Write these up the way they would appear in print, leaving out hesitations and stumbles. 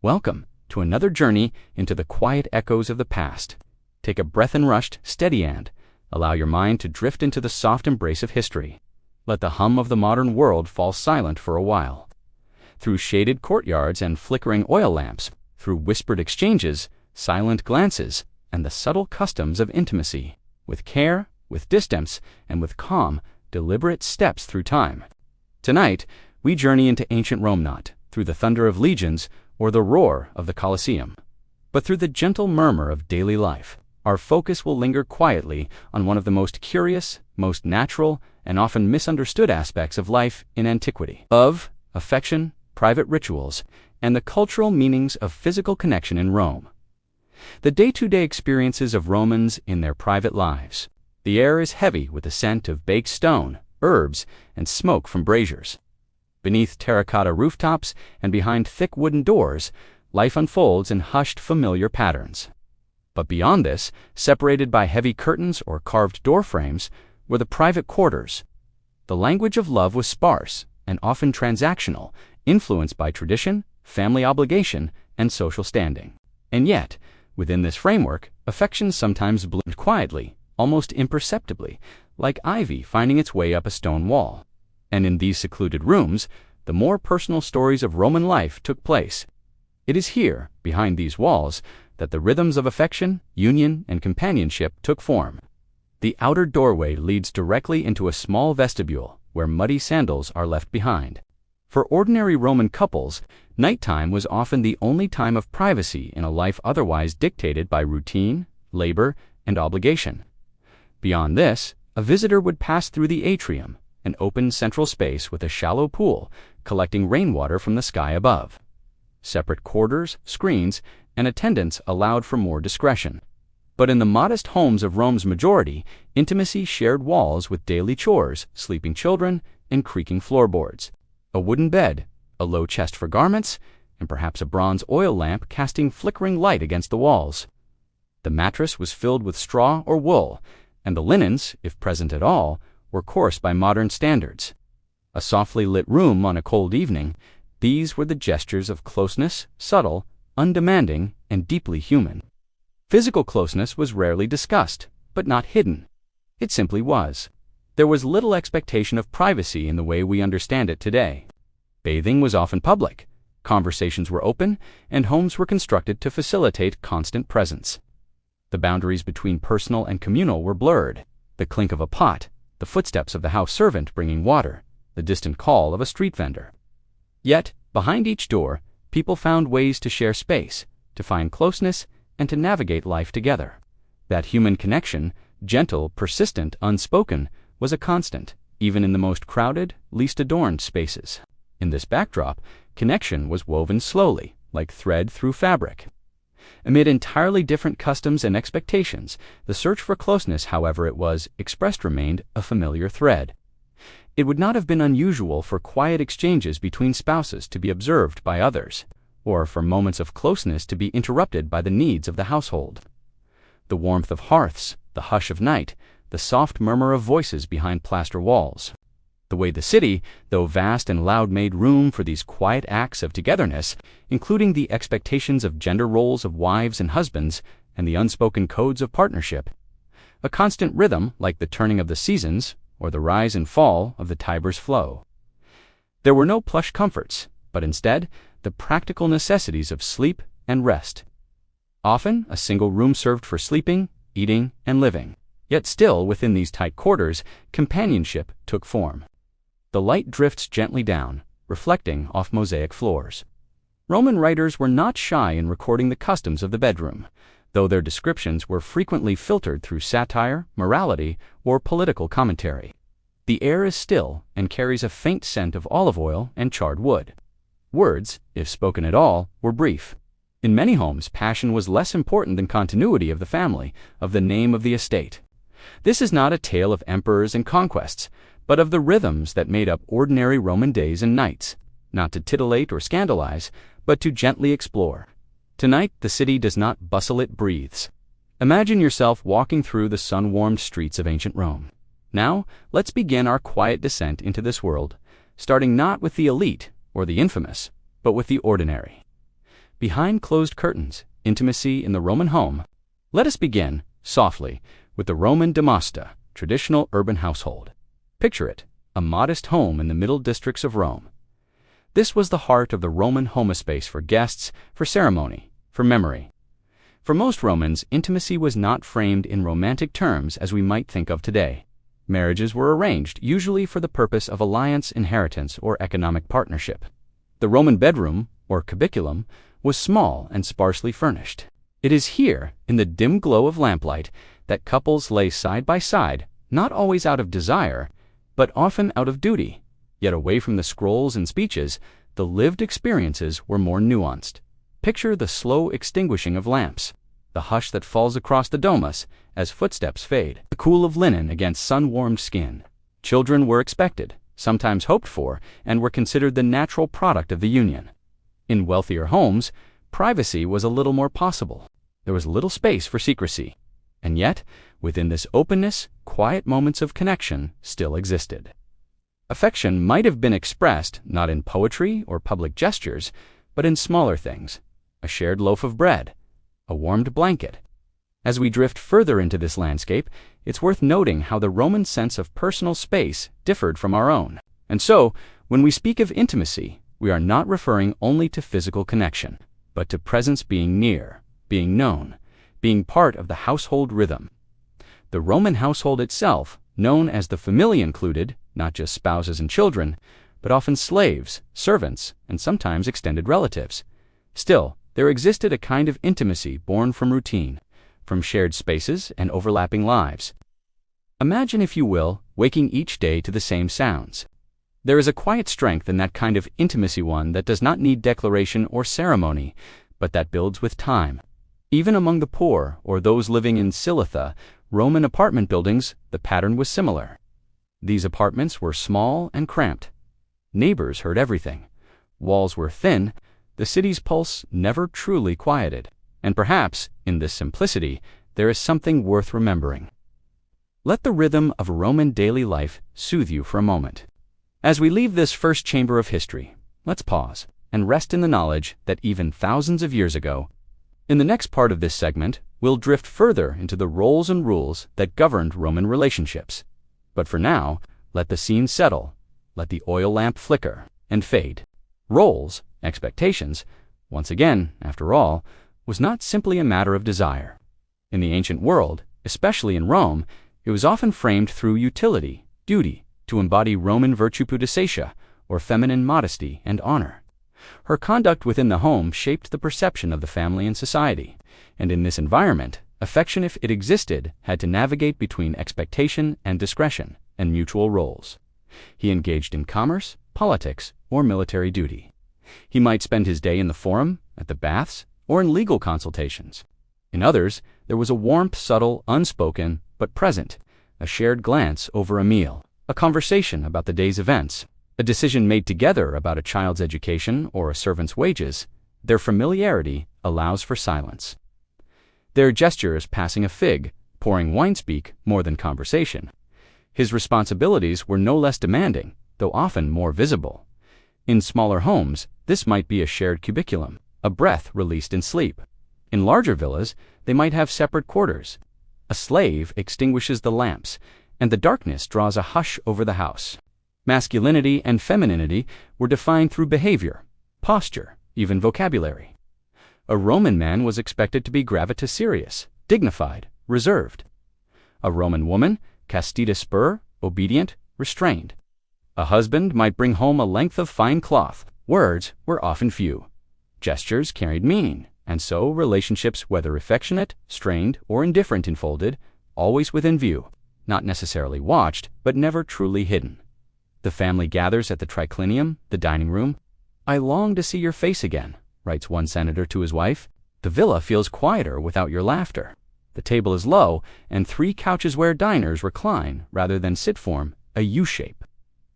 Welcome to another journey into the quiet echoes of the past. Take a breath and rushed, steady and allow your mind to drift into the soft embrace of history. Let the hum of the modern world fall silent for a while. Through shaded courtyards and flickering oil lamps, through whispered exchanges, silent glances, and the subtle customs of intimacy, with care, with distance, and with calm, deliberate steps through time. Tonight, we journey into ancient Rome, not through the thunder of legions or the roar of the Colosseum, but through the gentle murmur of daily life. Our focus will linger quietly on one of the most curious, most natural, and often misunderstood aspects of life in antiquity: of affection, private rituals, and the cultural meanings of physical connection in Rome. The day-to-day experiences of Romans in their private lives. The air is heavy with the scent of baked stone, herbs, and smoke from braziers. Beneath terracotta rooftops and behind thick wooden doors, life unfolds in hushed, familiar patterns. But beyond this, separated by heavy curtains or carved door frames, were the private quarters. The language of love was sparse and often transactional, influenced by tradition, family obligation, and social standing. And yet, within this framework, affection sometimes bloomed quietly, almost imperceptibly, like ivy finding its way up a stone wall. And in these secluded rooms, the more personal stories of Roman life took place. It is here, behind these walls, that the rhythms of affection, union, and companionship took form. The outer doorway leads directly into a small vestibule where muddy sandals are left behind. For ordinary Roman couples, nighttime was often the only time of privacy in a life otherwise dictated by routine, labor, and obligation. Beyond this, a visitor would pass through the atrium, an open central space with a shallow pool collecting rainwater from the sky above. Separate quarters, screens, and attendants allowed for more discretion. But in the modest homes of Rome's majority, intimacy shared walls with daily chores, sleeping children, and creaking floorboards. A wooden bed, a low chest for garments, and perhaps a bronze oil lamp casting flickering light against the walls. The mattress was filled with straw or wool, and the linens, if present at all, were coarse by modern standards. A softly lit room on a cold evening, these were the gestures of closeness, subtle, undemanding, and deeply human. Physical closeness was rarely discussed, but not hidden. It simply was. There was little expectation of privacy in the way we understand it today. Bathing was often public, conversations were open, and homes were constructed to facilitate constant presence. The boundaries between personal and communal were blurred. The clink of a pot, the footsteps of the house servant bringing water, the distant call of a street vendor. Yet, behind each door, people found ways to share space, to find closeness, and to navigate life together. That human connection, gentle, persistent, unspoken, was a constant, even in the most crowded, least adorned spaces. In this backdrop, connection was woven slowly, like thread through fabric. Amid entirely different customs and expectations, the search for closeness, however it was expressed, remained a familiar thread. It would not have been unusual for quiet exchanges between spouses to be observed by others, or for moments of closeness to be interrupted by the needs of the household. The warmth of hearths, the hush of night, the soft murmur of voices behind plaster walls. The way the city, though vast and loud, made room for these quiet acts of togetherness, including the expectations of gender roles of wives and husbands and the unspoken codes of partnership. A constant rhythm like the turning of the seasons or the rise and fall of the Tiber's flow. There were no plush comforts, but instead the practical necessities of sleep and rest. Often a single room served for sleeping, eating, and living. Yet still within these tight quarters, companionship took form. The light drifts gently down, reflecting off mosaic floors. Roman writers were not shy in recording the customs of the bedroom, though their descriptions were frequently filtered through satire, morality, or political commentary. The air is still and carries a faint scent of olive oil and charred wood. Words, if spoken at all, were brief. In many homes, passion was less important than continuity of the family, of the name of the estate. This is not a tale of emperors and conquests, but of the rhythms that made up ordinary Roman days and nights, not to titillate or scandalize, but to gently explore. Tonight, the city does not bustle, it breathes. Imagine yourself walking through the sun-warmed streets of ancient Rome. Now, let's begin our quiet descent into this world, starting not with the elite or the infamous, but with the ordinary. Behind closed curtains, intimacy in the Roman home. Let us begin, softly, with the Roman domasta, traditional urban household. Picture it, a modest home in the middle districts of Rome. This was the heart of the Roman homospace for guests, for ceremony, for memory. For most Romans, intimacy was not framed in romantic terms as we might think of today. Marriages were arranged, usually for the purpose of alliance, inheritance, or economic partnership. The Roman bedroom, or cubiculum, was small and sparsely furnished. It is here, in the dim glow of lamplight, that couples lay side by side, not always out of desire, but often out of duty. Yet away from the scrolls and speeches, the lived experiences were more nuanced. Picture the slow extinguishing of lamps, the hush that falls across the domus as footsteps fade, the cool of linen against sun-warmed skin. Children were expected, sometimes hoped for, and were considered the natural product of the union. In wealthier homes, privacy was a little more possible. There was little space for secrecy. And yet, within this openness, quiet moments of connection still existed. Affection might have been expressed not in poetry or public gestures, but in smaller things. A shared loaf of bread, a warmed blanket. As we drift further into this landscape, it's worth noting how the Roman sense of personal space differed from our own. And so, when we speak of intimacy, we are not referring only to physical connection, but to presence being near, being known, being part of the household rhythm. The Roman household itself, known as the familia, included not just spouses and children, but often slaves, servants, and sometimes extended relatives. Still, there existed a kind of intimacy born from routine, from shared spaces and overlapping lives. Imagine, if you will, waking each day to the same sounds. There is a quiet strength in that kind of intimacy, one that does not need declaration or ceremony, but that builds with time. Even among the poor or those living in Silitha, Roman apartment buildings, the pattern was similar. These apartments were small and cramped. Neighbors heard everything. Walls were thin. The city's pulse never truly quieted. And perhaps, in this simplicity, there is something worth remembering. Let the rhythm of Roman daily life soothe you for a moment. As we leave this first chamber of history, let's pause and rest in the knowledge that even thousands of years ago, in the next part of this segment, we'll drift further into the roles and rules that governed Roman relationships. But for now, let the scene settle, let the oil lamp flicker and fade. Roles, expectations, once again, after all, was not simply a matter of desire. In the ancient world, especially in Rome, it was often framed through utility, duty, to embody Roman virtue pudictia, or feminine modesty and honor. Her conduct within the home shaped the perception of the family and society, and in this environment, affection, if it existed, had to navigate between expectation and discretion, and mutual roles. He engaged in commerce, politics, or military duty. He might spend his day in the forum, at the baths, or in legal consultations. In others, there was a warmth, subtle, unspoken, but present, a shared glance over a meal, a conversation about the day's events, a decision made together about a child's education or a servant's wages. Their familiarity allows for silence. Their gestures passing a fig, pouring wine-speak more than conversation. His responsibilities were no less demanding, though often more visible. In smaller homes, this might be a shared cubiculum, a breath released in sleep. In larger villas, they might have separate quarters. A slave extinguishes the lamps, and the darkness draws a hush over the house. Masculinity and femininity were defined through behavior, posture, even vocabulary. A Roman man was expected to be gravita serious, dignified, reserved. A Roman woman, castita spur, obedient, restrained. A husband might bring home a length of fine cloth. Words were often few. Gestures carried meaning, and so relationships, whether affectionate, strained, or indifferent, unfolded, always within view, not necessarily watched, but never truly hidden. The family gathers at the triclinium, the dining room. "I long to see your face again," writes one senator to his wife. "The villa feels quieter without your laughter. The table is low, and 3 couches where diners recline rather than sit form a U-shape."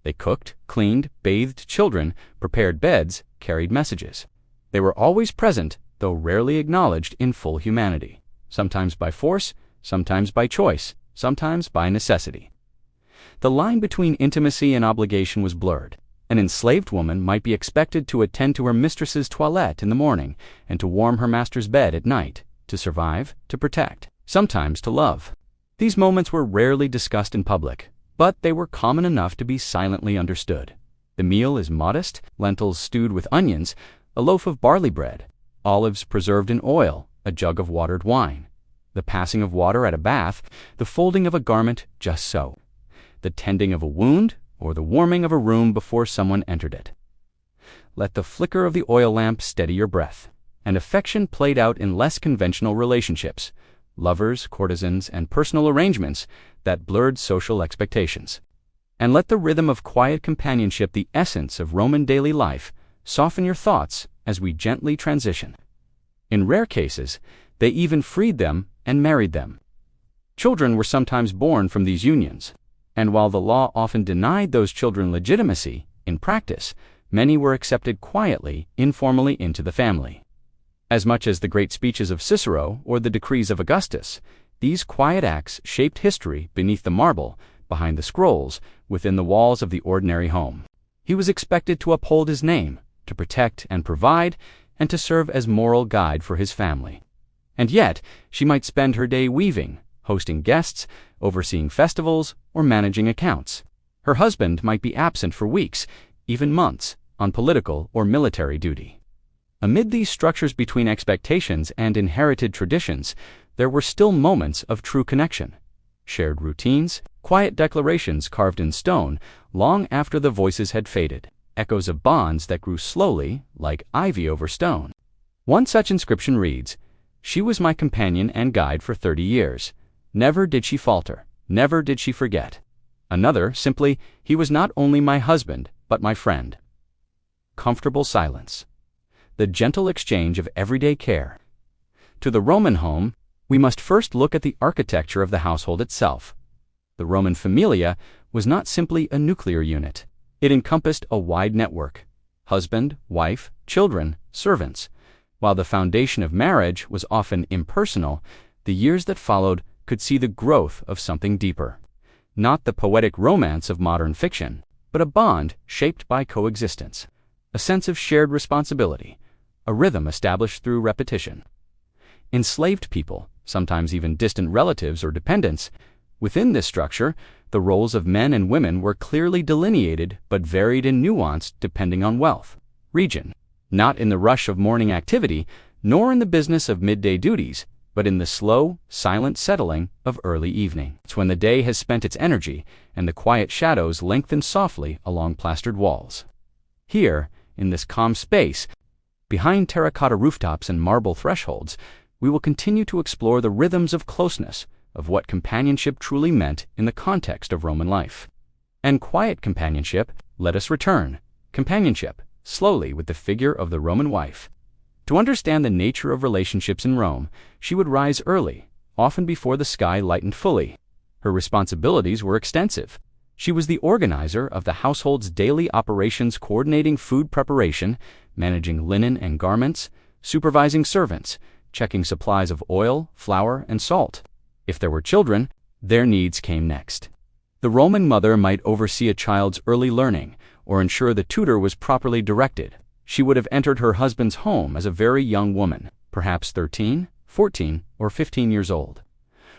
They cooked, cleaned, bathed children, prepared beds, carried messages. They were always present, though rarely acknowledged in full humanity, sometimes by force, sometimes by choice, sometimes by necessity. The line between intimacy and obligation was blurred, An enslaved woman might be expected to attend to her mistress's toilette in the morning and to warm her master's bed at night, to survive, to protect, sometimes to love. These moments were rarely discussed in public, but they were common enough to be silently understood. The meal is modest: lentils stewed with onions, a loaf of barley bread, olives preserved in oil, a jug of watered wine, the passing of water at a bath, the folding of a garment just so, the tending of a wound, or the warming of a room before someone entered it. Let the flicker of the oil lamp steady your breath, and affection played out in less conventional relationships, lovers, courtesans, and personal arrangements that blurred social expectations. And let the rhythm of quiet companionship, the essence of Roman daily life, soften your thoughts as we gently transition. In rare cases, they even freed them and married them. Children were sometimes born from these unions, and while the law often denied those children legitimacy, in practice, many were accepted quietly, informally into the family. As much as the great speeches of Cicero or the decrees of Augustus, these quiet acts shaped history beneath the marble, behind the scrolls, within the walls of the ordinary home. He was expected to uphold his name, to protect and provide, and to serve as moral guide for his family. And yet, she might spend her day weaving, hosting guests, overseeing festivals, or managing accounts. Her husband might be absent for weeks, even months, on political or military duty. Amid these structures between expectations and inherited traditions, there were still moments of true connection. Shared routines, quiet declarations carved in stone long after the voices had faded, echoes of bonds that grew slowly, like ivy over stone. One such inscription reads, "She was my companion and guide for 30 years. Never did she falter, never did she forget." Another, simply, "He was not only my husband, but my friend." Comfortable silence. The gentle exchange of everyday care. To the Roman home, we must first look at the architecture of the household itself. The Roman familia was not simply a nuclear unit. It encompassed a wide network: husband, wife, children, servants. While the foundation of marriage was often impersonal, the years that followed could see the growth of something deeper. Not the poetic romance of modern fiction, but a bond shaped by coexistence, a sense of shared responsibility, a rhythm established through repetition. Enslaved people, sometimes even distant relatives or dependents, within this structure, the roles of men and women were clearly delineated but varied in nuance depending on wealth, region, not in the rush of morning activity, nor in the business of midday duties, but in the slow, silent settling of early evening. It's when the day has spent its energy and the quiet shadows lengthen softly along plastered walls. Here, in this calm space, behind terracotta rooftops and marble thresholds, we will continue to explore the rhythms of closeness, of what companionship truly meant in the context of Roman life. And quiet companionship, let us return. Companionship, slowly, with the figure of the Roman wife. To understand the nature of relationships in Rome, she would rise early, often before the sky lightened fully. Her responsibilities were extensive. She was the organizer of the household's daily operations, coordinating food preparation, managing linen and garments, supervising servants, checking supplies of oil, flour, and salt. If there were children, their needs came next. The Roman mother might oversee a child's early learning or ensure the tutor was properly directed. She would have entered her husband's home as a very young woman, perhaps 13, 14, or 15 years old.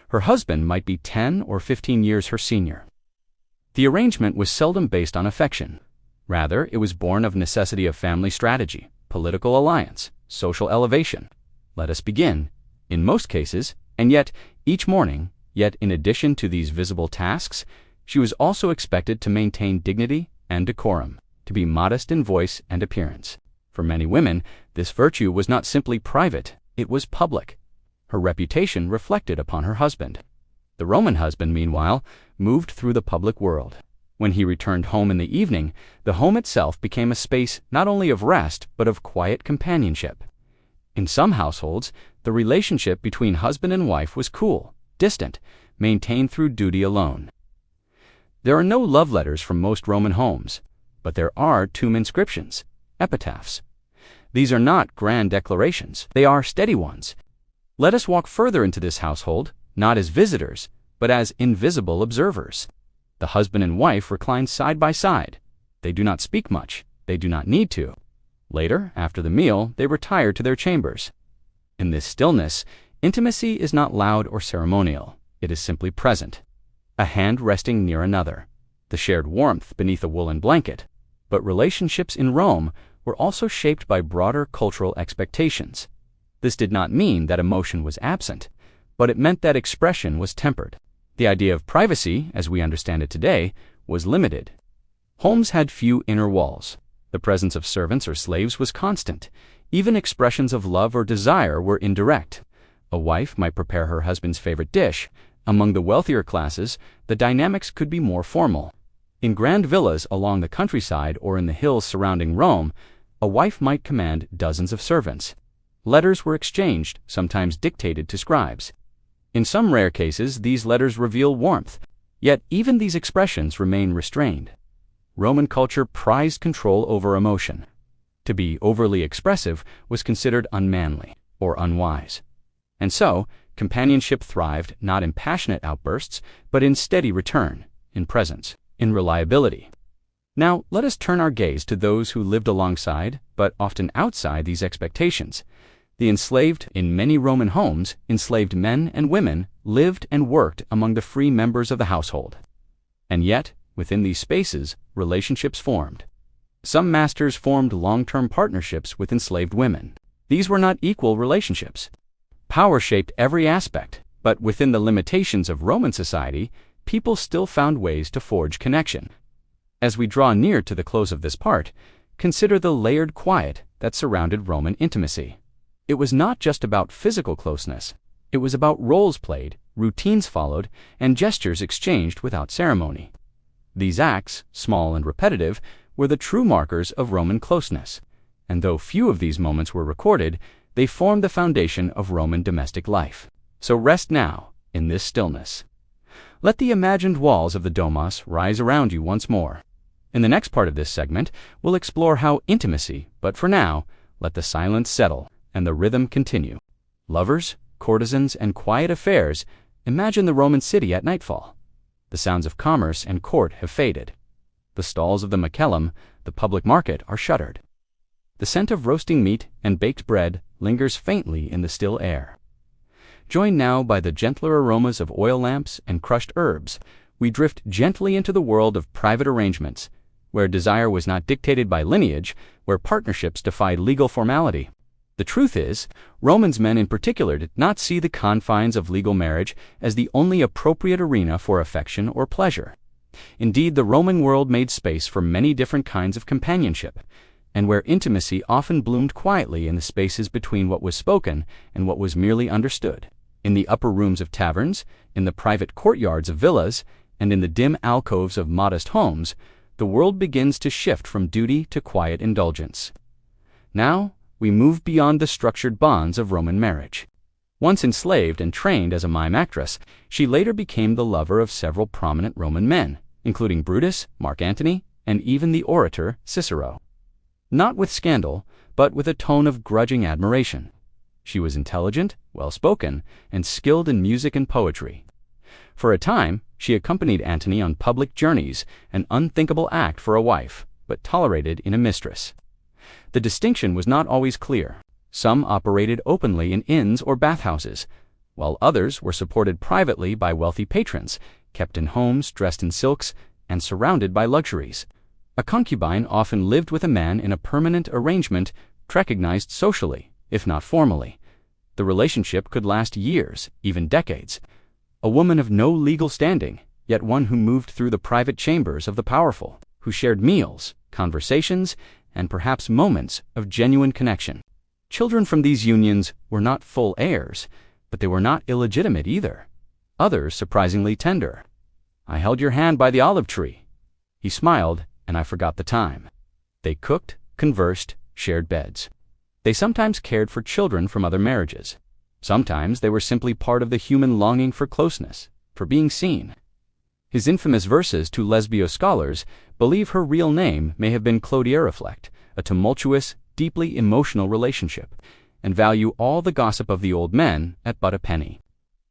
Her husband might be 10 or 15 years her senior. The arrangement was seldom based on affection. Rather, it was born of necessity of family strategy, political alliance, social elevation. Let us begin, in most cases, and yet, each morning, yet in addition to these visible tasks, she was also expected to maintain dignity and decorum, to be modest in voice and appearance. For many women, this virtue was not simply private, it was public. Her reputation reflected upon her husband. The Roman husband, meanwhile, moved through the public world. When he returned home in the evening, the home itself became a space not only of rest, but of quiet companionship. In some households, the relationship between husband and wife was cool, distant, maintained through duty alone. There are no love letters from most Roman homes, but there are tomb inscriptions, epitaphs. These are not grand declarations, they are steady ones. Let us walk further into this household, not as visitors, but as invisible observers. The husband and wife reclined side by side, They do not speak much. They do not need to. Later, after the meal, they retire to their chambers. In this stillness, intimacy is not loud or ceremonial. It is simply present. A hand resting near another, the shared warmth beneath a woolen blanket. But relationships in Rome were also shaped by broader cultural expectations. This did not mean that emotion was absent, but it meant that expression was tempered. The idea of privacy, as we understand it today, was limited. Homes had few inner walls. The presence of servants or slaves was constant. Even expressions of love or desire were indirect. A wife might prepare her husband's favorite dish. Among the wealthier classes, the dynamics could be more formal. In grand villas along the countryside or in the hills surrounding Rome, a wife might command dozens of servants. Letters were exchanged, sometimes dictated to scribes. In some rare cases, these letters reveal warmth, yet even these expressions remain restrained. Roman culture prized control over emotion. To be overly expressive was considered unmanly or unwise. And so, companionship thrived not in passionate outbursts, but in steady return, in presence, in reliability. Now, let us turn our gaze to those who lived alongside, but often outside these expectations. The enslaved in many Roman homes, enslaved men and women lived and worked among the free members of the household. And yet, within these spaces, relationships formed. Some masters formed long-term partnerships with enslaved women. These were not equal relationships. Power shaped every aspect, but within the limitations of Roman society, people still found ways to forge connection. As we draw near to the close of this part, consider the layered quiet that surrounded Roman intimacy. It was not just about physical closeness. It was about roles played, routines followed, and gestures exchanged without ceremony. These acts, small and repetitive, were the true markers of Roman closeness, and though few of these moments were recorded, they formed the foundation of Roman domestic life. So rest now in this stillness. Let the imagined walls of the Domus rise around you once more. In the next part of this segment, we'll explore how intimacy, but for now, let the silence settle and the rhythm continue. Lovers, courtesans, and quiet affairs, imagine the Roman city at nightfall. The sounds of commerce and court have faded. The stalls of the Macellum, the public market, are shuttered. The scent of roasting meat and baked bread lingers faintly in the still air. Joined now by the gentler aromas of oil lamps and crushed herbs, we drift gently into the world of private arrangements, where desire was not dictated by lineage, where partnerships defied legal formality. The truth is, Romans men in particular did not see the confines of legal marriage as the only appropriate arena for affection or pleasure. Indeed, the Roman world made space for many different kinds of companionship, and where intimacy often bloomed quietly in the spaces between what was spoken and what was merely understood. In the upper rooms of taverns, in the private courtyards of villas, and in the dim alcoves of modest homes, the world begins to shift from duty to quiet indulgence. Now, we move beyond the structured bonds of Roman marriage. Once enslaved and trained as a mime actress, she later became the lover of several prominent Roman men, including Brutus, Mark Antony, and even the orator Cicero. Not with scandal, but with a tone of grudging admiration. She was intelligent, well-spoken, and skilled in music and poetry. For a time, she accompanied Antony on public journeys, an unthinkable act for a wife, but tolerated in a mistress. The distinction was not always clear. Some operated openly in inns or bathhouses, while others were supported privately by wealthy patrons, kept in homes dressed in silks, and surrounded by luxuries. A concubine often lived with a man in a permanent arrangement recognized socially, if not formally. The relationship could last years, even decades. A woman of no legal standing, yet one who moved through the private chambers of the powerful, who shared meals, conversations, and perhaps moments of genuine connection. Children from these unions were not full heirs, but they were not illegitimate either. Others surprisingly tender. I held your hand by the olive tree. He smiled, and I forgot the time. They cooked, conversed, shared beds. They sometimes cared for children from other marriages. Sometimes they were simply part of the human longing for closeness, for being seen. His infamous verses to Lesbio scholars believe her real name may have been Clodiereflect, a tumultuous, deeply emotional relationship, and value all the gossip of the old men at but a penny.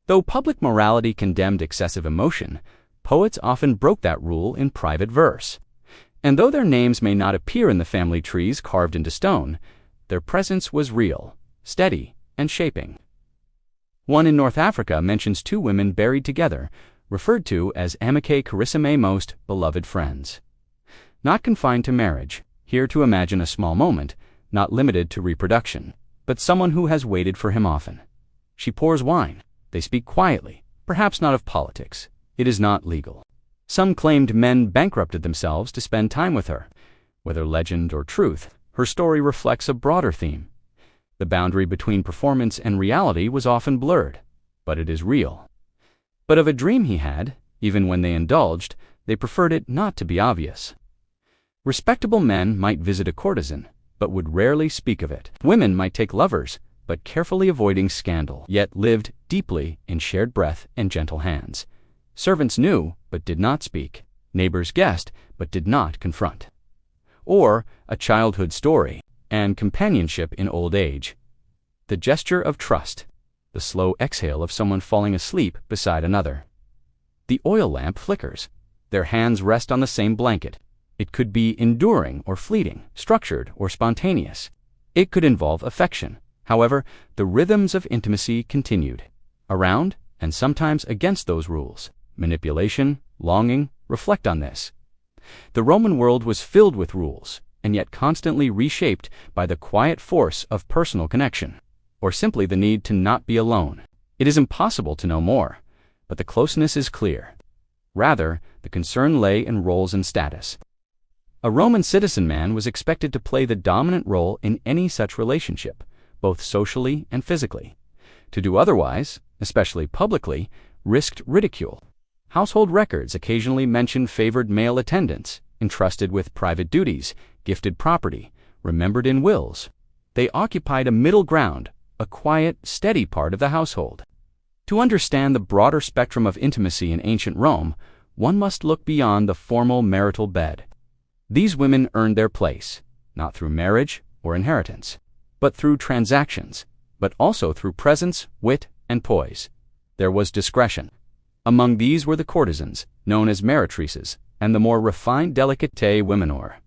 Though public morality condemned excessive emotion, poets often broke that rule in private verse. And though their names may not appear in the family trees carved into stone, their presence was real, steady, and shaping. One in North Africa mentions two women buried together, referred to as amicae carissime, most beloved friends. Not confined to marriage, here to imagine a small moment, not limited to reproduction, but someone who has waited for him often. She pours wine. They speak quietly, perhaps not of politics. It is not legal. Some claimed men bankrupted themselves to spend time with her. Whether legend or truth, her story reflects a broader theme. The boundary between performance and reality was often blurred, but it is real. But of a dream he had, even when they indulged, they preferred it not to be obvious. Respectable men might visit a courtesan, but would rarely speak of it. Women might take lovers, but carefully avoiding scandal, yet lived deeply in shared breath and gentle hands. Servants knew, but did not speak. Neighbors guessed, but did not confront. Or a childhood story, and companionship in old age. The gesture of trust, the slow exhale of someone falling asleep beside another. The oil lamp flickers. Their hands rest on the same blanket. It could be enduring or fleeting, structured or spontaneous. It could involve affection. However, the rhythms of intimacy continued, around and sometimes against those rules. Manipulation, longing, reflect on this. The Roman world was filled with rules, and yet constantly reshaped by the quiet force of personal connection, or simply the need to not be alone. It is impossible to know more, but the closeness is clear. Rather, the concern lay in roles and status. A Roman citizen man was expected to play the dominant role in any such relationship, both socially and physically. To do otherwise, especially publicly, risked ridicule. Household records occasionally mention favored male attendants, entrusted with private duties, gifted property, remembered in wills. They occupied a middle ground, a quiet, steady part of the household. To understand the broader spectrum of intimacy in ancient Rome, one must look beyond the formal marital bed. These women earned their place, not through marriage or inheritance, but through transactions, but also through presence, wit, and poise. There was discretion. Among these were the courtesans, known as meretrices, and the more refined delicates womenor.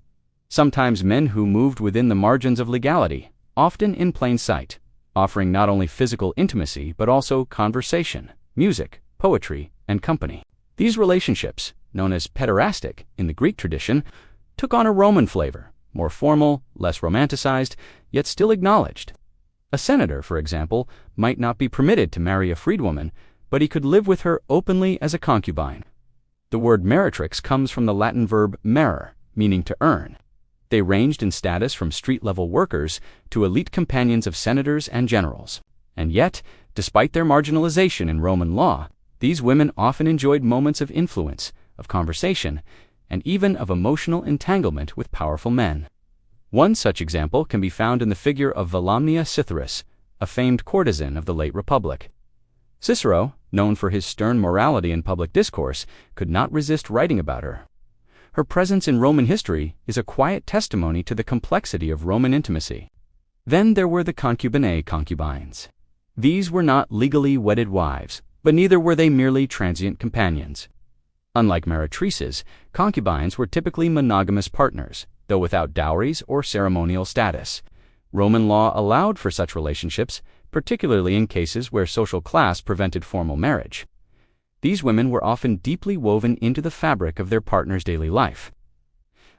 Sometimes men who moved within the margins of legality, often in plain sight, offering not only physical intimacy but also conversation, music, poetry, and company. These relationships, known as pederastic in the Greek tradition, took on a Roman flavor, more formal, less romanticized, yet still acknowledged. A senator, for example, might not be permitted to marry a freedwoman, but he could live with her openly as a concubine. The word meretrix comes from the Latin verb merere, meaning to earn. They ranged in status from street-level workers to elite companions of senators and generals. And yet, despite their marginalization in Roman law, these women often enjoyed moments of influence, of conversation, and even of emotional entanglement with powerful men. One such example can be found in the figure of Volumnia Cytheris, a famed courtesan of the late Republic. Cicero, known for his stern morality in public discourse, could not resist writing about her. Her presence in Roman history is a quiet testimony to the complexity of Roman intimacy. Then there were the concubinae concubines. These were not legally wedded wives, but neither were they merely transient companions. Unlike meretrices, concubines were typically monogamous partners, though without dowries or ceremonial status. Roman law allowed for such relationships, particularly in cases where social class prevented formal marriage. These women were often deeply woven into the fabric of their partner's daily life.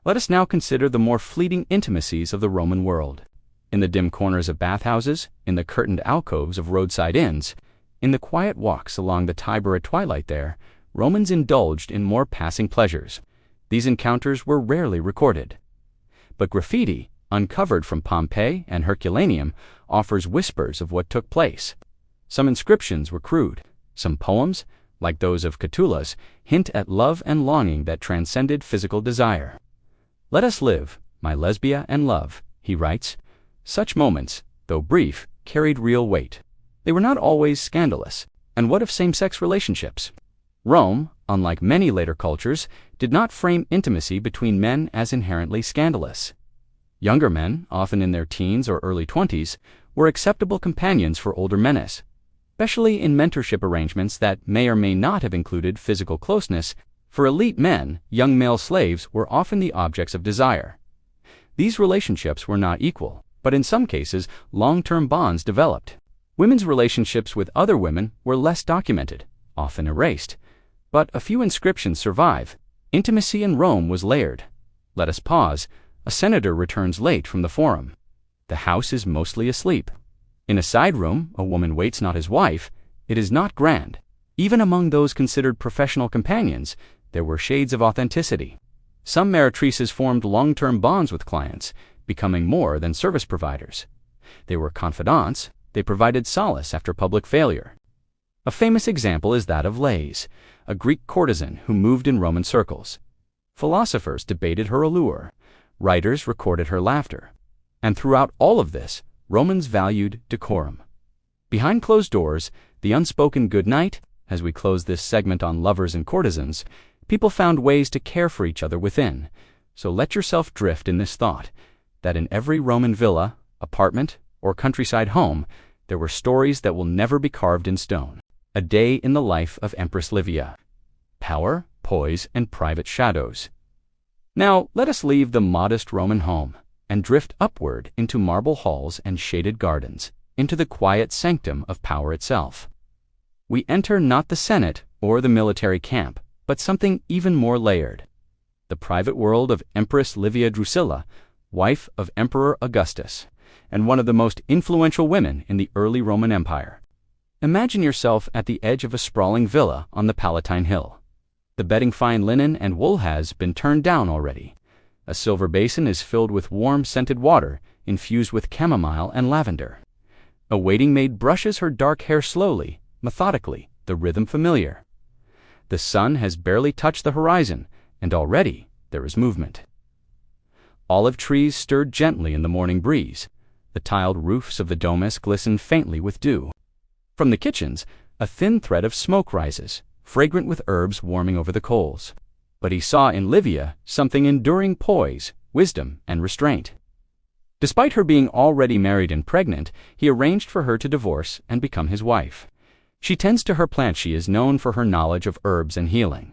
Let us now consider the more fleeting intimacies of the Roman world. In the dim corners of bathhouses, in the curtained alcoves of roadside inns, in the quiet walks along the Tiber at twilight there, Romans indulged in more passing pleasures. These encounters were rarely recorded. But graffiti, uncovered from Pompeii and Herculaneum, offers whispers of what took place. Some inscriptions were crude. Some poems, like those of Catullus, hint at love and longing that transcended physical desire. "Let us live, my Lesbia and love," he writes. Such moments, though brief, carried real weight. They were not always scandalous. And what of same-sex relationships? Rome, unlike many later cultures, did not frame intimacy between men as inherently scandalous. Younger men, often in their teens or early 20s, were acceptable companions for older menes, especially in mentorship arrangements that may or may not have included physical closeness. For elite men, young male slaves were often the objects of desire. These relationships were not equal, but in some cases, long-term bonds developed. Women's relationships with other women were less documented, often erased. But a few inscriptions survive. Intimacy in Rome was layered. Let us pause. A senator returns late from the forum. The house is mostly asleep. In a side room, a woman waits not his wife. It is not grand. Even among those considered professional companions, there were shades of authenticity. Some meretrices formed long-term bonds with clients, becoming more than service providers. They were confidants. They provided solace after public failure. A famous example is that of Lais, a Greek courtesan who moved in Roman circles. Philosophers debated her allure. Writers recorded her laughter. And throughout all of this, Romans valued decorum. Behind closed doors, the unspoken good night, as we close this segment on lovers and courtesans, people found ways to care for each other within. So let yourself drift in this thought, that in every Roman villa, apartment, or countryside home, there were stories that will never be carved in stone. A day in the life of Empress Livia. Power, poise, and private shadows. Now, let us leave the modest Roman home and drift upward into marble halls and shaded gardens, into the quiet sanctum of power itself. We enter not the Senate or the military camp, but something even more layered. The private world of Empress Livia Drusilla, wife of Emperor Augustus, and one of the most influential women in the early Roman Empire. Imagine yourself at the edge of a sprawling villa on the Palatine Hill. The bedding fine linen and wool has been turned down already. A silver basin is filled with warm scented water infused with chamomile and lavender. A waiting maid brushes her dark hair slowly, methodically, the rhythm familiar. The sun has barely touched the horizon, and already there is movement. Olive trees stirred gently in the morning breeze. The tiled roofs of the domus glisten faintly with dew. From the kitchens, a thin thread of smoke rises, fragrant with herbs warming over the coals. But he saw in Livia something enduring poise, wisdom, and restraint. Despite her being already married and pregnant, he arranged for her to divorce and become his wife. She tends to her plant. She is known for her knowledge of herbs and healing.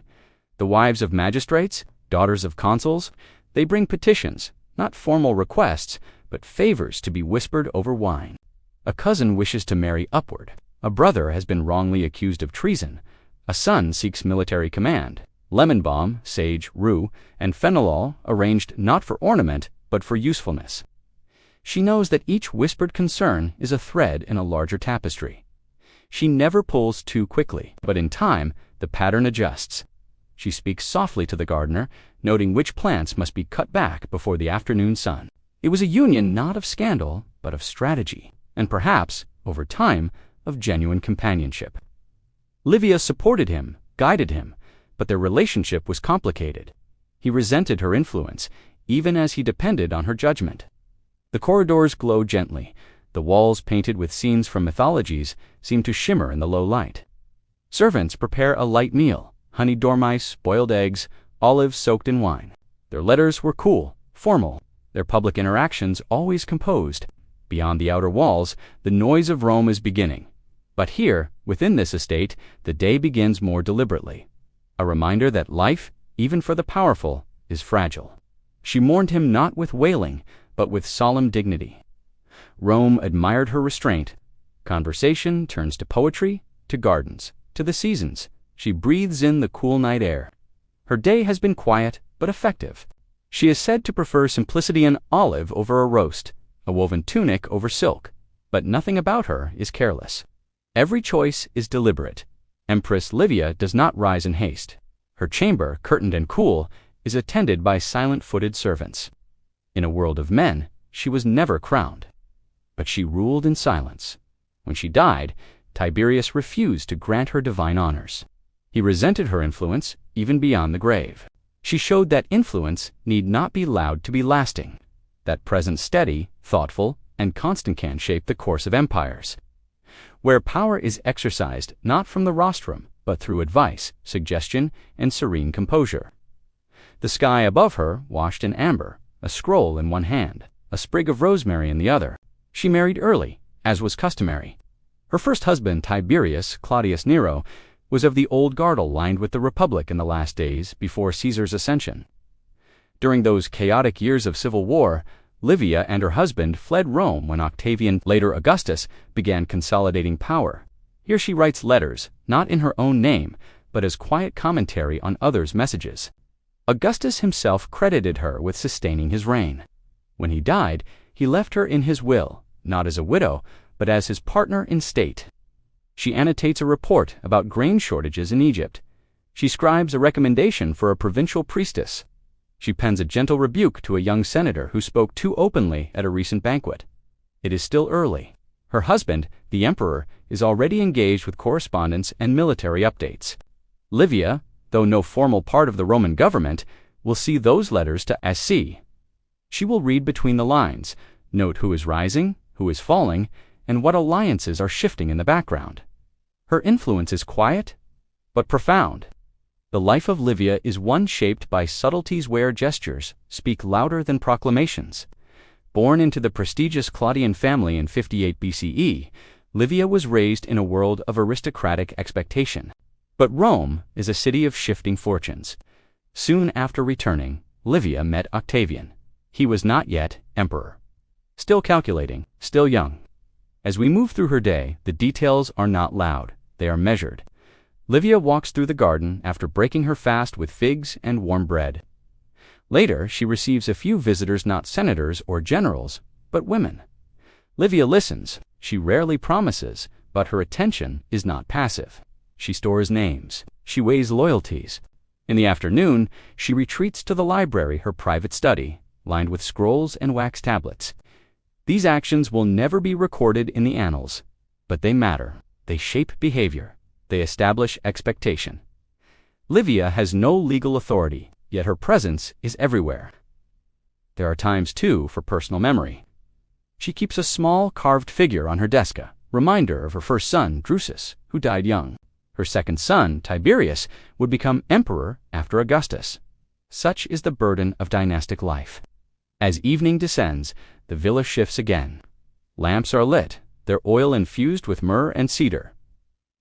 The wives of magistrates, daughters of consuls, they bring petitions, not formal requests, but favors to be whispered over wine. A cousin wishes to marry upward. A brother has been wrongly accused of treason. A son seeks military command. Lemon balm, sage, rue, and fenelol arranged not for ornament, but for usefulness. She knows that each whispered concern is a thread in a larger tapestry. She never pulls too quickly, but in time, the pattern adjusts. She speaks softly to the gardener, noting which plants must be cut back before the afternoon sun. It was a union not of scandal, but of strategy, and perhaps, over time, of genuine companionship. Livia supported him, guided him, but their relationship was complicated. He resented her influence, even as he depended on her judgment. The corridors glow gently. The walls, painted with scenes from mythologies, seem to shimmer in the low light. Servants prepare a light meal: honey dormice, boiled eggs, olives soaked in wine. Their letters were cool, formal, their public interactions always composed. Beyond the outer walls, the noise of Rome is beginning. But here, within this estate, the day begins more deliberately. A reminder that life, even for the powerful, is fragile. She mourned him not with wailing, but with solemn dignity. Rome admired her restraint. Conversation turns to poetry, to gardens, to the seasons. She breathes in the cool night air. Her day has been quiet, but effective. She is said to prefer simplicity and olive over a roast, a woven tunic over silk, but nothing about her is careless. Every choice is deliberate. Empress Livia does not rise in haste. Her chamber, curtained and cool, is attended by silent-footed servants. In a world of men, she was never crowned. But she ruled in silence. When she died, Tiberius refused to grant her divine honors. He resented her influence, even beyond the grave. She showed that influence need not be loud to be lasting, that presence steady, thoughtful, and constant can shape the course of empires. Where power is exercised not from the rostrum, but through advice, suggestion, and serene composure. The sky above her washed in amber, a scroll in one hand, a sprig of rosemary in the other. She married early, as was customary. Her first husband, Tiberius Claudius Nero, was of the old girdle lined with the Republic in the last days before Caesar's ascension. During those chaotic years of civil war, Livia and her husband fled Rome when Octavian, later Augustus, began consolidating power. Here she writes letters, not in her own name, but as quiet commentary on others' messages. Augustus himself credited her with sustaining his reign. When he died, he left her in his will, not as a widow, but as his partner in state. She annotates a report about grain shortages in Egypt. She scribes a recommendation for a provincial priestess. She pens a gentle rebuke to a young senator who spoke too openly at a recent banquet. It is still early. Her husband, the emperor, is already engaged with correspondence and military updates. Livia, though no formal part of the Roman government, will see those letters to SC. She will read between the lines, note who is rising, who is falling, and what alliances are shifting in the background. Her influence is quiet, but profound. The life of Livia is one shaped by subtleties where gestures speak louder than proclamations. Born into the prestigious Claudian family in 58 BCE, Livia was raised in a world of aristocratic expectation. But Rome is a city of shifting fortunes. Soon after returning, Livia met Octavian. He was not yet emperor. Still calculating, still young. As we move through her day, the details are not loud, they are measured. Livia walks through the garden after breaking her fast with figs and warm bread. Later, she receives a few visitors, not senators or generals, but women. Livia listens. She rarely promises, but her attention is not passive. She stores names. She weighs loyalties. In the afternoon, she retreats to the library, her private study, lined with scrolls and wax tablets. These actions will never be recorded in the annals, but they matter. They shape behavior. They establish expectation. Livia has no legal authority, yet her presence is everywhere. There are times, too, for personal memory. She keeps a small carved figure on her desk, a reminder of her first son, Drusus, who died young. Her second son, Tiberius, would become emperor after Augustus. Such is the burden of dynastic life. As evening descends, the villa shifts again. Lamps are lit, their oil infused with myrrh and cedar.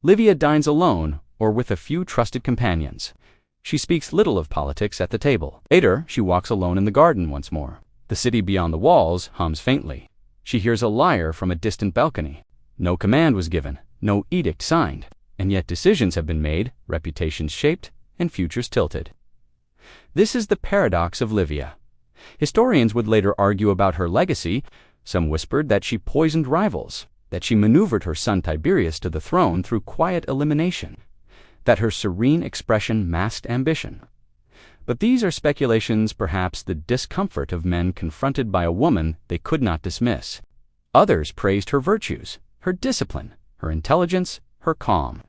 Livia dines alone or with a few trusted companions. She speaks little of politics at the table. Later, she walks alone in the garden once more. The city beyond the walls hums faintly. She hears a lyre from a distant balcony. No command was given, no edict signed, and yet decisions have been made, reputations shaped, and futures tilted. This is the paradox of Livia. Historians would later argue about her legacy. Some whispered that she poisoned rivals, that she maneuvered her son Tiberius to the throne through quiet elimination, that her serene expression masked ambition. But these are speculations, perhaps the discomfort of men confronted by a woman they could not dismiss. Others praised her virtues, her discipline, her intelligence, her calm.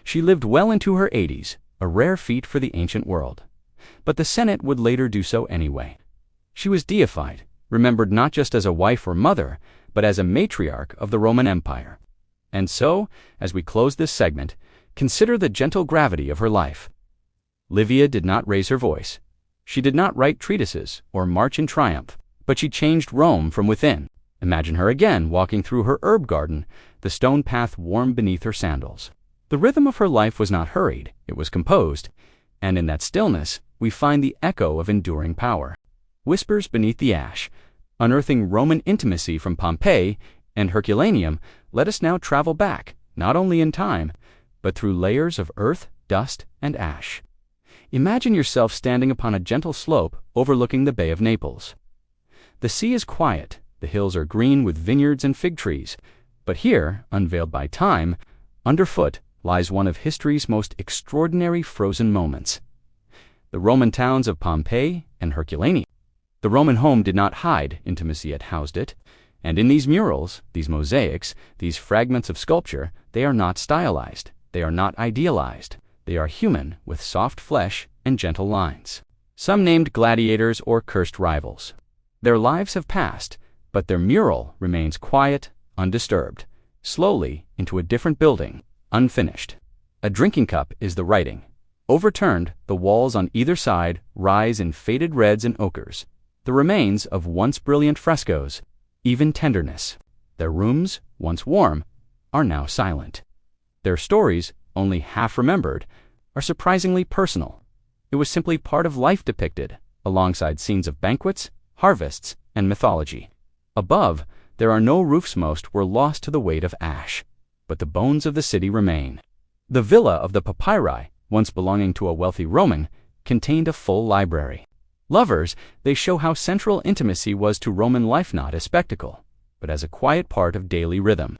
She lived well into her 80s, a rare feat for the ancient world. But the Senate would later do so anyway. She was deified, remembered not just as a wife or mother, but as a matriarch of the Roman Empire. And so, as we close this segment, consider the gentle gravity of her life. Livia did not raise her voice. She did not write treatises or march in triumph, but she changed Rome from within. Imagine her again walking through her herb garden, the stone path warm beneath her sandals. The rhythm of her life was not hurried, it was composed, and in that stillness we find the echo of enduring power. Whispers beneath the ash, unearthing Roman intimacy from Pompeii and Herculaneum, let us now travel back, not only in time, but through layers of earth, dust, and ash. Imagine yourself standing upon a gentle slope overlooking the Bay of Naples. The sea is quiet, the hills are green with vineyards and fig trees, but here, unveiled by time, underfoot lies one of history's most extraordinary frozen moments. The Roman towns of Pompeii and Herculaneum. The Roman home did not hide intimacy, it housed it. And in these murals, these mosaics, these fragments of sculpture, they are not stylized, they are not idealized, they are human with soft flesh and gentle lines. Some named gladiators or cursed rivals. Their lives have passed, but their mural remains quiet, undisturbed, slowly into a different building, unfinished. A drinking cup is the writing. Overturned, the walls on either side rise in faded reds and ochres, the remains of once brilliant frescoes, even tenderness. Their rooms, once warm, are now silent. Their stories only half remembered, are surprisingly personal. It was simply part of life depicted, alongside scenes of banquets, harvests, and mythology. Above, there are no roofs. Most were lost to the weight of ash, but the bones of the city remain. The villa of the papyri, once belonging to a wealthy Roman, contained a full library. Lovers, they show how central intimacy was to Roman life, not as spectacle, but as a quiet part of daily rhythm.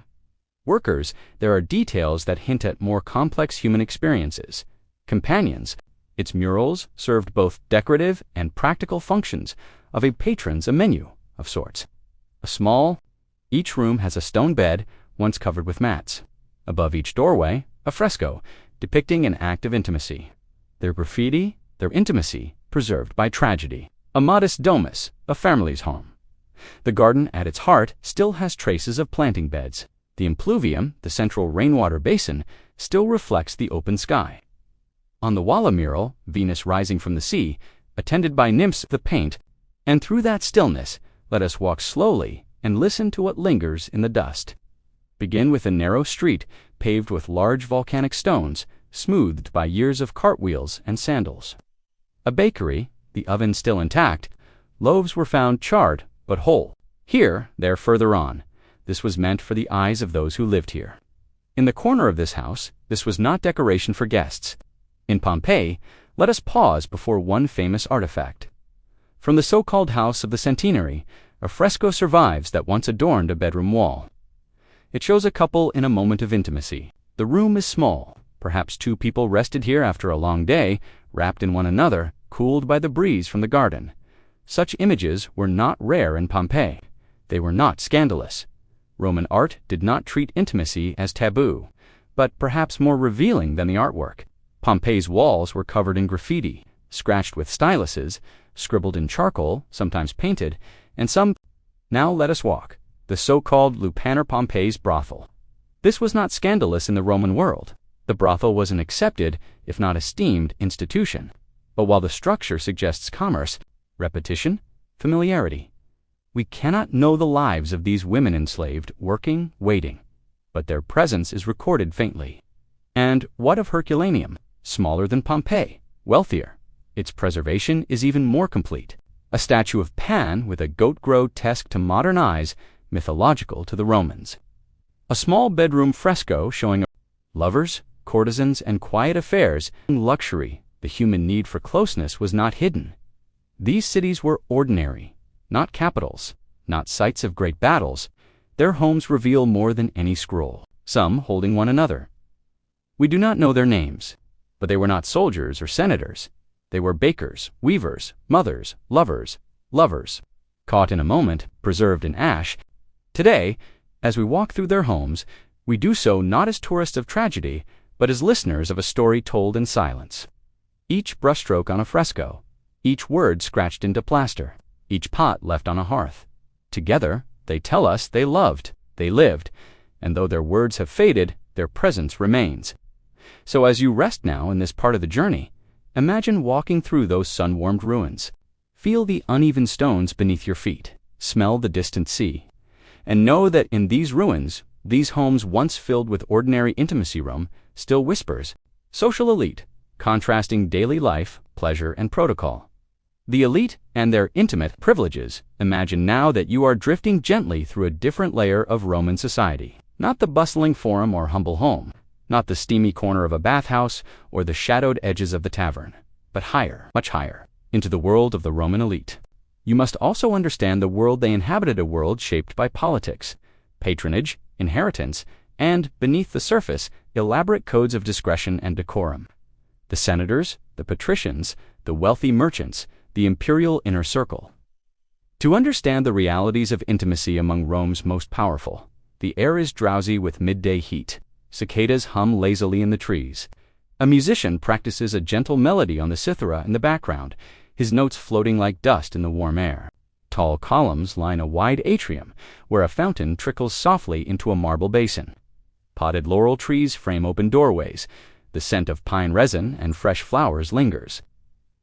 Workers, there are details that hint at more complex human experiences. Companions, its murals served both decorative and practical functions of a patron's a menu of sorts. Each room has a stone bed, once covered with mats. Above each doorway, a fresco, depicting an act of intimacy. Their graffiti, their intimacy, preserved by tragedy. A modest domus, a family's home. The garden at its heart still has traces of planting beds. The impluvium, the central rainwater basin, still reflects the open sky. On the wall mural, Venus rising from the sea, attended by nymphs, the paint, and through that stillness, let us walk slowly and listen to what lingers in the dust. Begin with a narrow street paved with large volcanic stones, smoothed by years of cartwheels and sandals. A bakery, the oven still intact. Loaves were found charred but whole. There, further on. This was meant for the eyes of those who lived here. In the corner of this house, this was not decoration for guests. In Pompeii, let us pause before one famous artifact. From the so-called House of the Centenary, a fresco survives that once adorned a bedroom wall. It shows a couple in a moment of intimacy. The room is small. Perhaps two people rested here after a long day, wrapped in one another, cooled by the breeze from the garden. Such images were not rare in Pompeii. They were not scandalous. Roman art did not treat intimacy as taboo, but perhaps more revealing than the artwork. Pompeii's walls were covered in graffiti, scratched with styluses, scribbled in charcoal, sometimes painted, and some. Now let us walk. The so-called Lupanar Pompeii's brothel. This was not scandalous in the Roman world. The brothel was an accepted, if not esteemed, institution. But while the structure suggests commerce, repetition, familiarity, we cannot know the lives of these women enslaved, working, waiting, but their presence is recorded faintly. And what of Herculaneum? Smaller than Pompeii, wealthier. Its preservation is even more complete. A statue of Pan with a goat grotesque to modern eyes, mythological to the Romans. A small bedroom fresco showing lovers, courtesans, and quiet affairs. Luxury, the human need for closeness, was not hidden. These cities were ordinary, not capitals, not sites of great battles. Their homes reveal more than any scroll, some holding one another. We do not know their names, but they were not soldiers or senators. They were bakers, weavers, mothers, lovers, caught in a moment, preserved in ash. Today, as we walk through their homes, we do so not as tourists of tragedy, but as listeners of a story told in silence. Each brushstroke on a fresco, each word scratched into plaster, each pot left on a hearth. Together, they tell us they loved, they lived, and though their words have faded, their presence remains. So as you rest now in this part of the journey, imagine walking through those sun-warmed ruins. Feel the uneven stones beneath your feet, smell the distant sea, and know that in these ruins, these homes once filled with ordinary intimacy room, still whispers, social elite, contrasting daily life, pleasure, and protocol. The elite and their intimate privileges. Imagine now that you are drifting gently through a different layer of Roman society. Not the bustling forum or humble home, not the steamy corner of a bathhouse or the shadowed edges of the tavern, but higher, much higher, into the world of the Roman elite. You must also understand the world they inhabited, a world shaped by politics, patronage, inheritance, and, beneath the surface, elaborate codes of discretion and decorum. The senators, the patricians, the wealthy merchants, the imperial inner circle. To understand the realities of intimacy among Rome's most powerful, the air is drowsy with midday heat. Cicadas hum lazily in the trees. A musician practices a gentle melody on the cithara in the background, his notes floating like dust in the warm air. Tall columns line a wide atrium, where a fountain trickles softly into a marble basin. Potted laurel trees frame open doorways. The scent of pine resin and fresh flowers lingers.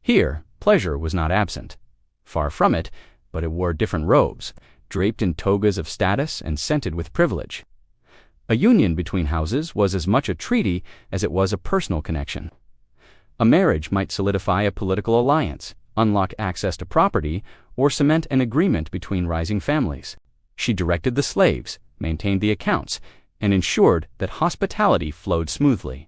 Here, pleasure was not absent. Far from it, but it wore different robes, draped in togas of status and scented with privilege. A union between houses was as much a treaty as it was a personal connection. A marriage might solidify a political alliance, unlock access to property, or cement an agreement between rising families. She directed the slaves, maintained the accounts, and ensured that hospitality flowed smoothly.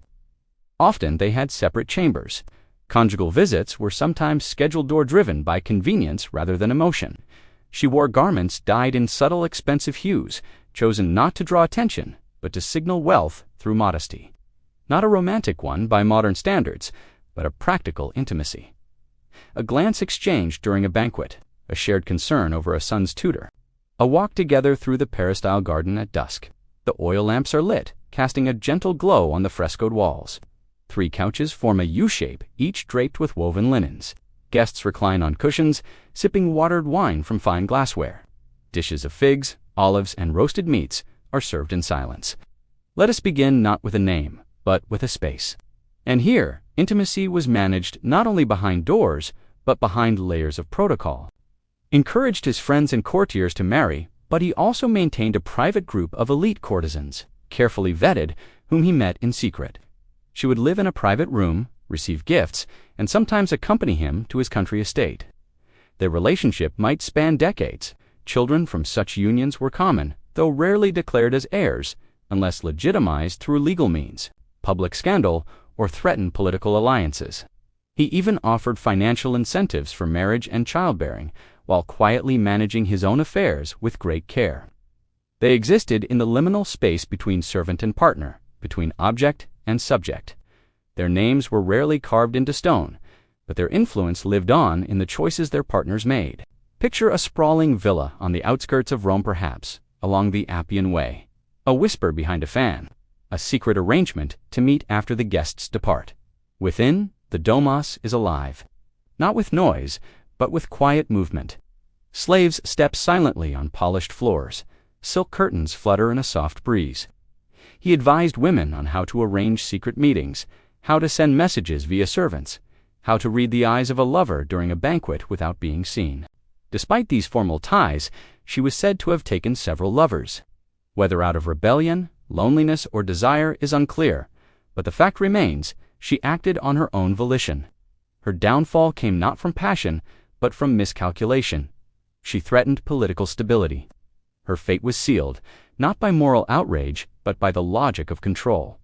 Often they had separate chambers. Conjugal visits were sometimes scheduled door-driven by convenience rather than emotion. She wore garments dyed in subtle, expensive hues, chosen not to draw attention, but to signal wealth through modesty. Not a romantic one by modern standards, but a practical intimacy. A glance exchanged during a banquet, a shared concern over a son's tutor, a walk together through the peristyle garden at dusk. The oil lamps are lit, casting a gentle glow on the frescoed walls. 3 couches form a U-shape, each draped with woven linens. Guests recline on cushions, sipping watered wine from fine glassware. Dishes of figs, olives, and roasted meats are served in silence. Let us begin not with a name, but with a space. And here, intimacy was managed not only behind doors, but behind layers of protocol. Encouraged his friends and courtiers to marry, but he also maintained a private group of elite courtesans, carefully vetted, whom he met in secret. She would live in a private room, receive gifts, and sometimes accompany him to his country estate. Their relationship might span decades. Children from such unions were common, though rarely declared as heirs, unless legitimized through legal means, public scandal, or threatened political alliances. He even offered financial incentives for marriage and childbearing, while quietly managing his own affairs with great care. They existed in the liminal space between servant and partner, between object and subject. Their names were rarely carved into stone, but their influence lived on in the choices their partners made. Picture a sprawling villa on the outskirts of Rome, perhaps, along the Appian Way. A whisper behind a fan, a secret arrangement to meet after the guests depart. Within, the domos is alive, not with noise, but with quiet movement. Slaves step silently on polished floors. Silk curtains flutter in a soft breeze. He advised women on how to arrange secret meetings, how to send messages via servants, how to read the eyes of a lover during a banquet without being seen. Despite these formal ties, she was said to have taken several lovers. Whether out of rebellion, loneliness, or desire is unclear, but the fact remains, she acted on her own volition. Her downfall came not from passion, but from miscalculation. She threatened political stability. Her fate was sealed, not by moral outrage, but by the logic of control.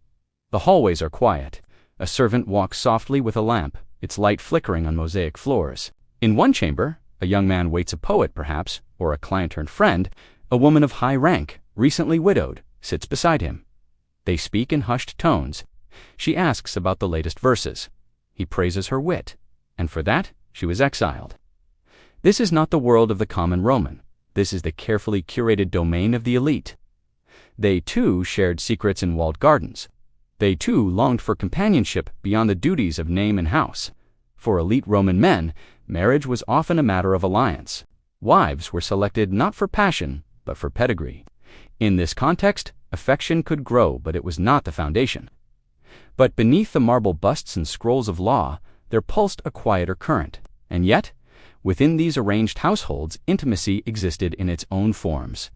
The hallways are quiet. A servant walks softly with a lamp, its light flickering on mosaic floors. In one chamber, a young man waits a poet, perhaps, or a client-turned-friend. A woman of high rank, recently widowed, sits beside him. They speak in hushed tones. She asks about the latest verses. He praises her wit, and for that she was exiled. This is not the world of the common Roman. This is the carefully curated domain of the elite. They, too, shared secrets in walled gardens. They, too, longed for companionship beyond the duties of name and house. For elite Roman men, marriage was often a matter of alliance. Wives were selected not for passion, but for pedigree. In this context, affection could grow, but it was not the foundation. But beneath the marble busts and scrolls of law, there pulsed a quieter current. And yet, within these arranged households, intimacy existed in its own forms.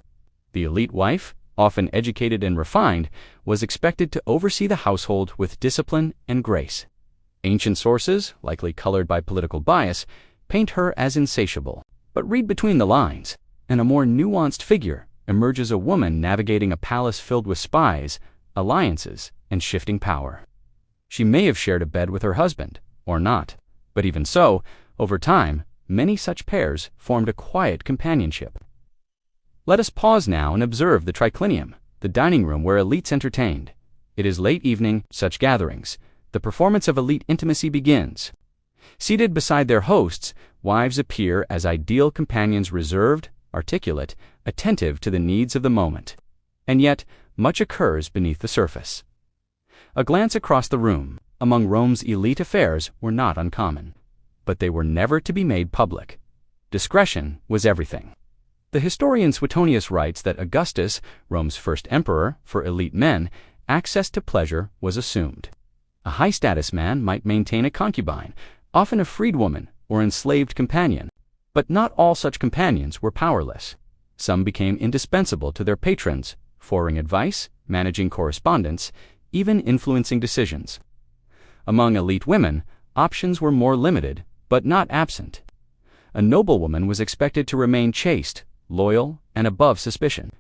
The elite wife, often educated and refined, was expected to oversee the household with discipline and grace. Ancient sources, likely colored by political bias, paint her as insatiable. But read between the lines, and a more nuanced figure emerges, a woman navigating a palace filled with spies, alliances, and shifting power. She may have shared a bed with her husband, or not, but even so, over time, many such pairs formed a quiet companionship. Let us pause now and observe the triclinium, the dining room where elites entertained. It is late evening, such gatherings. The performance of elite intimacy begins. Seated beside their hosts, wives appear as ideal companions, reserved, articulate, attentive to the needs of the moment. And yet, much occurs beneath the surface. A glance across the room, among Rome's elite affairs, were not uncommon. But they were never to be made public. Discretion was everything. The historian Suetonius writes that Augustus, Rome's first emperor, for elite men, access to pleasure was assumed. A high-status man might maintain a concubine, often a freedwoman or enslaved companion, but not all such companions were powerless. Some became indispensable to their patrons, forwarding advice, managing correspondence, even influencing decisions. Among elite women, options were more limited, but not absent. A noblewoman was expected to remain chaste, loyal, and above suspicion.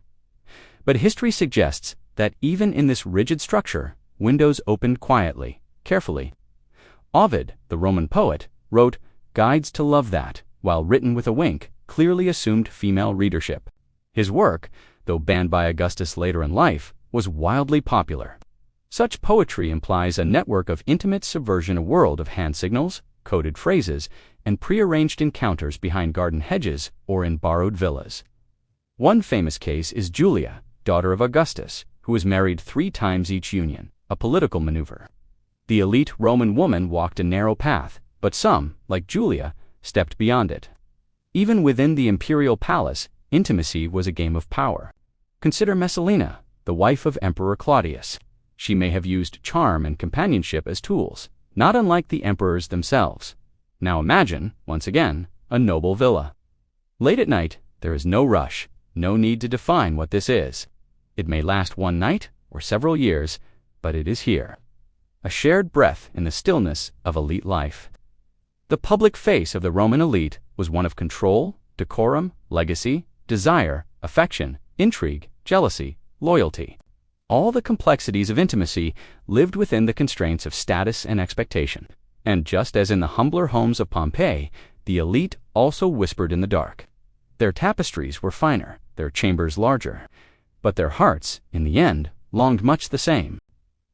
But history suggests that even in this rigid structure, windows opened quietly, carefully. Ovid, the Roman poet, wrote Guides to Love that, while written with a wink, clearly assumed female readership. His work, though banned by Augustus later in life, was wildly popular. Such poetry implies a network of intimate subversion, a world of hand signals, coded phrases, and prearranged encounters behind garden hedges or in borrowed villas. One famous case is Julia, daughter of Augustus, who was married 3 times each union, a political maneuver. The elite Roman woman walked a narrow path, but some, like Julia, stepped beyond it. Even within the imperial palace, intimacy was a game of power. Consider Messalina, the wife of Emperor Claudius. She may have used charm and companionship as tools, not unlike the emperors themselves. Now imagine, once again, a noble villa. Late at night, there is no rush, no need to define what this is. It may last one night or several years, but it is here. A shared breath in the stillness of elite life. The public face of the Roman elite was one of control, decorum, legacy, desire, affection, intrigue, jealousy, loyalty. All the complexities of intimacy lived within the constraints of status and expectation. And just as in the humbler homes of Pompeii, the elite also whispered in the dark. Their tapestries were finer, their chambers larger, but their hearts, in the end, longed much the same.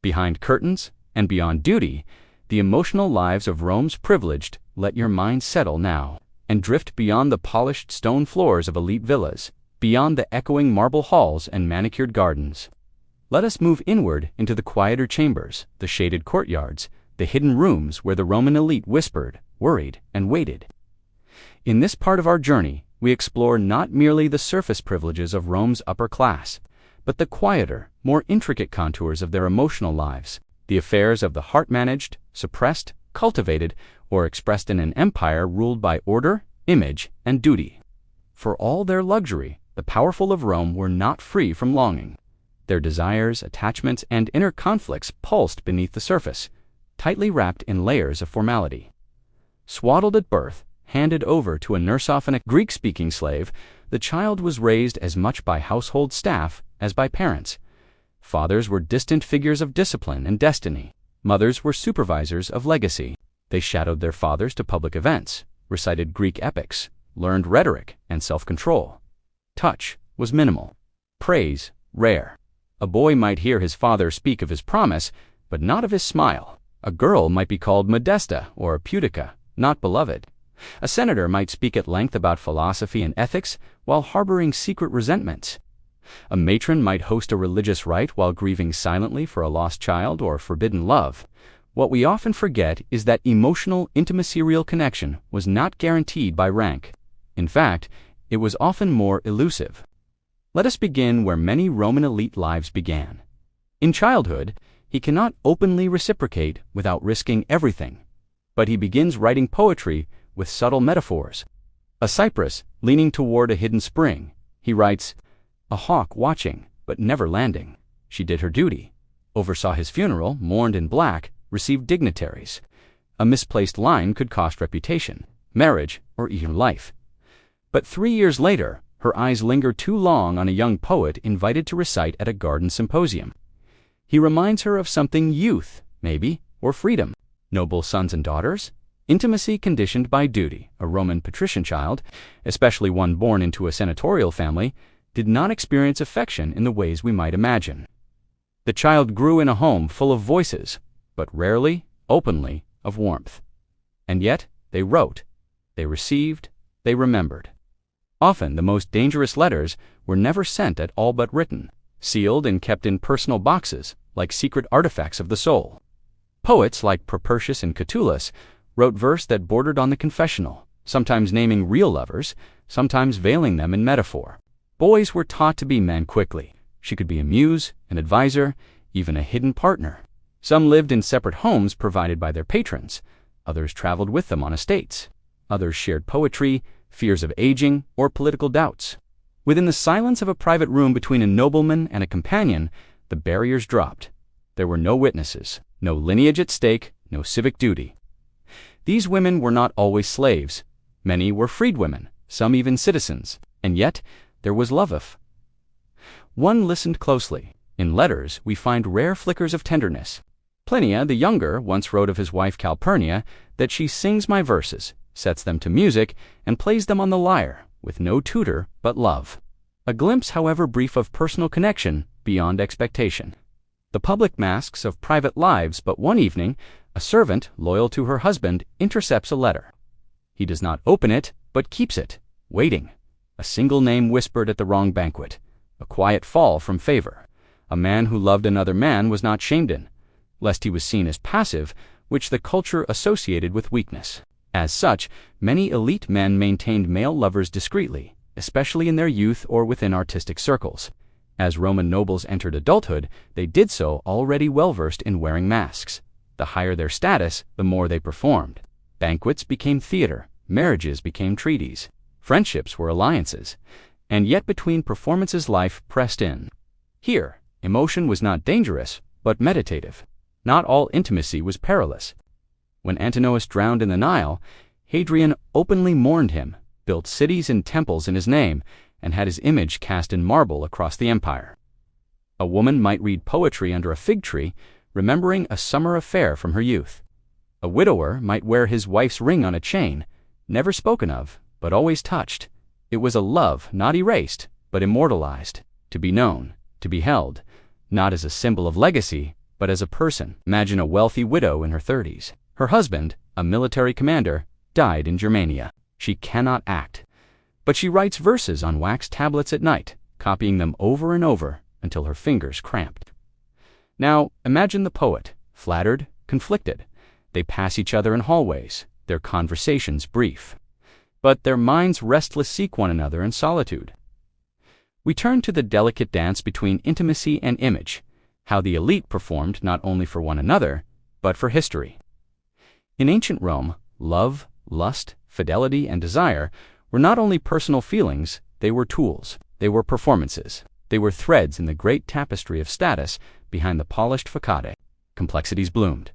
Behind curtains and beyond duty, the emotional lives of Rome's privileged. Let your mind settle now and drift beyond the polished stone floors of elite villas, beyond the echoing marble halls and manicured gardens. Let us move inward into the quieter chambers, the shaded courtyards, the hidden rooms where the Roman elite whispered, worried, and waited. In this part of our journey, we explore not merely the surface privileges of Rome's upper class, but the quieter, more intricate contours of their emotional lives, the affairs of the heart managed, suppressed, cultivated, or expressed in an empire ruled by order, image, and duty. For all their luxury, the powerful of Rome were not free from longing. Their desires, attachments, and inner conflicts pulsed beneath the surface, tightly wrapped in layers of formality. Swaddled at birth, handed over to a nurse, often a Greek-speaking slave, the child was raised as much by household staff as by parents. Fathers were distant figures of discipline and destiny. Mothers were supervisors of legacy. They shadowed their fathers to public events, recited Greek epics, learned rhetoric and self-control. Touch was minimal. Praise rare. A boy might hear his father speak of his promise, but not of his smile. A girl might be called Modesta or Pudica, not beloved. A senator might speak at length about philosophy and ethics while harboring secret resentments. A matron might host a religious rite while grieving silently for a lost child or forbidden love. What we often forget is that emotional, intimacy-real connection was not guaranteed by rank. In fact, it was often more elusive. Let us begin where many Roman elite lives began. In childhood, he cannot openly reciprocate without risking everything, but he begins writing poetry with subtle metaphors. A cypress leaning toward a hidden spring, he writes, "A hawk watching, but never landing. She did her duty, oversaw his funeral, mourned in black, received dignitaries. A misplaced line could cost reputation, marriage, or even life." But 3 years later, her eyes linger too long on a young poet invited to recite at a garden symposium. He reminds her of something: youth, maybe, or freedom. Noble sons and daughters? Intimacy conditioned by duty. A Roman patrician child, especially one born into a senatorial family, did not experience affection in the ways we might imagine. The child grew in a home full of voices, but rarely, openly, of warmth. And yet, they wrote, they received, they remembered. Often the most dangerous letters were never sent at all but written, sealed and kept in personal boxes, like secret artifacts of the soul. Poets like Propertius and Catullus wrote verse that bordered on the confessional, sometimes naming real lovers, sometimes veiling them in metaphor. Boys were taught to be men quickly. She could be a muse, an advisor, even a hidden partner. Some lived in separate homes provided by their patrons. Others traveled with them on estates. Others shared poetry, fears of aging, or political doubts. Within the silence of a private room between a nobleman and a companion, the barriers dropped. There were no witnesses, no lineage at stake, no civic duty. These women were not always slaves. Many were freed women, some even citizens, and yet there was love. One listened closely. In letters, we find rare flickers of tenderness. Pliny the Younger once wrote of his wife Calpurnia that she sings my verses, sets them to music, and plays them on the lyre, with no tutor but love. A glimpse, however brief, of personal connection beyond expectation. The public masks of private lives, but one evening, a servant, loyal to her husband, intercepts a letter. He does not open it, but keeps it, waiting. A single name whispered at the wrong banquet. A quiet fall from favor. A man who loved another man was not shamed in, lest he was seen as passive, which the culture associated with weakness. As such, many elite men maintained male lovers discreetly, especially in their youth or within artistic circles. As Roman nobles entered adulthood, they did so already well-versed in wearing masks. The higher their status, the more they performed. Banquets became theater, marriages became treaties, friendships were alliances, and yet between performances life pressed in. Here, emotion was not dangerous, but meditative. Not all intimacy was perilous. When Antinous drowned in the Nile, Hadrian openly mourned him, built cities and temples in his name, and had his image cast in marble across the empire. A woman might read poetry under a fig tree, remembering a summer affair from her youth. A widower might wear his wife's ring on a chain, never spoken of, but always touched. It was a love not erased, but immortalized, to be known, to be held, not as a symbol of legacy, but as a person. Imagine a wealthy widow in her 30s. Her husband, a military commander, died in Germania. She cannot act, but she writes verses on wax tablets at night, copying them over and over until her fingers cramped. Now, imagine the poet, flattered, conflicted. They pass each other in hallways, their conversations brief, but their minds restless seek one another in solitude. We turn to the delicate dance between intimacy and image, how the elite performed not only for one another, but for history. In ancient Rome, love, lust, fidelity, and desire were not only personal feelings, they were tools, they were performances, they were threads in the great tapestry of status behind the polished facade. Complexities bloomed.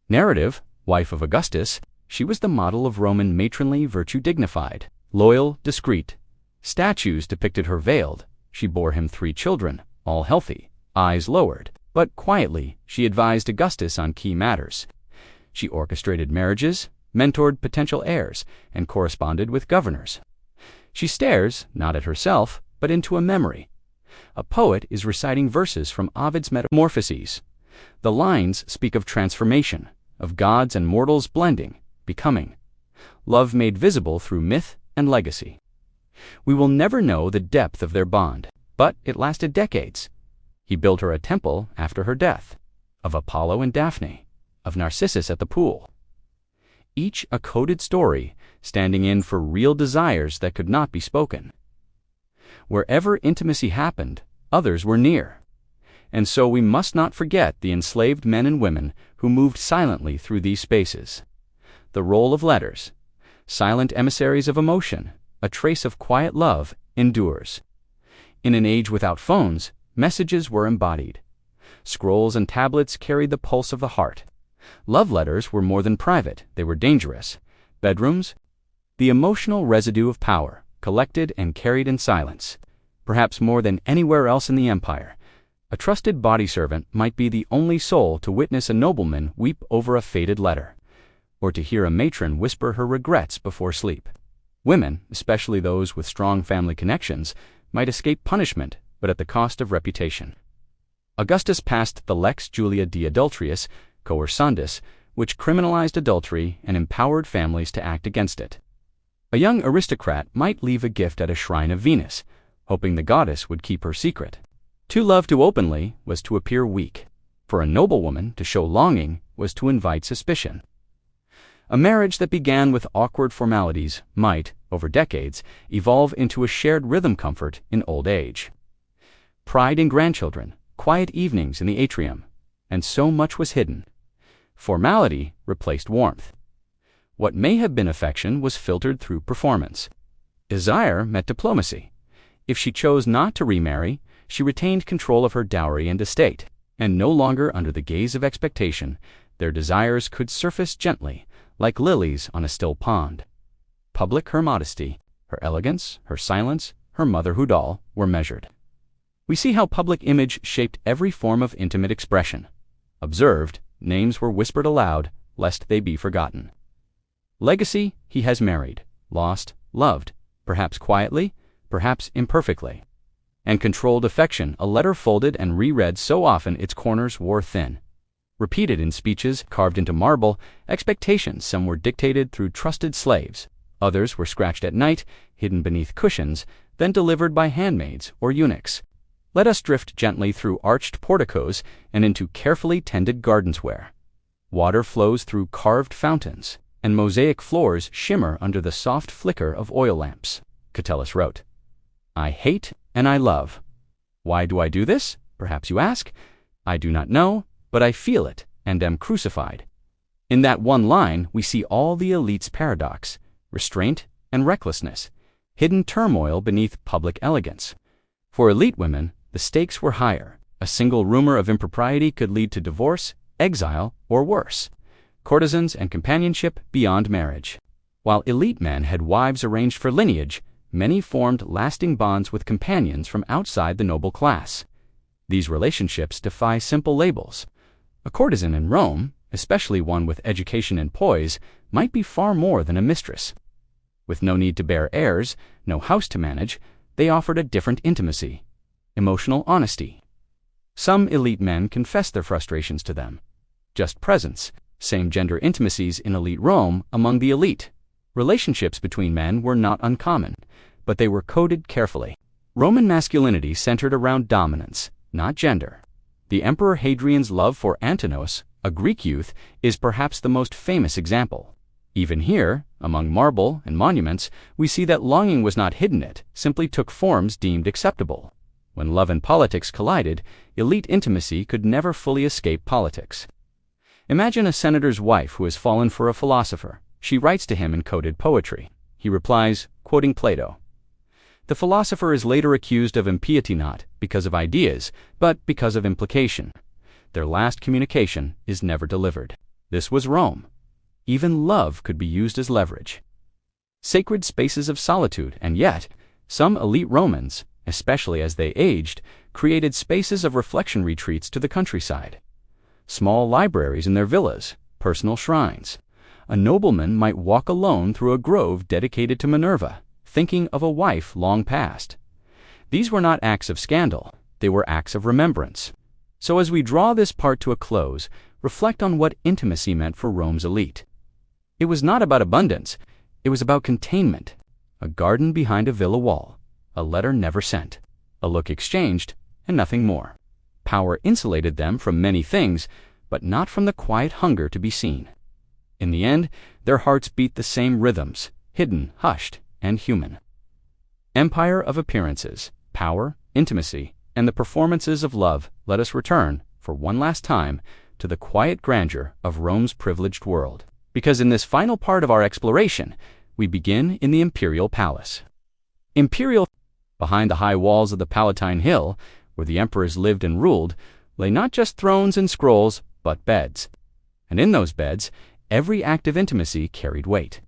Narrative, wife of Augustus, she was the model of Roman matronly virtue, dignified, loyal, discreet. Statues depicted her veiled. She bore him 3 children, all healthy, eyes lowered, but quietly she advised Augustus on key matters. She orchestrated marriages, mentored potential heirs, and corresponded with governors. She stares, not at herself, but into a memory. A poet is reciting verses from Ovid's Metamorphoses. The lines speak of transformation, of gods and mortals blending, becoming. Love made visible through myth and legacy. We will never know the depth of their bond, but it lasted decades. He built her a temple after her death, of Apollo and Daphne, of Narcissus at the pool. Each a coded story, standing in for real desires that could not be spoken. Wherever intimacy happened, others were near. And so we must not forget the enslaved men and women who moved silently through these spaces. The role of letters, silent emissaries of emotion, a trace of quiet love, endures. In an age without phones, messages were embodied. Scrolls and tablets carried the pulse of the heart. Love letters were more than private, they were dangerous. Bedrooms, the emotional residue of power, collected and carried in silence. Perhaps more than anywhere else in the empire, a trusted body servant might be the only soul to witness a nobleman weep over a faded letter, or to hear a matron whisper her regrets before sleep. Women, especially those with strong family connections, might escape punishment, but at the cost of reputation. Augustus passed the Lex Julia de Adulterius Coercandis, which criminalized adultery and empowered families to act against it. A young aristocrat might leave a gift at a shrine of Venus, hoping the goddess would keep her secret. To love too openly was to appear weak. For a noblewoman to show longing was to invite suspicion. A marriage that began with awkward formalities might, over decades, evolve into a shared rhythm comfort in old age. Pride in grandchildren, quiet evenings in the atrium, and so much was hidden. Formality replaced warmth. What may have been affection was filtered through performance. Desire met diplomacy. If she chose not to remarry, she retained control of her dowry and estate, and no longer under the gaze of expectation, their desires could surface gently, like lilies on a still pond. Public her modesty, her elegance, her silence, her motherhood all were measured. We see how public image shaped every form of intimate expression. Observed, names were whispered aloud, lest they be forgotten. Legacy, he has married, lost, loved, perhaps quietly, perhaps imperfectly. And controlled affection, a letter folded and reread so often its corners wore thin. Repeated in speeches carved into marble, expectations some were dictated through trusted slaves, others were scratched at night, hidden beneath cushions, then delivered by handmaids or eunuchs. Let us drift gently through arched porticos and into carefully tended gardens where water flows through carved fountains, and mosaic floors shimmer under the soft flicker of oil lamps. Catullus wrote, "I hate and I love." Why do I do this? Perhaps you ask. I do not know, but I feel it and am crucified. In that one line, we see all the elite's paradox, restraint and recklessness, hidden turmoil beneath public elegance. For elite women, the stakes were higher. A single rumor of impropriety could lead to divorce, exile, or worse. Courtesans and companionship beyond marriage. While elite men had wives arranged for lineage, many formed lasting bonds with companions from outside the noble class. These relationships defy simple labels. A courtesan in Rome, especially one with education and poise, might be far more than a mistress. With no need to bear heirs, no house to manage, they offered a different intimacy, emotional honesty. Some elite men confessed their frustrations to them. Just presence, same-gender intimacies in elite Rome among the elite. Relationships between men were not uncommon, but they were coded carefully. Roman masculinity centered around dominance, not gender. The Emperor Hadrian's love for Antinos, a Greek youth, is perhaps the most famous example. Even here, among marble and monuments, we see that longing was not hidden, it simply took forms deemed acceptable. When love and politics collided, elite intimacy could never fully escape politics. Imagine a senator's wife who has fallen for a philosopher. She writes to him in coded poetry. He replies, quoting Plato. The philosopher is later accused of impiety not because of ideas, but because of implication. Their last communication is never delivered. This was Rome. Even love could be used as leverage. Sacred spaces of solitude, and yet, some elite Romans, especially as they aged, created spaces of reflection retreats to the countryside. Small libraries in their villas, personal shrines. A nobleman might walk alone through a grove dedicated to Minerva, thinking of a wife long past. These were not acts of scandal, they were acts of remembrance. So as we draw this part to a close, reflect on what intimacy meant for Rome's elite. It was not about abundance, it was about containment. A garden behind a villa wall, a letter never sent, a look exchanged, and nothing more. Power insulated them from many things, but not from the quiet hunger to be seen. In the end, their hearts beat the same rhythms, hidden, hushed, and human. Empire of appearances, power, intimacy, and the performances of love, let us return, for one last time, to the quiet grandeur of Rome's privileged world. Because in this final part of our exploration, we begin in the imperial palace. Imperial, behind the high walls of the Palatine Hill, where the emperors lived and ruled, lay not just thrones and scrolls, but beds. And in those beds, every act of intimacy carried weight.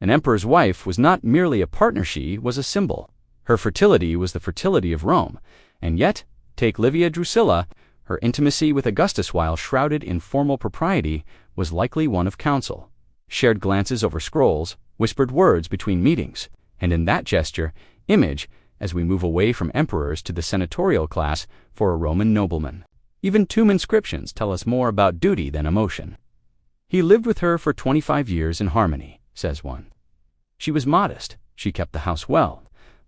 An emperor's wife was not merely a partner, she was a symbol. Her fertility was the fertility of Rome, and yet, take Livia Drusilla, her intimacy with Augustus while shrouded in formal propriety was likely one of counsel. Shared glances over scrolls, whispered words between meetings, and in that gesture, image, as we move away from emperors to the senatorial class for a Roman nobleman. Even tomb inscriptions tell us more about duty than emotion. He lived with her for 25 years in harmony, says one. She was modest, she kept the house well,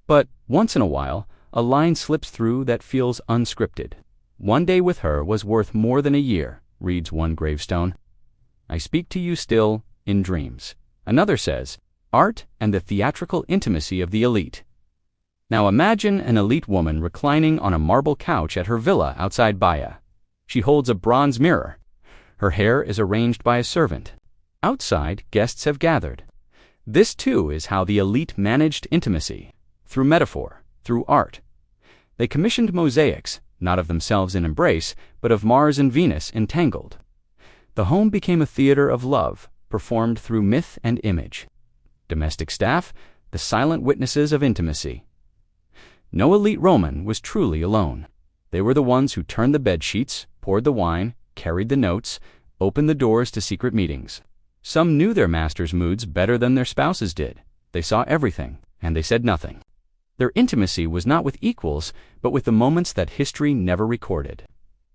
but once in a while, a line slips through that feels unscripted. One day with her was worth more than a year, reads one gravestone. I speak to you still, in dreams. Another says, art and the theatrical intimacy of the elite. Now imagine an elite woman reclining on a marble couch at her villa outside Baia. She holds a bronze mirror. Her hair is arranged by a servant. Outside, guests have gathered. This too is how the elite managed intimacy, through metaphor, through art. They commissioned mosaics, not of themselves in embrace, but of Mars and Venus entangled. The home became a theater of love, performed through myth and image. Domestic staff, the silent witnesses of intimacy. No elite Roman was truly alone. They were the ones who turned the bed sheets, poured the wine, carried the notes, opened the doors to secret meetings. Some knew their master's moods better than their spouses did. They saw everything, and they said nothing. Their intimacy was not with equals, but with the moments that history never recorded.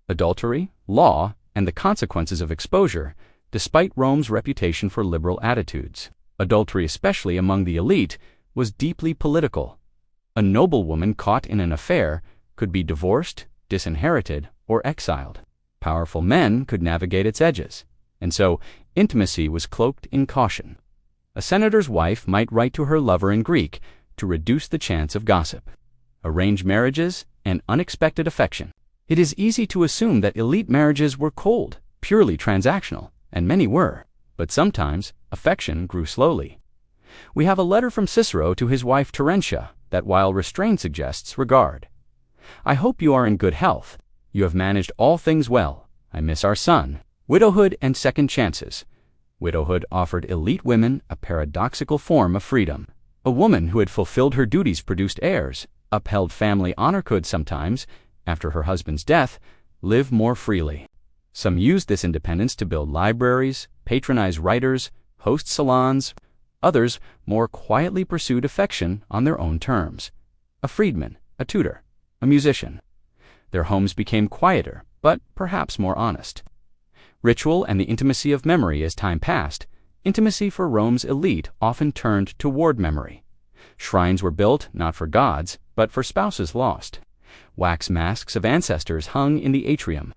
Adultery, law, and the consequences of exposure, despite Rome's reputation for liberal attitudes. Adultery, especially among the elite, was deeply political. A noblewoman caught in an affair could be divorced, disinherited, or exiled. Powerful men could navigate its edges, and so intimacy was cloaked in caution. A senator's wife might write to her lover in Greek to reduce the chance of gossip. Arranged marriages and unexpected affection. It is easy to assume that elite marriages were cold, purely transactional, and many were, but sometimes affection grew slowly. We have a letter from Cicero to his wife Terentia that, while restraint suggests regard. I hope you are in good health. You have managed all things well. I miss our son. Widowhood and second chances. Widowhood offered elite women a paradoxical form of freedom. A woman who had fulfilled her duties produced heirs, upheld family honor could sometimes, after her husband's death, live more freely. Some used this independence to build libraries, patronize writers, host salons. Others more quietly pursued affection on their own terms. A freedman, a tutor, a musician. Their homes became quieter, but perhaps more honest. Ritual and the intimacy of memory as time passed. Intimacy for Rome's elite often turned toward memory. Shrines were built not for gods, but for spouses lost. Wax masks of ancestors hung in the atrium.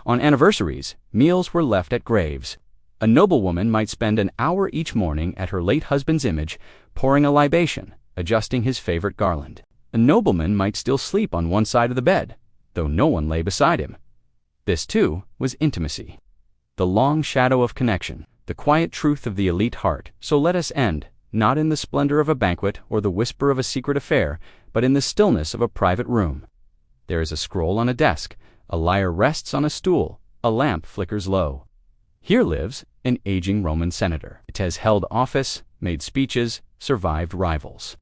On anniversaries, meals were left at graves. A noblewoman might spend an hour each morning at her late husband's image, pouring a libation, adjusting his favorite garland. A nobleman might still sleep on one side of the bed, though no one lay beside him. This, too, was intimacy. The long shadow of connection, the quiet truth of the elite heart. So let us end, not in the splendor of a banquet or the whisper of a secret affair, but in the stillness of a private room. There is a scroll on a desk, a lyre rests on a stool, a lamp flickers low. Here lives an aging Roman senator. It has held office, made speeches, survived rivals.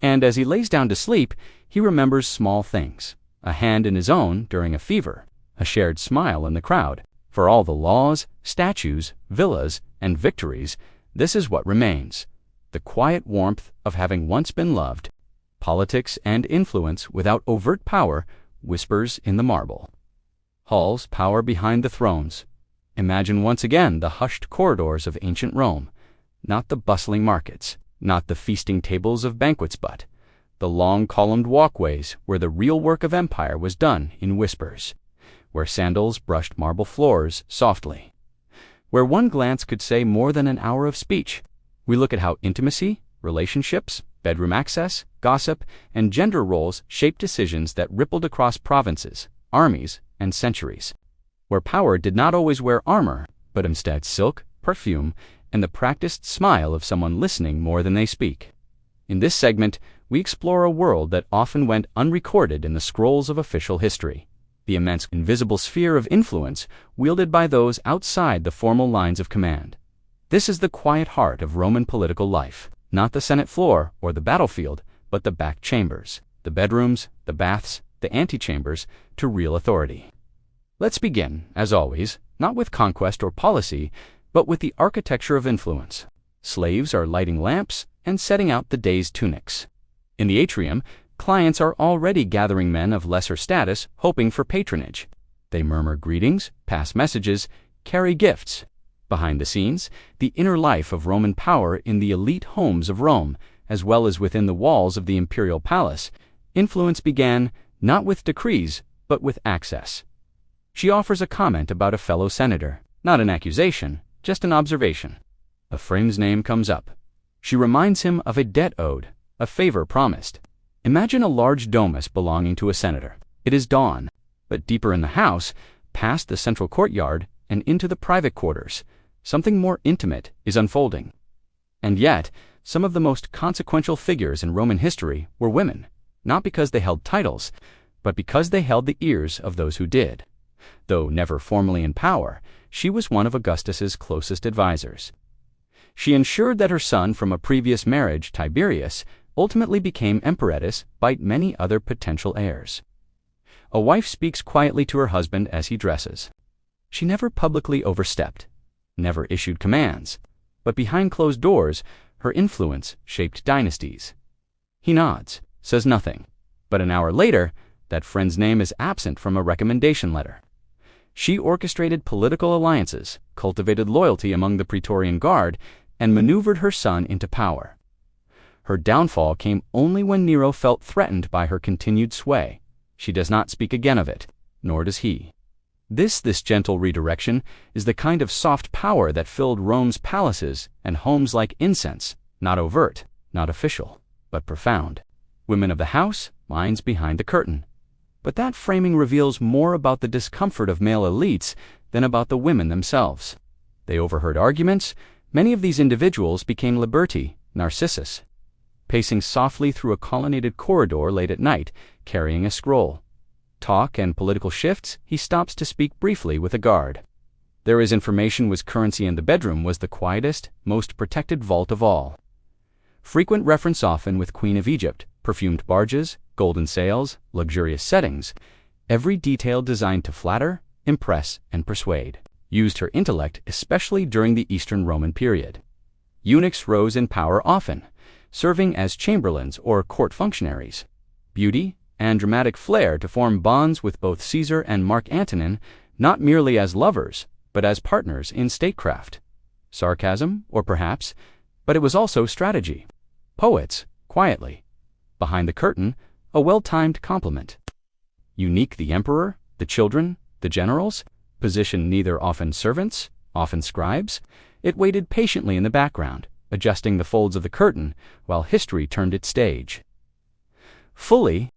And as he lays down to sleep, he remembers small things. A hand in his own during a fever, a shared smile in the crowd. For all the laws, statues, villas, and victories, this is what remains. The quiet warmth of having once been loved. Politics and influence without overt power whispers in the marble. Halls power behind the thrones. Imagine once again the hushed corridors of ancient Rome, not the bustling markets, not the feasting tables of banquets, but the long columned walkways where the real work of empire was done in whispers, where sandals brushed marble floors softly, where one glance could say more than an hour of speech. We look at how intimacy, relationships, bedroom access, gossip, and gender roles shaped decisions that rippled across provinces, armies, and centuries, where power did not always wear armor, but instead silk, perfume, and the practiced smile of someone listening more than they speak. In this segment, we explore a world that often went unrecorded in the scrolls of official history, the immense invisible sphere of influence wielded by those outside the formal lines of command. This is the quiet heart of Roman political life, not the Senate floor or the battlefield, but the back chambers, the bedrooms, the baths, the antechambers to real authority. Let's begin, as always, not with conquest or policy, but with the architecture of influence. Slaves are lighting lamps and setting out the day's tunics. In the atrium, clients are already gathering men of lesser status, hoping for patronage. They murmur greetings, pass messages, carry gifts. Behind the scenes, the inner life of Roman power in the elite homes of Rome, as well as within the walls of the imperial palace, influence began not with decrees, but with access. She offers a comment about a fellow senator, not an accusation, just an observation. A friend's name comes up. She reminds him of a debt owed, a favor promised. Imagine a large domus belonging to a senator. It is dawn, but deeper in the house, past the central courtyard and into the private quarters, something more intimate is unfolding. And yet, some of the most consequential figures in Roman history were women. not because they held titles, but because they held the ears of those who did. Though never formally in power, she was one of Augustus's closest advisors. She ensured that her son from a previous marriage, Tiberius, ultimately became emperetess by many other potential heirs. A wife speaks quietly to her husband as he dresses. She never publicly overstepped, never issued commands, but behind closed doors, her influence shaped dynasties. He nods, says nothing, but an hour later, that friend's name is absent from a recommendation letter. She orchestrated political alliances, cultivated loyalty among the Praetorian Guard, and maneuvered her son into power. Her downfall came only when Nero felt threatened by her continued sway. She does not speak again of it, nor does he. This gentle redirection is the kind of soft power that filled Rome's palaces and homes like incense, not overt, not official, but profound. Women of the house, minds behind the curtain. But that framing reveals more about the discomfort of male elites than about the women themselves. They overheard arguments. Many of these individuals became Liberti, Narcissus, pacing softly through a colonnaded corridor late at night, carrying a scroll. Talk and political shifts, he stops to speak briefly with a guard. There is information was currency, and the bedroom was the quietest, most protected vault of all. Frequent reference often with Queen of Egypt, perfumed barges, golden sails, luxurious settings, every detail designed to flatter, impress, and persuade. Used her intellect especially during the Eastern Roman period. Eunuchs rose in power often, serving as chamberlains or court functionaries. Beauty and dramatic flair to form bonds with both Caesar and Mark Antonin, not merely as lovers, but as partners in statecraft. Sarcasm, or perhaps, but it was also strategy. Poets, quietly. Behind the curtain, a well-timed compliment. Unique the emperor, the children, the generals, positioned neither often servants, often scribes, it waited patiently in the background, adjusting the folds of the curtain while history turned its stage. Fully,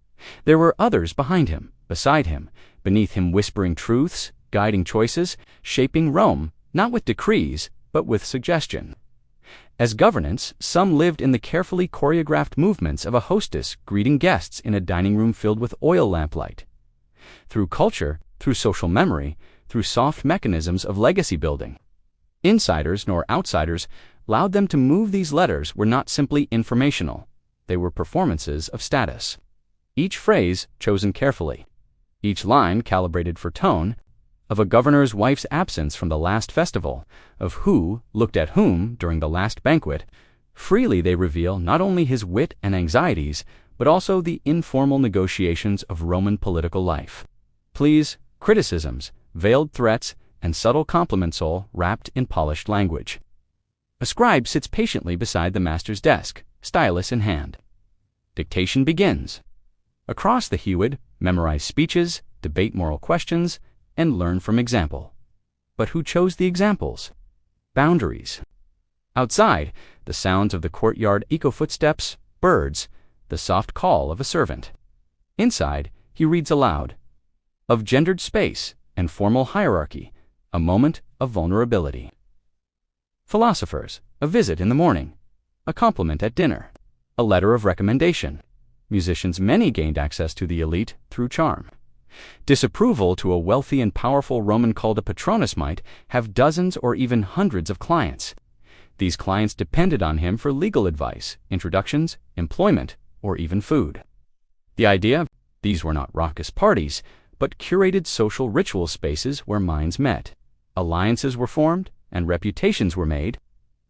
there were others behind him, beside him, beneath him, whispering truths, guiding choices, shaping Rome, not with decrees, but with suggestion. As governance, some lived in the carefully choreographed movements of a hostess greeting guests in a dining room filled with oil lamplight. Through culture, through social memory, through soft mechanisms of legacy building. Insiders nor outsiders allowed them to move. These letters were not simply informational. They were performances of status. Each phrase chosen carefully, each line calibrated for tone, of a governor's wife's absence from the last festival, of who looked at whom during the last banquet. Freely they reveal not only his wit and anxieties, but also the informal negotiations of Roman political life. Pleas, criticisms, veiled threats, and subtle compliments, all wrapped in polished language. A scribe sits patiently beside the master's desk, stylus in hand. Dictation begins. Across the he would memorize speeches, debate moral questions, and learn from example. But who chose the examples? Boundaries. Outside, the sounds of the courtyard echo: footsteps, birds, the soft call of a servant. Inside, he reads aloud. Of gendered space and formal hierarchy, a moment of vulnerability. Philosophers, a visit in the morning, a compliment at dinner, a letter of recommendation. Musicians, many gained access to the elite through charm. Disapproval to a wealthy and powerful Roman called a patronus might have dozens or even hundreds of clients. These clients depended on him for legal advice, introductions, employment, or even food. The idea, these were not raucous parties, but curated social ritual spaces where minds met. Alliances were formed, and reputations were made.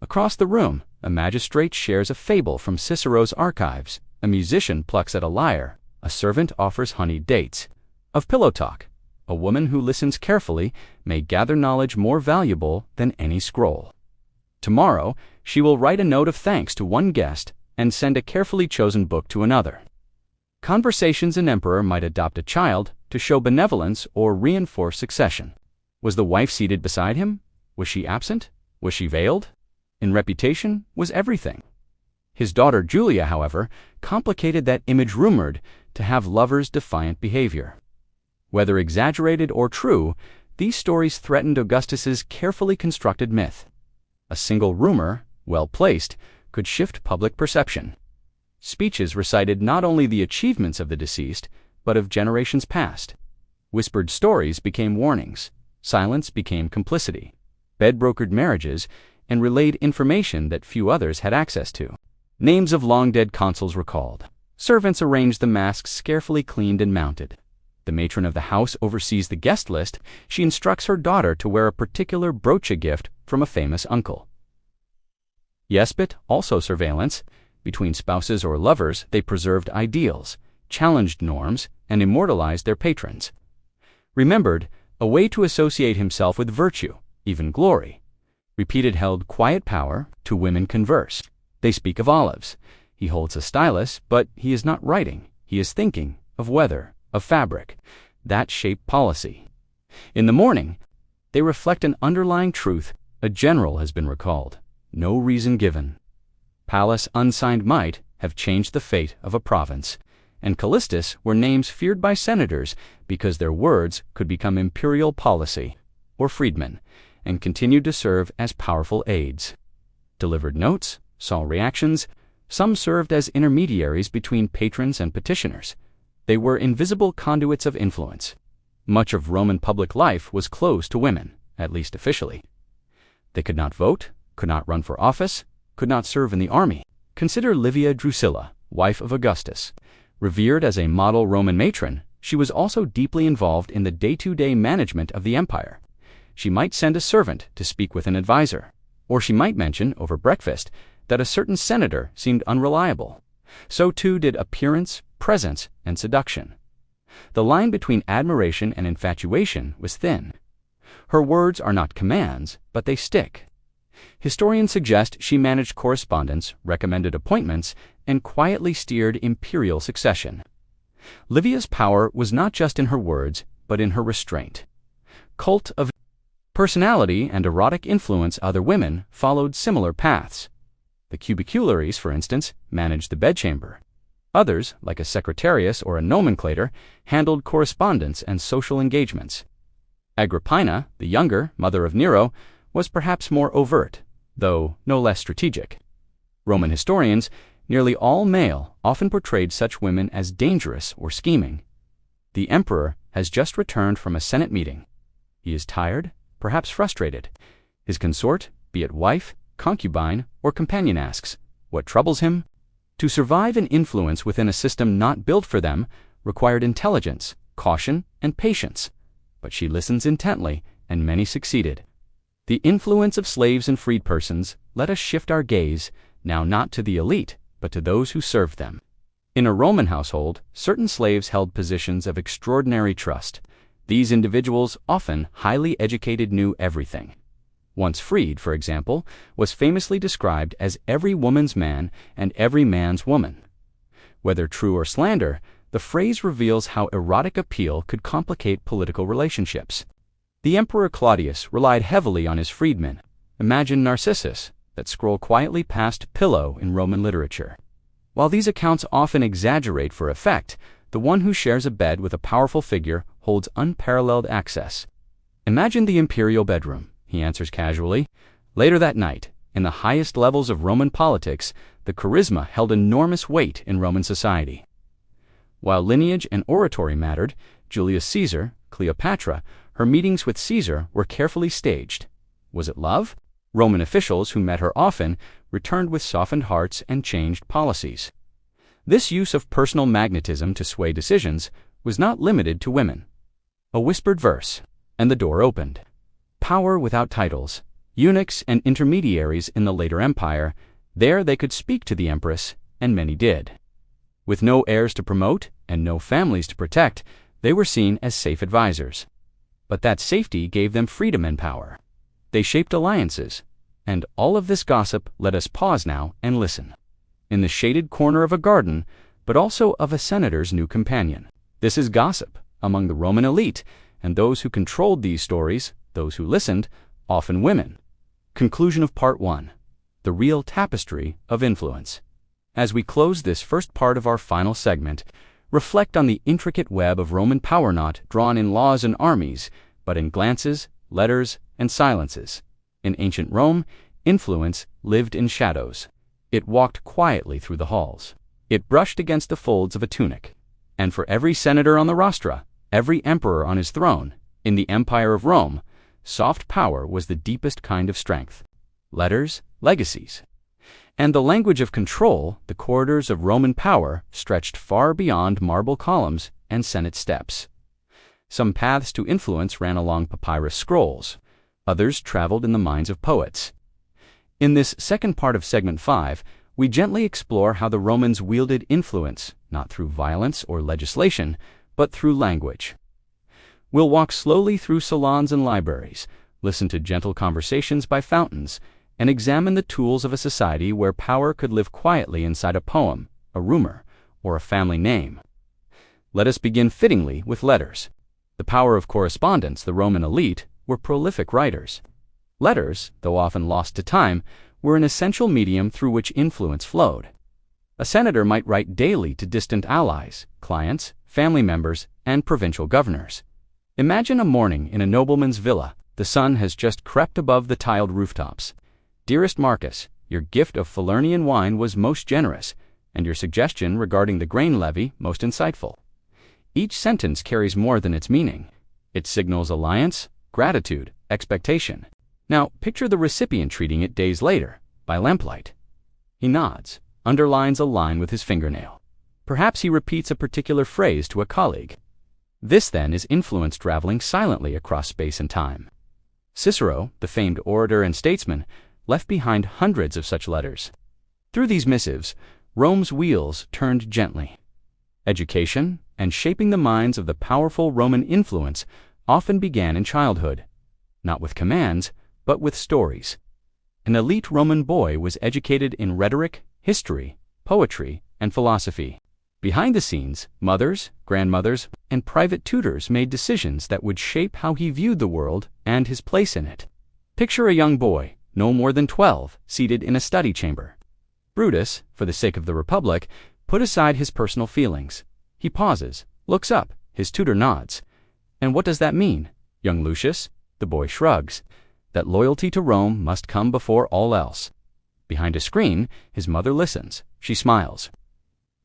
Across the room, a magistrate shares a fable from Cicero's archives, a musician plucks at a lyre, a servant offers honeyed dates. Of pillow talk, a woman who listens carefully may gather knowledge more valuable than any scroll. Tomorrow, she will write a note of thanks to one guest and send a carefully chosen book to another. Conversations an emperor might adopt a child to show benevolence or reinforce succession. Was the wife seated beside him? Was she absent? Was she veiled? In reputation was everything. His daughter Julia, however, complicated that image, rumored to have lovers' defiant behavior. Whether exaggerated or true, these stories threatened Augustus's carefully constructed myth. A single rumor, well placed, could shift public perception. Speeches recited not only the achievements of the deceased, but of generations past. Whispered stories became warnings. Silence became complicity. Bed brokered marriages and relayed information that few others had access to. Names of long-dead consuls recalled. Servants arranged the masks carefully cleaned and mounted. The matron of the house oversees the guest list. She instructs her daughter to wear a particular brooch gift from a famous uncle. Yes, but also surveillance. Between spouses or lovers, they preserved ideals, challenged norms, and immortalized their patrons. Remembered, a way to associate himself with virtue, even glory. Repeated held quiet power. Two women converse. They speak of olives. He holds a stylus, but he is not writing. He is thinking of weather, of fabric. That shape policy. In the morning, they reflect an underlying truth. A general has been recalled. No reason given. Pallas unsigned might have changed the fate of a province, and Callistus were names feared by senators because their words could become imperial policy, or freedmen, and continued to serve as powerful aides. Delivered notes, saw reactions. Some served as intermediaries between patrons and petitioners. They were invisible conduits of influence. Much of Roman public life was closed to women, at least officially. They could not vote, could not run for office, could not serve in the army. Consider Livia Drusilla, wife of Augustus. Revered as a model Roman matron, she was also deeply involved in the day-to-day management of the empire. She might send a servant to speak with an advisor, or she might mention, over breakfast, that a certain senator seemed unreliable. So too did appearance, presence, and seduction. The line between admiration and infatuation was thin. Her words are not commands, but they stick. Historians suggest she managed correspondence, recommended appointments, and quietly steered imperial succession. Livia's power was not just in her words, but in her restraint. Cult of personality and erotic influence. Other women followed similar paths. The cubicularies, for instance, managed the bedchamber. Others, like a secretarius or a nomenclator, handled correspondence and social engagements. Agrippina, the younger, mother of Nero, was perhaps more overt, though no less strategic. Roman historians, nearly all male, often portrayed such women as dangerous or scheming. The emperor has just returned from a Senate meeting. He is tired, perhaps frustrated. His consort, be it wife, concubine, or companion, asks, what troubles him? To survive and influence within a system not built for them required intelligence, caution, and patience. But she listens intently, and many succeeded. The influence of slaves and freed persons. Let us shift our gaze, now not to the elite, but to those who served them. In a Roman household, certain slaves held positions of extraordinary trust. These individuals, often highly educated, knew everything. Once freed, for example, was famously described as every woman's man and every man's woman. Whether true or slander, the phrase reveals how erotic appeal could complicate political relationships. The Emperor Claudius relied heavily on his freedmen. Imagine Narcissus, that scroll quietly past pillow in Roman literature. While these accounts often exaggerate for effect, the one who shares a bed with a powerful figure holds unparalleled access. Imagine the imperial bedroom, he answers casually. Later that night, in the highest levels of Roman politics, the charisma held enormous weight in Roman society. While lineage and oratory mattered, Julius Caesar, Cleopatra, her meetings with Caesar were carefully staged. Was it love? Roman officials who met her often returned with softened hearts and changed policies. This use of personal magnetism to sway decisions was not limited to women. A whispered verse, and the door opened. Power without titles. Eunuchs and intermediaries in the later empire, there they could speak to the empress, and many did. With no heirs to promote and no families to protect, they were seen as safe advisors. But that safety gave them freedom and power. They shaped alliances, and all of this gossip. Let us pause now and listen. In the shaded corner of a garden, but also of a senator's new companion. This is gossip among the Roman elite, and those who controlled these stories, those who listened, often women. Conclusion of Part 1. The real tapestry of influence. As we close this first part of our final segment, reflect on the intricate web of Roman power, not drawn in laws and armies, but in glances, letters, and silences. In ancient Rome, influence lived in shadows. It walked quietly through the halls. It brushed against the folds of a tunic. And for every senator on the rostra, every emperor on his throne, in the Empire of Rome, soft power was the deepest kind of strength. Letters, legacies. And the language of control, the corridors of Roman power, stretched far beyond marble columns and Senate steps. Some paths to influence ran along papyrus scrolls. Others traveled in the minds of poets. In this second part of Segment 5, we gently explore how the Romans wielded influence, not through violence or legislation, but through language. We'll walk slowly through salons and libraries, listen to gentle conversations by fountains, and examine the tools of a society where power could live quietly inside a poem, a rumor, or a family name. Let us begin fittingly with letters. The power of correspondence, the Roman elite, were prolific writers. Letters, though often lost to time, were an essential medium through which influence flowed. A senator might write daily to distant allies, clients, family members, and provincial governors. Imagine a morning in a nobleman's villa. The sun has just crept above the tiled rooftops. Dearest Marcus, your gift of Falernian wine was most generous, and your suggestion regarding the grain levy most insightful. Each sentence carries more than its meaning. It signals alliance, gratitude, expectation. Now, picture the recipient treating it days later, by lamplight. He nods, underlines a line with his fingernail. Perhaps he repeats a particular phrase to a colleague. This, then, is influence traveling silently across space and time. Cicero, the famed orator and statesman, left behind hundreds of such letters. Through these missives, Rome's wheels turned gently. Education and shaping the minds of the powerful Roman influence often began in childhood, not with commands, but with stories. An elite Roman boy was educated in rhetoric, history, poetry, and philosophy. Behind the scenes, mothers, grandmothers, and private tutors made decisions that would shape how he viewed the world and his place in it. Picture a young boy, no more than 12, seated in a study chamber. Brutus, for the sake of the Republic, put aside his personal feelings. He pauses, looks up, his tutor nods. And what does that mean? Young Lucius, the boy shrugs, that loyalty to Rome must come before all else. Behind a screen, his mother listens. She smiles.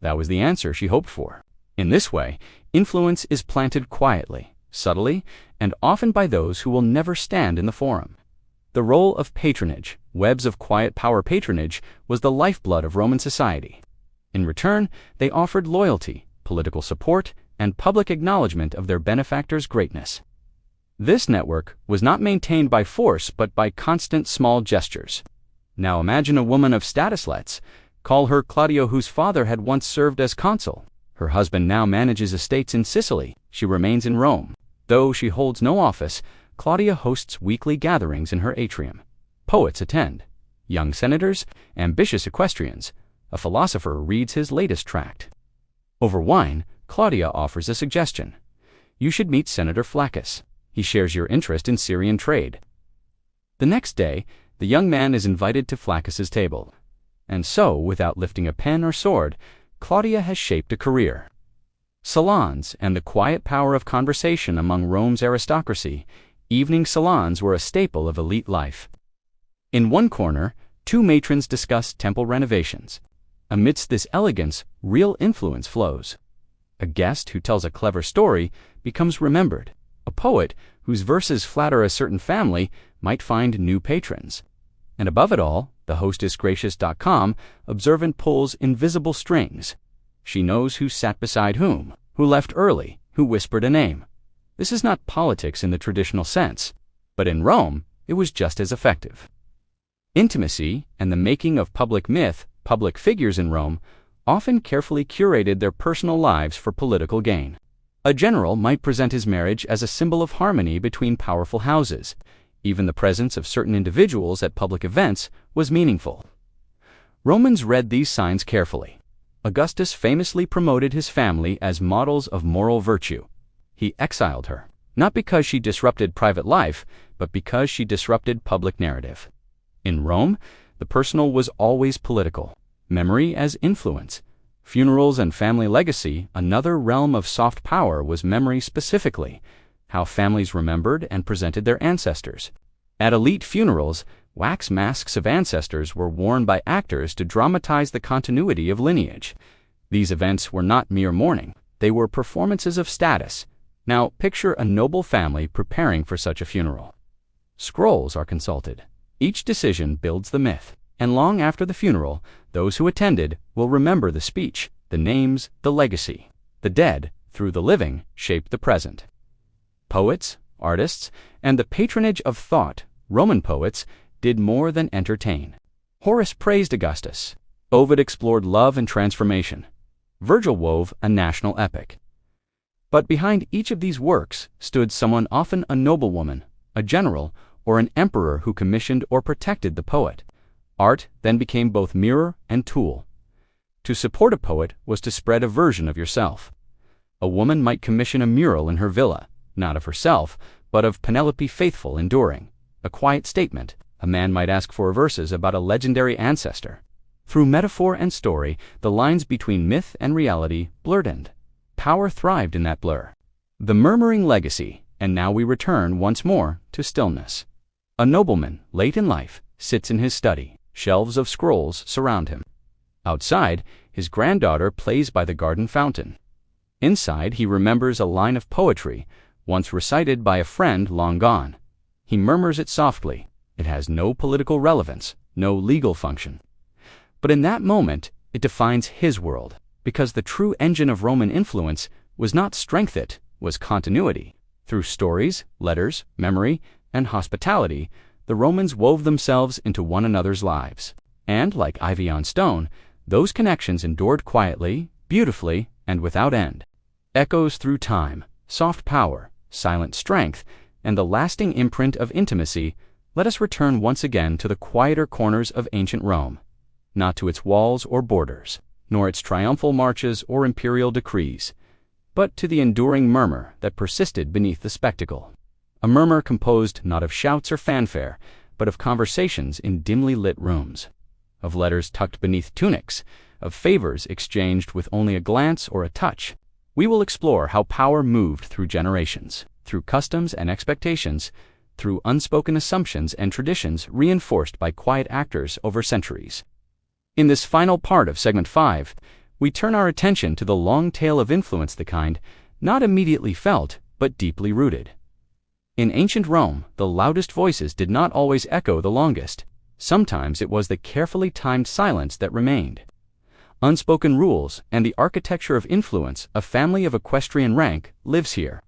That was the answer she hoped for. In this way, influence is planted quietly, subtly, and often by those who will never stand in the forum. The role of patronage, webs of quiet power patronage, was the lifeblood of Roman society. In return, they offered loyalty, political support, and public acknowledgement of their benefactor's greatness. This network was not maintained by force but by constant small gestures. Now imagine a woman of status. Let's call her Claudia, whose father had once served as consul. Her husband now manages estates in Sicily. She remains in Rome. Though she holds no office, Claudia hosts weekly gatherings in her atrium. Poets attend. Young senators, ambitious equestrians. A philosopher reads his latest tract. Over wine, Claudia offers a suggestion. You should meet Senator Flaccus. He shares your interest in Syrian trade. The next day, the young man is invited to Flaccus's table. And so, without lifting a pen or sword, Claudia has shaped a career. Salons and the quiet power of conversation among Rome's aristocracy. Evening salons were a staple of elite life. In one corner, two matrons discuss temple renovations. Amidst this elegance, real influence flows. A guest who tells a clever story becomes remembered. A poet whose verses flatter a certain family might find new patrons. And above it all, the hostessgracious.com observant pulls invisible strings. She knows who sat beside whom, who left early, who whispered a name. This is not politics in the traditional sense, but in Rome, it was just as effective. Intimacy and the making of public myth, public figures in Rome, often carefully curated their personal lives for political gain. A general might present his marriage as a symbol of harmony between powerful houses. Even the presence of certain individuals at public events was meaningful. Romans read these signs carefully. Augustus famously promoted his family as models of moral virtue. He exiled her, not because she disrupted private life, but because she disrupted public narrative. In Rome, the personal was always political. Memory as influence. Funerals and family legacy, another realm of soft power, was memory specifically, how families remembered and presented their ancestors. At elite funerals, wax masks of ancestors were worn by actors to dramatize the continuity of lineage. These events were not mere mourning, they were performances of status. Now picture a noble family preparing for such a funeral. Scrolls are consulted. Each decision builds the myth, and long after the funeral, those who attended will remember the speech, the names, the legacy. The dead, through the living, shaped the present. Poets, artists, and the patronage of thought, Roman poets, did more than entertain. Horace praised Augustus. Ovid explored love and transformation. Virgil wove a national epic. But behind each of these works stood someone, often a noblewoman, a general, or an emperor who commissioned or protected the poet. Art then became both mirror and tool. To support a poet was to spread a version of yourself. A woman might commission a mural in her villa, not of herself, but of Penelope faithful enduring, a quiet statement. A man might ask for verses about a legendary ancestor. Through metaphor and story, the lines between myth and reality blurred. Power thrived in that blur. The murmuring legacy, and now we return once more to stillness. A nobleman, late in life, sits in his study. Shelves of scrolls surround him. Outside, his granddaughter plays by the garden fountain. Inside, he remembers a line of poetry, once recited by a friend long gone. He murmurs it softly. It has no political relevance, no legal function. But in that moment, it defines his world, because the true engine of Roman influence was not strength, it was continuity. Through stories, letters, memory, and hospitality, the Romans wove themselves into one another's lives. And, like ivy on stone, those connections endured quietly, beautifully, and without end. Echoes through time, soft power, silent strength, and the lasting imprint of intimacy. Let us return once again to the quieter corners of ancient Rome, not to its walls or borders, nor its triumphal marches or imperial decrees, but to the enduring murmur that persisted beneath the spectacle. A murmur composed not of shouts or fanfare, but of conversations in dimly lit rooms, of letters tucked beneath tunics, of favors exchanged with only a glance or a touch. We will explore how power moved through generations, through customs and expectations, through unspoken assumptions and traditions reinforced by quiet actors over centuries. In this final part of Segment 5, we turn our attention to the long tail of influence, the kind not immediately felt, but deeply rooted. In ancient Rome, the loudest voices did not always echo the longest. Sometimes it was the carefully timed silence that remained. Unspoken rules and the architecture of influence. A family of equestrian rank lives here.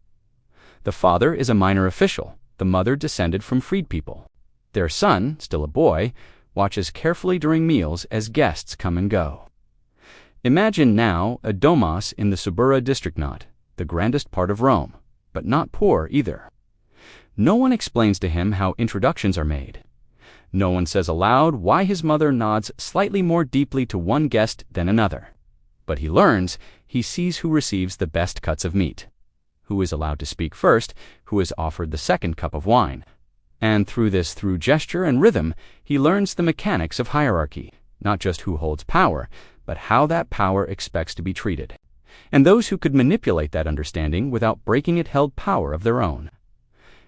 The father is a minor official, the mother descended from freed people. Their son, still a boy, watches carefully during meals as guests come and go. Imagine now a domus in the Suburra district, not the grandest part of Rome, but not poor either. No one explains to him how introductions are made. No one says aloud why his mother nods slightly more deeply to one guest than another. But he learns, he sees who receives the best cuts of meat, who is allowed to speak first, who is offered the second cup of wine. And through gesture and rhythm, he learns the mechanics of hierarchy, not just who holds power, but how that power expects to be treated. And those who could manipulate that understanding without breaking it held power of their own.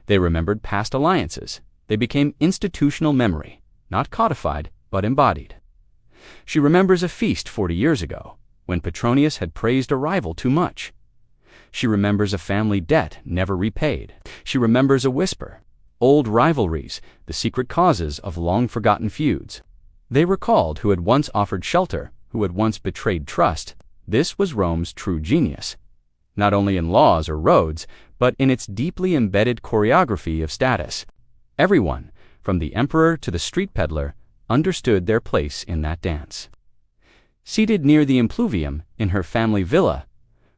They remembered past alliances. They became institutional memory, not codified, but embodied. She remembers a feast 40 years ago, when Petronius had praised a rival too much. She remembers a family debt never repaid. She remembers a whisper, old rivalries, the secret causes of long-forgotten feuds. They recalled who had once offered shelter, who had once betrayed trust. This was Rome's true genius, not only in laws or roads, but in its deeply embedded choreography of status. Everyone, from the emperor to the street peddler, understood their place in that dance. Seated near the impluvium in her family villa,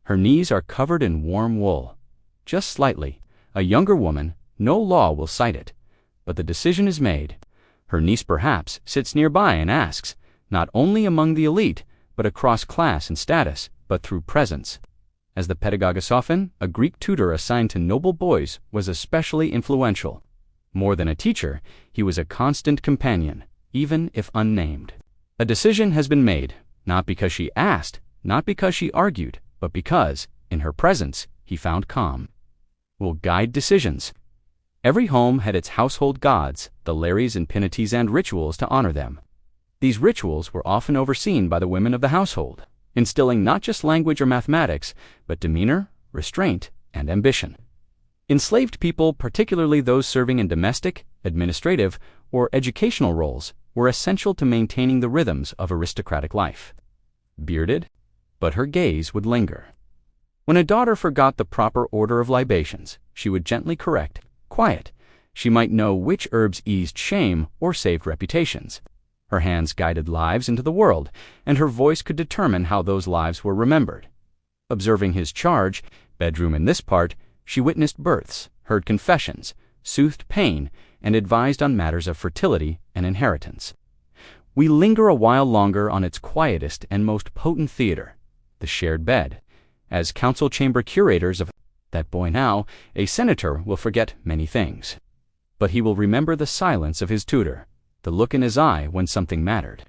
her knees are covered in warm wool. Just slightly, a younger woman, no law will cite it, but the decision is made. Her niece perhaps sits nearby and asks, not only among the elite, but across class and status, but through presence. As the pedagogos often, a Greek tutor assigned to noble boys was especially influential. More than a teacher, he was a constant companion, even if unnamed. A decision has been made, not because she asked, not because she argued, but because, in her presence, he found calm. Will guide decisions. Every home had its household gods, the lares and pinities, and rituals to honor them. These rituals were often overseen by the women of the household. instilling not just language or mathematics, but demeanor, restraint, and ambition. Enslaved people, particularly those serving in domestic, administrative, or educational roles, were essential to maintaining the rhythms of aristocratic life. Bearded, but her gaze would linger. When a daughter forgot the proper order of libations, she would gently correct, quiet. She might know which herbs eased shame or saved reputations. Her hands guided lives into the world, and her voice could determine how those lives were remembered. Observing his charge, bedroom in this part, she witnessed births, heard confessions, soothed pain, and advised on matters of fertility and inheritance. We linger a while longer on its quietest and most potent theater, the shared bed. As council chamber curators of that boy now, a senator will forget many things. But he will remember the silence of his tutor, the look in his eye when something mattered.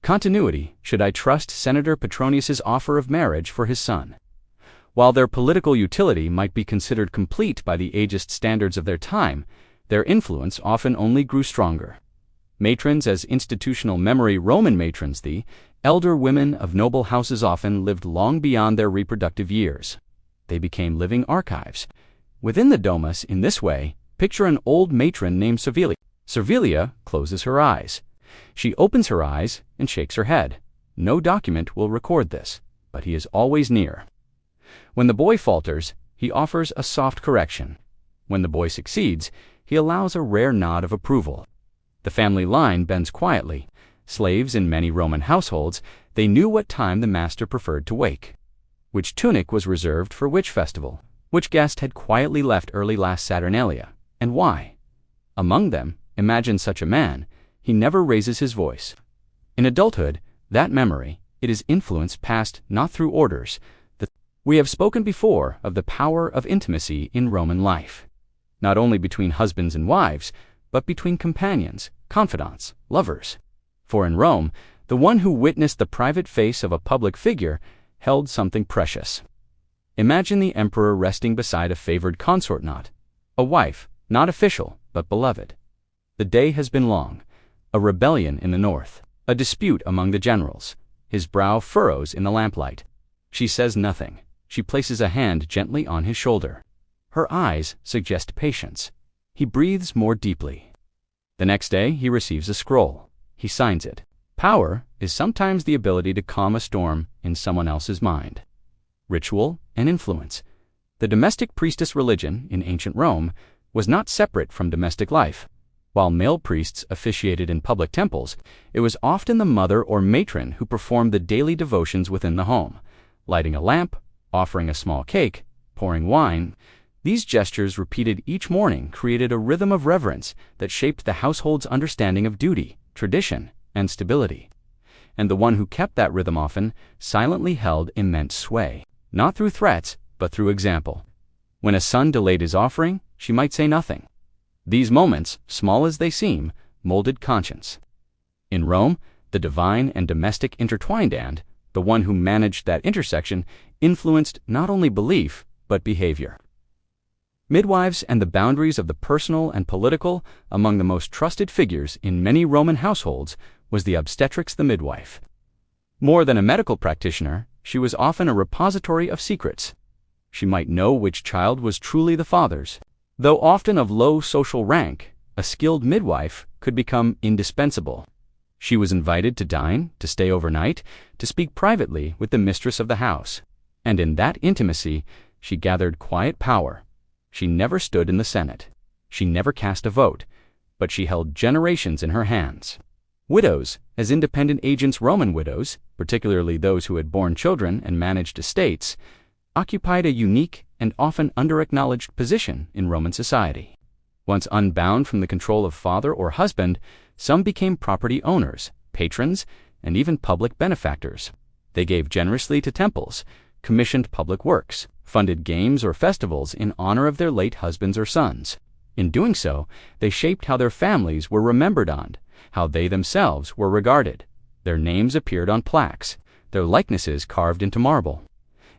Continuity, should I trust Senator Petronius's offer of marriage for his son. While their political utility might be considered complete by the ageist standards of their time, their influence often only grew stronger. Matrons as institutional memory Roman matrons, the elder women of noble houses often lived long beyond their reproductive years. They became living archives. Within the domus, in this way, picture an old matron named Servilia. Servilia closes her eyes. She opens her eyes and shakes her head. No document will record this, but he is always near. When the boy falters, he offers a soft correction. When the boy succeeds, he allows a rare nod of approval. The family line bends quietly. Slaves in many Roman households, they knew what time the master preferred to wake. Which tunic was reserved for which festival? Which guest had quietly left early last Saturnalia, and why? Among them, imagine such a man, he never raises his voice. In adulthood, that memory, it is influence passed not through orders. We have spoken before of the power of intimacy in Roman life, not only between husbands and wives, but between companions, confidants, lovers. For in Rome, the one who witnessed the private face of a public figure held something precious. Imagine the emperor resting beside a favored consort, not a wife, not official, but beloved. The day has been long. A rebellion in the north, a dispute among the generals. His brow furrows in the lamplight. She says nothing. She places a hand gently on his shoulder. Her eyes suggest patience. He breathes more deeply. The next day, he receives a scroll. He signs it. Power is sometimes the ability to calm a storm in someone else's mind. Ritual and influence. The domestic priestess religion in ancient Rome was not separate from domestic life. While male priests officiated in public temples, it was often the mother or matron who performed the daily devotions within the home, lighting a lamp, offering a small cake, pouring wine. These gestures, repeated each morning, created a rhythm of reverence that shaped the household's understanding of duty, tradition, and stability. And the one who kept that rhythm often silently held immense sway, not through threats, but through example. When a son delayed his offering, she might say nothing. These moments, small as they seem, molded conscience. In Rome, the divine and domestic intertwined, and the one who managed that intersection influenced not only belief, but behavior. Midwives and the boundaries of the personal and political. Among the most trusted figures in many Roman households was the obstetrix, the midwife. More than a medical practitioner, she was often a repository of secrets. She might know which child was truly the father's. Though often of low social rank, a skilled midwife could become indispensable. She was invited to dine, to stay overnight, to speak privately with the mistress of the house. And in that intimacy, she gathered quiet power. She never stood in the Senate. She never cast a vote, but she held generations in her hands. Widows, as independent agents, Roman widows, particularly those who had borne children and managed estates, occupied a unique and often under-acknowledged position in Roman society. Once unbound from the control of father or husband, some became property owners, patrons, and even public benefactors. They gave generously to temples, commissioned public works, funded games or festivals in honor of their late husbands or sons. In doing so, they shaped how their families were remembered and how they themselves were regarded. Their names appeared on plaques, their likenesses carved into marble.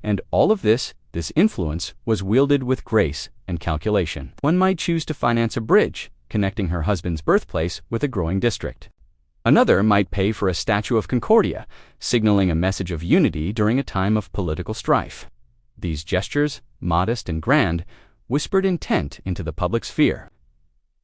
And all of this influence was wielded with grace and calculation. One might choose to finance a bridge, connecting her husband's birthplace with a growing district. Another might pay for a statue of Concordia, signaling a message of unity during a time of political strife. These gestures, modest and grand, whispered intent into the public sphere.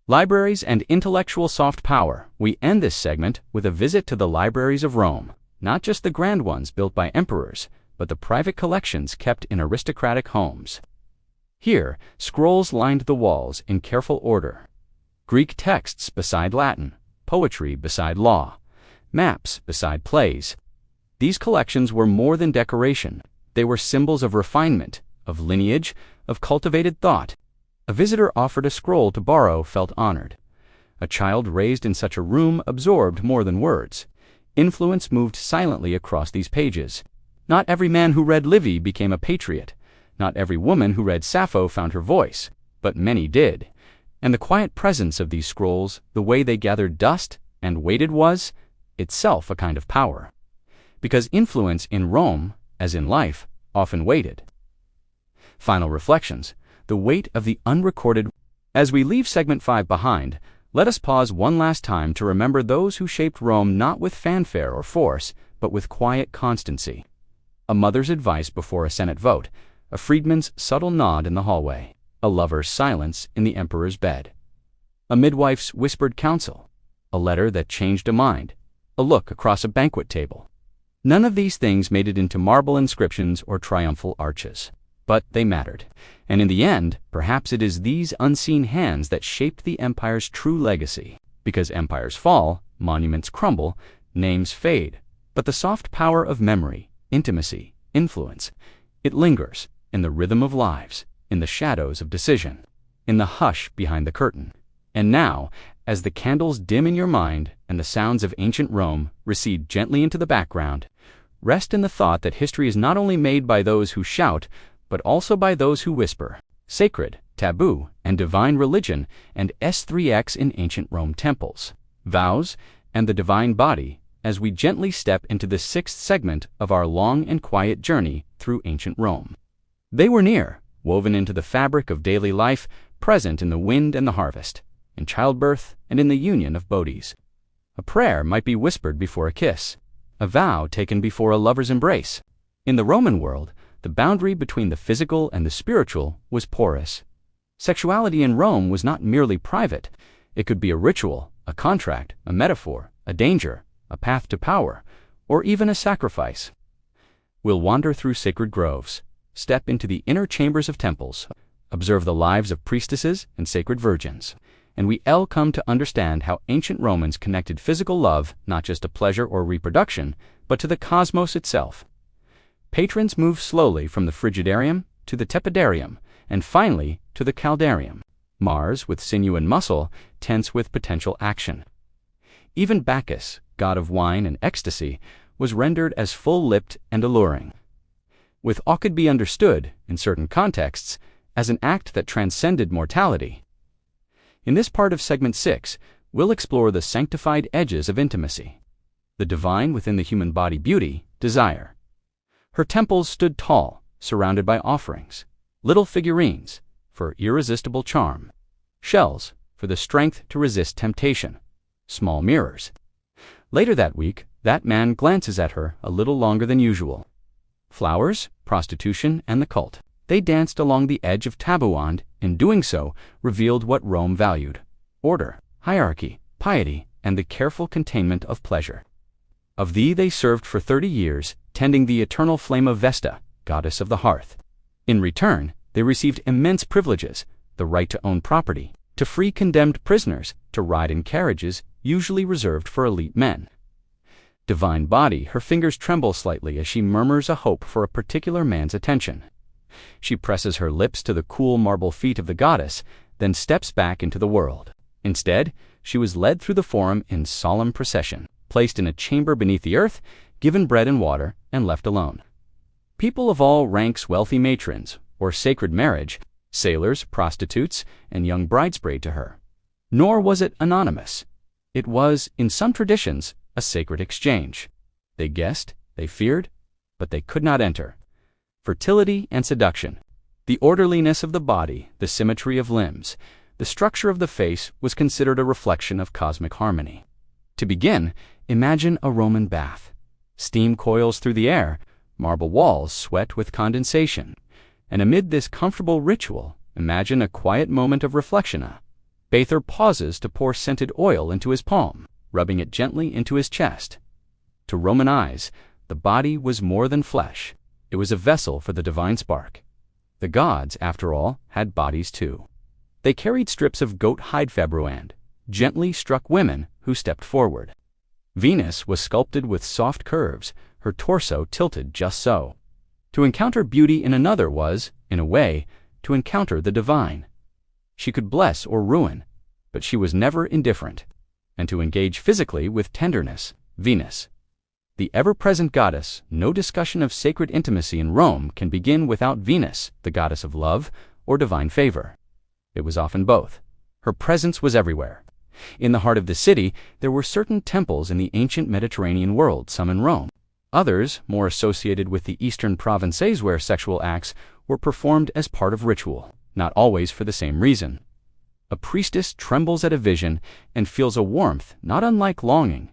Libraries and intellectual soft power. We end this segment with a visit to the libraries of Rome, not just the grand ones built by emperors, but the private collections kept in aristocratic homes. Here, scrolls lined the walls in careful order. Greek texts beside Latin, poetry beside law, maps beside plays. These collections were more than decoration. They were symbols of refinement, of lineage, of cultivated thought. A visitor offered a scroll to borrow felt honored. A child raised in such a room absorbed more than words. Influence moved silently across these pages. Not every man who read Livy became a patriot. Not every woman who read Sappho found her voice, but many did. And the quiet presence of these scrolls, the way they gathered dust and waited was, itself a kind of power. Because influence in Rome, as in life, often waited. Final reflections. The weight of the unrecorded. As we leave segment 5 behind, let us pause one last time to remember those who shaped Rome not with fanfare or force, but with quiet constancy. A mother's advice before a Senate vote, a freedman's subtle nod in the hallway, a lover's silence in the emperor's bed, a midwife's whispered counsel, a letter that changed a mind, a look across a banquet table. None of these things made it into marble inscriptions or triumphal arches, but they mattered. And in the end, perhaps it is these unseen hands that shaped the empire's true legacy. Because empires fall, monuments crumble, names fade, but the soft power of memory, intimacy, influence, it lingers in the rhythm of lives, in the shadows of decision, in the hush behind the curtain. And now, as the candles dim in your mind and the sounds of ancient Rome recede gently into the background, rest in the thought that history is not only made by those who shout, but also by those who whisper. Sacred, taboo, and divine religion, and S3X in ancient Rome temples, vows, and the divine body, as we gently step into the 6th segment of our long and quiet journey through ancient Rome. They were near, woven into the fabric of daily life, present in the wind and the harvest, in childbirth and in the union of bodies. A prayer might be whispered before a kiss, a vow taken before a lover's embrace. In the Roman world, the boundary between the physical and the spiritual was porous. Sexuality in Rome was not merely private. It could be a ritual, a contract, a metaphor, a danger, a path to power, or even a sacrifice. We'll wander through sacred groves, step into the inner chambers of temples, observe the lives of priestesses and sacred virgins, and we'll come to understand how ancient Romans connected physical love not just to pleasure or reproduction, but to the cosmos itself. Patrons moved slowly from the frigidarium to the tepidarium, and finally to the caldarium. Mars, with sinew and muscle, tense with potential action. Even Bacchus, god of wine and ecstasy, was rendered as full-lipped and alluring. With awe could be understood, in certain contexts, as an act that transcended mortality. In this part of segment 6, we'll explore the sanctified edges of intimacy. The divine within the human body beauty, desire. Her temples stood tall, surrounded by offerings, little figurines for irresistible charm, shells for the strength to resist temptation, small mirrors. Later that week, that man glances at her a little longer than usual. Flowers, prostitution, and the cult. They danced along the edge of taboo and, in doing so, revealed what Rome valued: order, hierarchy, piety, and the careful containment of pleasure. Of thee they served for 30 years, tending the eternal flame of Vesta, goddess of the hearth. In return, they received immense privileges: the right to own property, to free condemned prisoners, to ride in carriages usually reserved for elite men. Divine body, her fingers tremble slightly as she murmurs a hope for a particular man's attention. She presses her lips to the cool marble feet of the goddess, then steps back into the world. Instead, she was led through the forum in solemn procession, placed in a chamber beneath the earth, given bread and water, and left alone. People of all ranks, wealthy matrons, or sacred marriage, sailors, prostitutes, and young brides prayed to her. Nor was it anonymous. It was, in some traditions, a sacred exchange. They guessed, they feared, but they could not enter. Fertility and seduction. The orderliness of the body, the symmetry of limbs, the structure of the face was considered a reflection of cosmic harmony. To begin, imagine a Roman bath. Steam coils through the air, marble walls sweat with condensation. And amid this comfortable ritual, imagine a quiet moment of reflection. A bather pauses to pour scented oil into his palm, rubbing it gently into his chest. To Roman eyes, the body was more than flesh. It was a vessel for the divine spark. The gods, after all, had bodies too. They carried strips of goat hide fabric and gently struck women who stepped forward. Venus was sculpted with soft curves, her torso tilted just so. To encounter beauty in another was, in a way, to encounter the divine. She could bless or ruin, but she was never indifferent. And to engage physically with tenderness, Venus. The ever-present goddess, no discussion of sacred intimacy in Rome can begin without Venus, the goddess of love or divine favor. It was often both. Her presence was everywhere. In the heart of the city, there were certain temples in the ancient Mediterranean world, some in Rome. Others, more associated with the eastern provinces where sexual acts were performed as part of ritual, not always for the same reason. A priestess trembles at a vision and feels a warmth not unlike longing.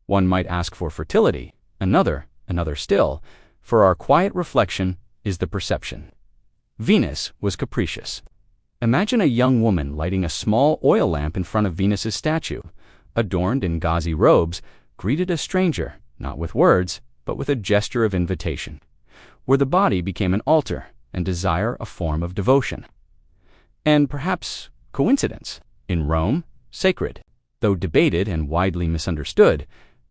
One might ask for fertility, another still, for our quiet reflection is the perception. Venus was capricious. Imagine a young woman lighting a small oil lamp in front of Venus's statue, adorned in gauzy robes, greeted a stranger, not with words, but with a gesture of invitation, where the body became an altar and desire a form of devotion. And perhaps coincidence, in Rome, sacred. Though debated and widely misunderstood,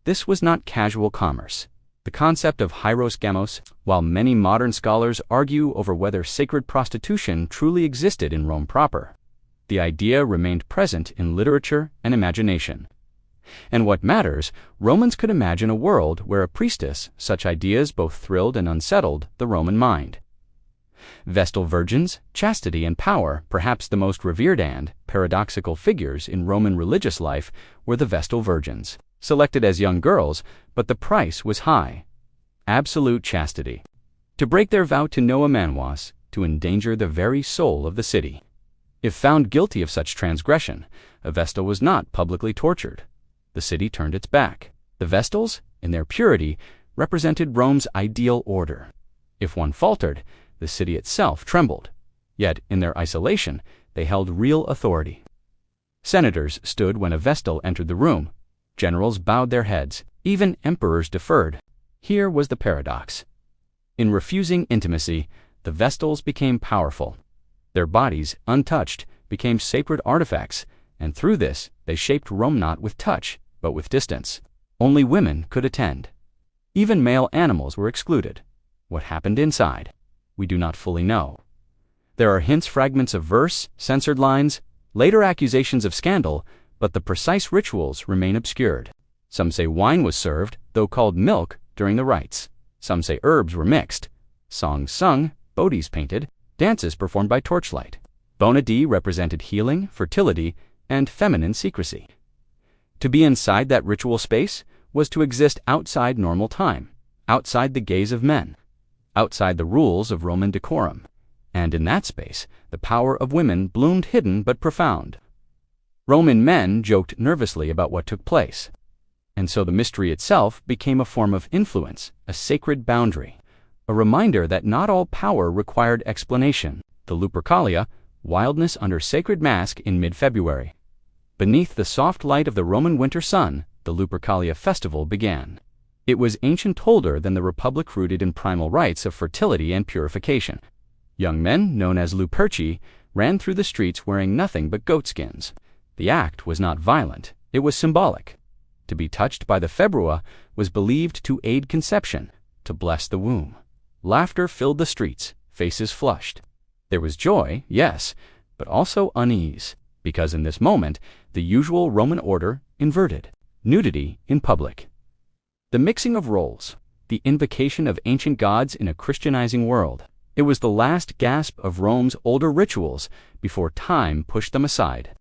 this was not casual commerce. The concept of hieros gamos, while many modern scholars argue over whether sacred prostitution truly existed in Rome proper, the idea remained present in literature and imagination. And what matters, Romans could imagine a world where a priestess, such ideas both thrilled and unsettled the Roman mind. Vestal virgins, chastity and power, perhaps the most revered and paradoxical figures in Roman religious life, were the Vestal virgins, selected as young girls, but the price was high. Absolute chastity. To break their vow to no man was to endanger the very soul of the city. If found guilty of such transgression, a Vestal was not publicly tortured. The city turned its back. The Vestals, in their purity, represented Rome's ideal order. If one faltered, the city itself trembled. Yet, in their isolation, they held real authority. Senators stood when a Vestal entered the room. Generals bowed their heads. Even emperors deferred. Here was the paradox. In refusing intimacy, the Vestals became powerful. Their bodies, untouched, became sacred artifacts, and through this they shaped Rome not with touch, but with distance. Only women could attend. Even male animals were excluded. What happened inside? We do not fully know. There are hints, fragments of verse, censored lines, later accusations of scandal, but the precise rituals remain obscured. Some say wine was served, though called milk, during the rites. Some say herbs were mixed. Songs sung, bodies painted, dances performed by torchlight. Bonadi represented healing, fertility, and feminine secrecy. To be inside that ritual space was to exist outside normal time, outside the gaze of men, outside the rules of Roman decorum. And in that space, the power of women bloomed hidden but profound. Roman men joked nervously about what took place. And so the mystery itself became a form of influence, a sacred boundary, a reminder that not all power required explanation. The Lupercalia, wildness under sacred mask in mid-February. Beneath the soft light of the Roman winter sun, the Lupercalia festival began. It was ancient, older than the Republic, rooted in primal rites of fertility and purification. Young men, known as Luperci, ran through the streets wearing nothing but goatskins. The act was not violent, it was symbolic. To be touched by the februa was believed to aid conception, to bless the womb. Laughter filled the streets, faces flushed. There was joy, yes, but also unease, because in this moment, the usual Roman order inverted. Nudity in public. The mixing of roles, the invocation of ancient gods in a Christianizing world. It was the last gasp of Rome's older rituals before time pushed them aside.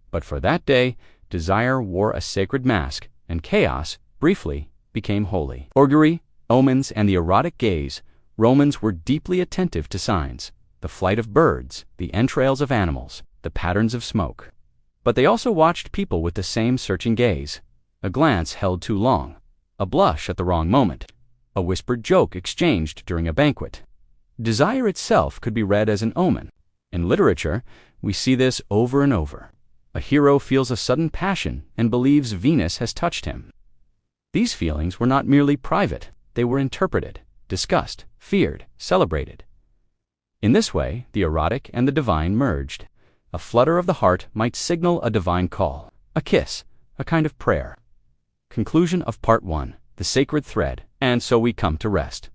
But for that day, desire wore a sacred mask, and chaos, briefly, became holy. Augury, omens, and the erotic gaze, Romans were deeply attentive to signs, the flight of birds, the entrails of animals, the patterns of smoke. But they also watched people with the same searching gaze. a glance held too long, a blush at the wrong moment, a whispered joke exchanged during a banquet. Desire itself could be read as an omen. In literature, we see this over and over. A hero feels a sudden passion and believes Venus has touched him. These feelings were not merely private, they were interpreted, discussed, feared, celebrated. In this way, the erotic and the divine merged. A flutter of the heart might signal a divine call, a kiss, a kind of prayer. Conclusion of Part 1, the sacred thread, and so we come to rest.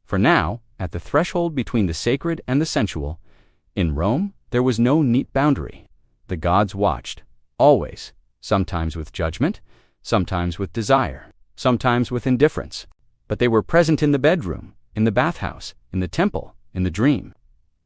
For now, at the threshold between the sacred and the sensual, in Rome, there was no neat boundary. The gods watched, always, sometimes with judgment, sometimes with desire, sometimes with indifference. But they were present in the bedroom, in the bathhouse, in the temple, in the dream.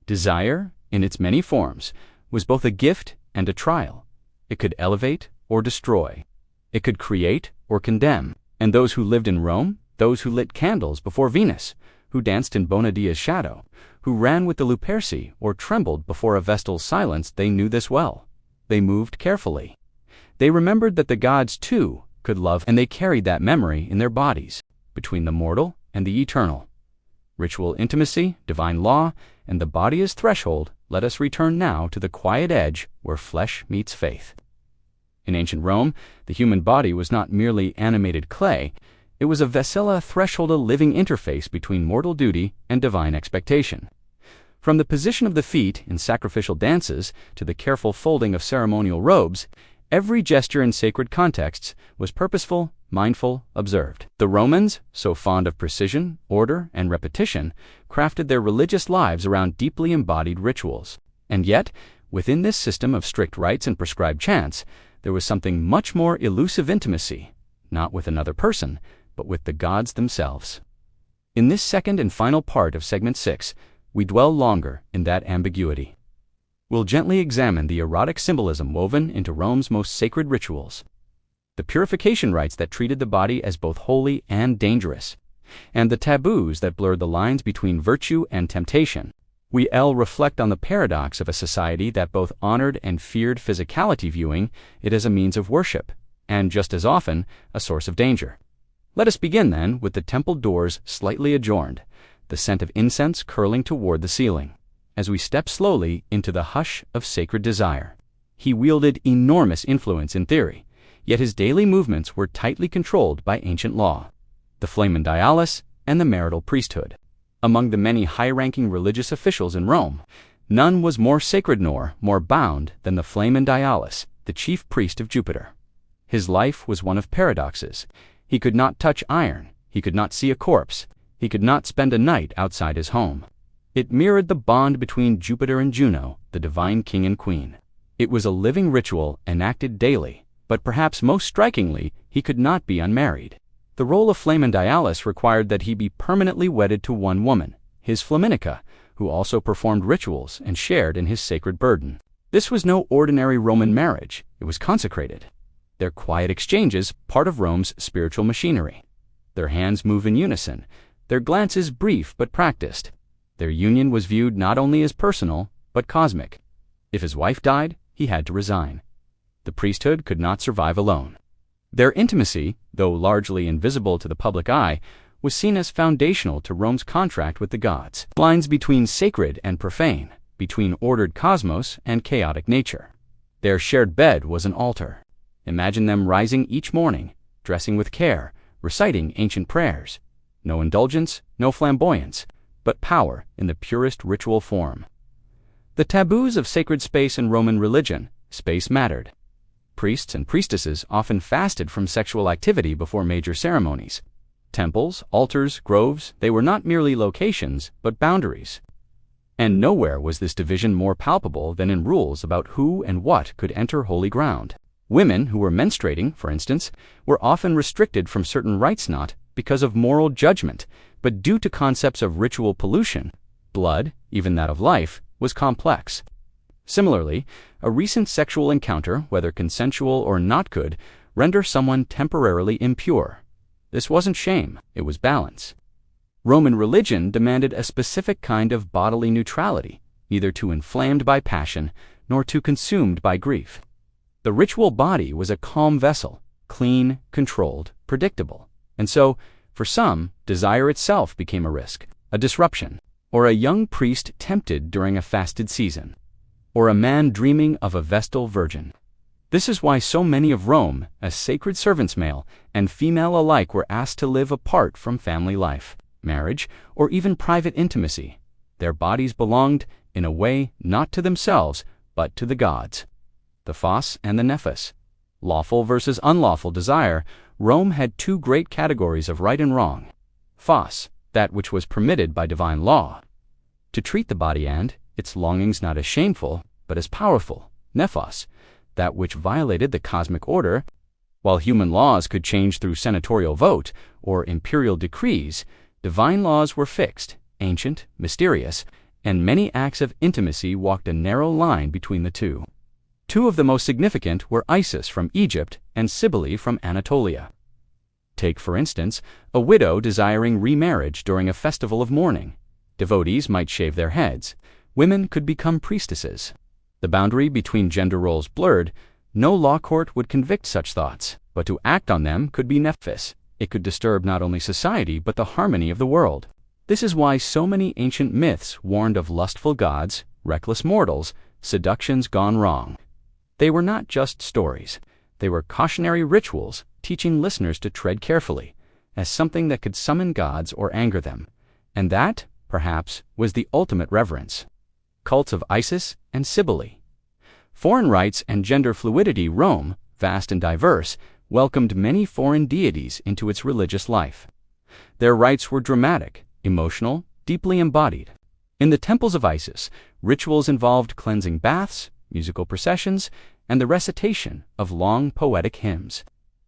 Desire, in its many forms, was both a gift and a trial. It could elevate or destroy. It could create or condemn. And those who lived in Rome, those who lit candles before Venus, who danced in Bonadia's shadow, who ran with the Luperci or trembled before a Vestal's silence, they knew this well. They moved carefully. They remembered that the gods, too, could love, and they carried that memory in their bodies, between the mortal and the eternal. Ritual intimacy, divine law, and the body as threshold, let us return now to the quiet edge where flesh meets faith. In ancient Rome, the human body was not merely animated clay, it was a vessela threshold, a living interface between mortal duty and divine expectation. From the position of the feet in sacrificial dances to the careful folding of ceremonial robes, every gesture in sacred contexts was purposeful, mindful, observed. The Romans, so fond of precision, order, and repetition, crafted their religious lives around deeply embodied rituals. And yet, within this system of strict rites and prescribed chants, there was something much more elusive: intimacy, not with another person, but with the gods themselves. In this second and final part of Segment 6, we dwell longer in that ambiguity. We'll gently examine the erotic symbolism woven into Rome's most sacred rituals, the purification rites that treated the body as both holy and dangerous, and the taboos that blurred the lines between virtue and temptation. We'll reflect on the paradox of a society that both honored and feared physicality, viewing it as a means of worship, and just as often, a source of danger. Let us begin, then, with the temple doors slightly adjourned, the scent of incense curling toward the ceiling. As we step slowly into the hush of sacred desire. He wielded enormous influence in theory, yet his daily movements were tightly controlled by ancient law, the flamen dialis and the marital priesthood. Among the many high-ranking religious officials in Rome, none was more sacred nor more bound than the flamen dialis, the chief priest of Jupiter. His life was one of paradoxes. He could not touch iron, he could not see a corpse, he could not spend a night outside his home. It mirrored the bond between Jupiter and Juno, the divine king and queen. It was a living ritual enacted daily, but perhaps most strikingly, he could not be unmarried. The role of flamen dialis required that he be permanently wedded to one woman, his flaminica, who also performed rituals and shared in his sacred burden. This was no ordinary Roman marriage, it was consecrated. Their quiet exchanges, part of Rome's spiritual machinery. Their hands move in unison, their glances brief but practiced. Their union was viewed not only as personal, but cosmic. If his wife died, he had to resign. The priesthood could not survive alone. Their intimacy, though largely invisible to the public eye, was seen as foundational to Rome's contract with the gods. Lines between sacred and profane, between ordered cosmos and chaotic nature. Their shared bed was an altar. Imagine them rising each morning, dressing with care, reciting ancient prayers. No indulgence, no flamboyance, but power in the purest ritual form. The taboos of sacred space in Roman religion, space mattered. Priests and priestesses often fasted from sexual activity before major ceremonies. Temples, altars, groves, they were not merely locations, but boundaries. And nowhere was this division more palpable than in rules about who and what could enter holy ground. Women who were menstruating, for instance, were often restricted from certain rites, not because of moral judgment, but due to concepts of ritual pollution. Blood, even that of life, was complex. Similarly, a recent sexual encounter, whether consensual or not, could render someone temporarily impure. This wasn't shame, it was balance. Roman religion demanded a specific kind of bodily neutrality, neither too inflamed by passion nor too consumed by grief. The ritual body was a calm vessel, clean, controlled, predictable. And so, for some, desire itself became a risk, a disruption, or a young priest tempted during a fasted season, or a man dreaming of a vestal virgin. This is why so many of Rome, as sacred servants, male and female alike, were asked to live apart from family life, marriage, or even private intimacy. Their bodies belonged, in a way, not to themselves, but to the gods. The phos and the nephos. Lawful versus unlawful desire. Rome had two great categories of right and wrong. Phos, that which was permitted by divine law, to treat the body and its longings not as shameful, but as powerful. Nephos, that which violated the cosmic order. While human laws could change through senatorial vote or imperial decrees, divine laws were fixed, ancient, mysterious, and many acts of intimacy walked a narrow line between the two. Two of the most significant were Isis from Egypt and Cybele from Anatolia. Take, for instance, a widow desiring remarriage during a festival of mourning. Devotees might shave their heads. Women could become priestesses. The boundary between gender roles blurred. No law court would convict such thoughts, but to act on them could be nefas. It could disturb not only society but the harmony of the world. This is why so many ancient myths warned of lustful gods, reckless mortals, seductions gone wrong. They were not just stories. They were cautionary rituals, teaching listeners to tread carefully, as something that could summon gods or anger them. And that, perhaps, was the ultimate reverence. Cults of Isis and Cybele. Foreign rites and gender fluidity. Rome, vast and diverse, welcomed many foreign deities into its religious life. Their rites were dramatic, emotional, deeply embodied. In the temples of Isis, rituals involved cleansing baths, musical processions, and the recitation of long poetic hymns.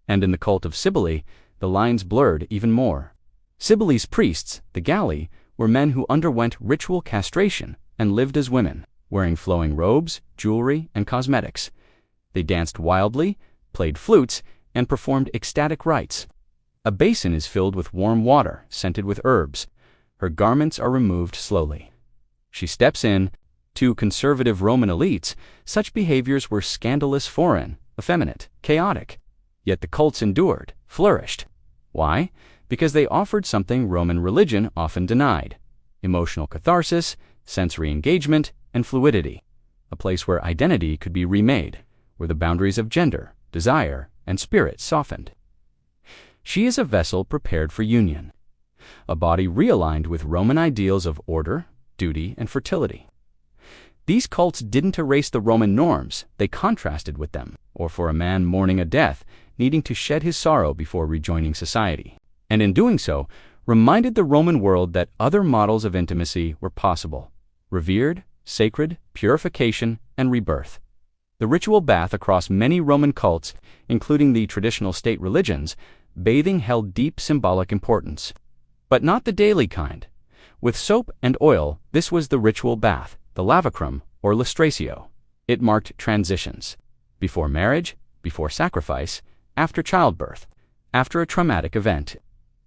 And in the cult of Cybele, the lines blurred even more. Cybele's priests, the Galli, were men who underwent ritual castration and lived as women, wearing flowing robes, jewelry, and cosmetics. They danced wildly, played flutes, and performed ecstatic rites. A basin is filled with warm water, scented with herbs. Her garments are removed slowly. She steps in. To conservative Roman elites, such behaviors were scandalous, foreign, effeminate, chaotic. Yet the cults endured, flourished. Why? Because they offered something Roman religion often denied: emotional catharsis, sensory engagement, and fluidity. A place where identity could be remade, where the boundaries of gender, desire, and spirit softened. She is a vessel prepared for union, a body realigned with Roman ideals of order, duty, and fertility. These cults didn't erase the Roman norms, they contrasted with them, or for a man mourning a death, needing to shed his sorrow before rejoining society. And in doing so, reminded the Roman world that other models of intimacy were possible: revered, sacred, purification, and rebirth. The ritual bath across many Roman cults, including the traditional state religions, bathing held deep symbolic importance. But not the daily kind. With soap and oil, this was the ritual bath, the lavacrum, or lustratio. It marked transitions: before marriage, before sacrifice, after childbirth, after a traumatic event.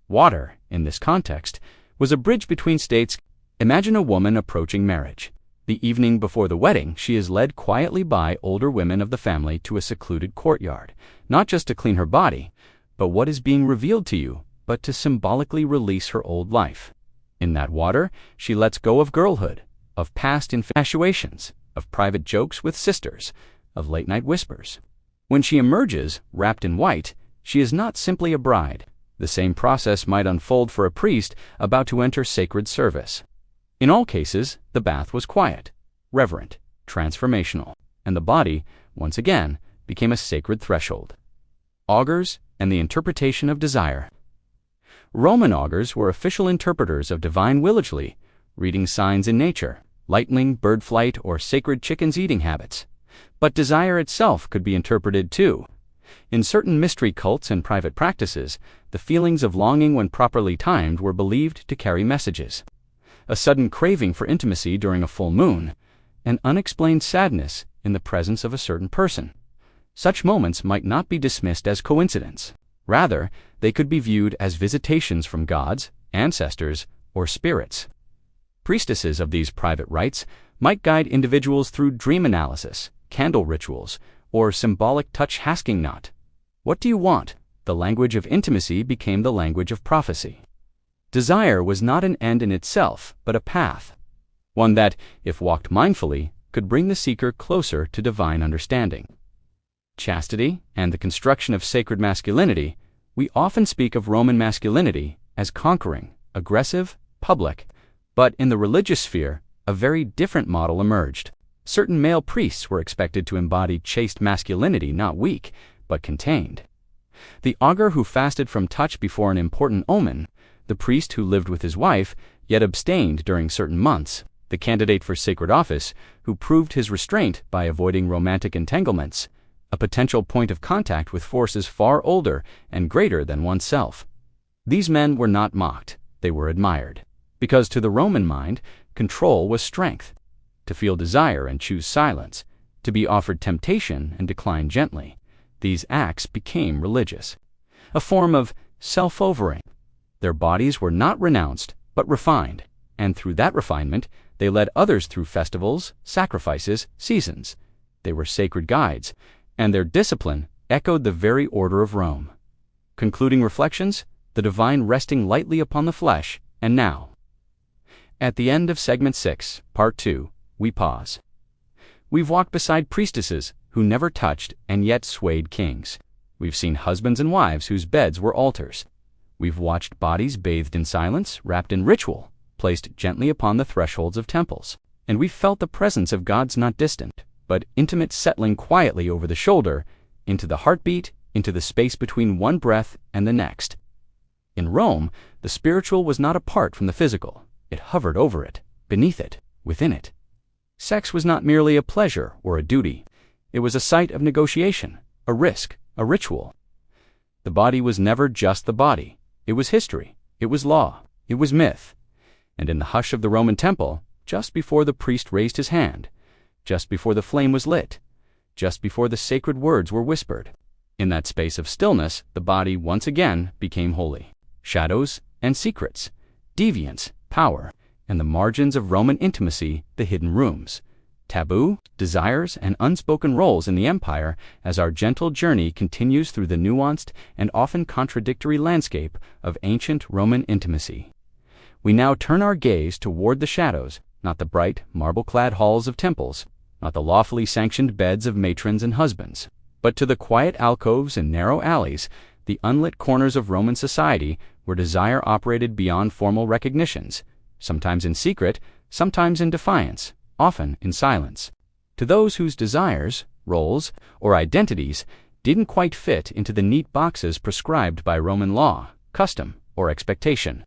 Water, in this context, was a bridge between states. Imagine a woman approaching marriage. The evening before the wedding, she is led quietly by older women of the family to a secluded courtyard, not just to clean her body, but what is being revealed to you, but to symbolically release her old life. In that water, she lets go of girlhood, of past infatuations, of private jokes with sisters, of late-night whispers. When she emerges, wrapped in white, she is not simply a bride. The same process might unfold for a priest about to enter sacred service. In all cases, the bath was quiet, reverent, transformational, and the body, once again, became a sacred threshold. Augurs and the interpretation of desire. Roman augurs were official interpreters of divine willagely, reading signs in nature, lightning, bird flight, or sacred chickens' eating habits. But desire itself could be interpreted too. In certain mystery cults and private practices, the feelings of longing when properly timed were believed to carry messages. A sudden craving for intimacy during a full moon, an unexplained sadness in the presence of a certain person. Such moments might not be dismissed as coincidence. Rather, they could be viewed as visitations from gods, ancestors, or spirits. Priestesses of these private rites might guide individuals through dream analysis, candle rituals, or symbolic touch-hasking knot. What do you want? The language of intimacy became the language of prophecy. Desire was not an end in itself, but a path. One that, if walked mindfully, could bring the seeker closer to divine understanding. Chastity and the construction of sacred masculinity. We often speak of Roman masculinity as conquering, aggressive, public, but in the religious sphere, a very different model emerged. Certain male priests were expected to embody chaste masculinity, not weak, but contained. The augur who fasted from touch before an important omen, the priest who lived with his wife, yet abstained during certain months, the candidate for sacred office who proved his restraint by avoiding romantic entanglements, a potential point of contact with forces far older and greater than oneself. These men were not mocked, they were admired, because to the Roman mind, control was strength. To feel desire and choose silence, to be offered temptation and decline gently, these acts became religious, a form of self-overing. Their bodies were not renounced, but refined, and through that refinement, they led others through festivals, sacrifices, seasons. They were sacred guides, and their discipline echoed the very order of Rome. Concluding reflections, the divine resting lightly upon the flesh, and now. At the end of Segment 6, Part 2, we pause. We've walked beside priestesses who never touched and yet swayed kings. We've seen husbands and wives whose beds were altars. We've watched bodies bathed in silence, wrapped in ritual, placed gently upon the thresholds of temples. And we've felt the presence of God's not distant, but intimate, settling quietly over the shoulder, into the heartbeat, into the space between one breath and the next. In Rome, the spiritual was not apart from the physical. It hovered over it, beneath it, within it. Sex was not merely a pleasure or a duty. It was a site of negotiation, a risk, a ritual. The body was never just the body. It was history, it was law, it was myth. And in the hush of the Roman temple, just before the priest raised his hand, just before the flame was lit, just before the sacred words were whispered, in that space of stillness, the body once again became holy. Shadows and secrets, deviance, power, and the margins of Roman intimacy, the hidden rooms, taboo, desires, and unspoken roles in the empire as our gentle journey continues through the nuanced and often contradictory landscape of ancient Roman intimacy. We now turn our gaze toward the shadows, not the bright, marble-clad halls of temples, not the lawfully sanctioned beds of matrons and husbands, but to the quiet alcoves and narrow alleys, the unlit corners of Roman society where desire operated beyond formal recognitions, sometimes in secret, sometimes in defiance, often in silence. To those whose desires, roles, or identities didn't quite fit into the neat boxes prescribed by Roman law, custom, or expectation.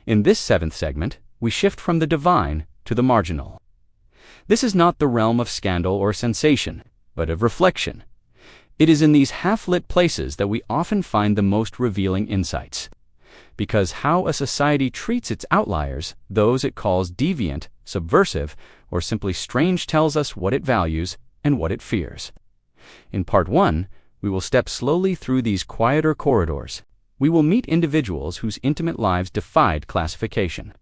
In this seventh segment, we shift from the divine to the marginal. This is not the realm of scandal or sensation, but of reflection. It is in these half-lit places that we often find the most revealing insights. Because how a society treats its outliers, those it calls deviant, subversive, or simply strange, tells us what it values and what it fears. In Part 1, we will step slowly through these quieter corridors. We will meet individuals whose intimate lives defied classification,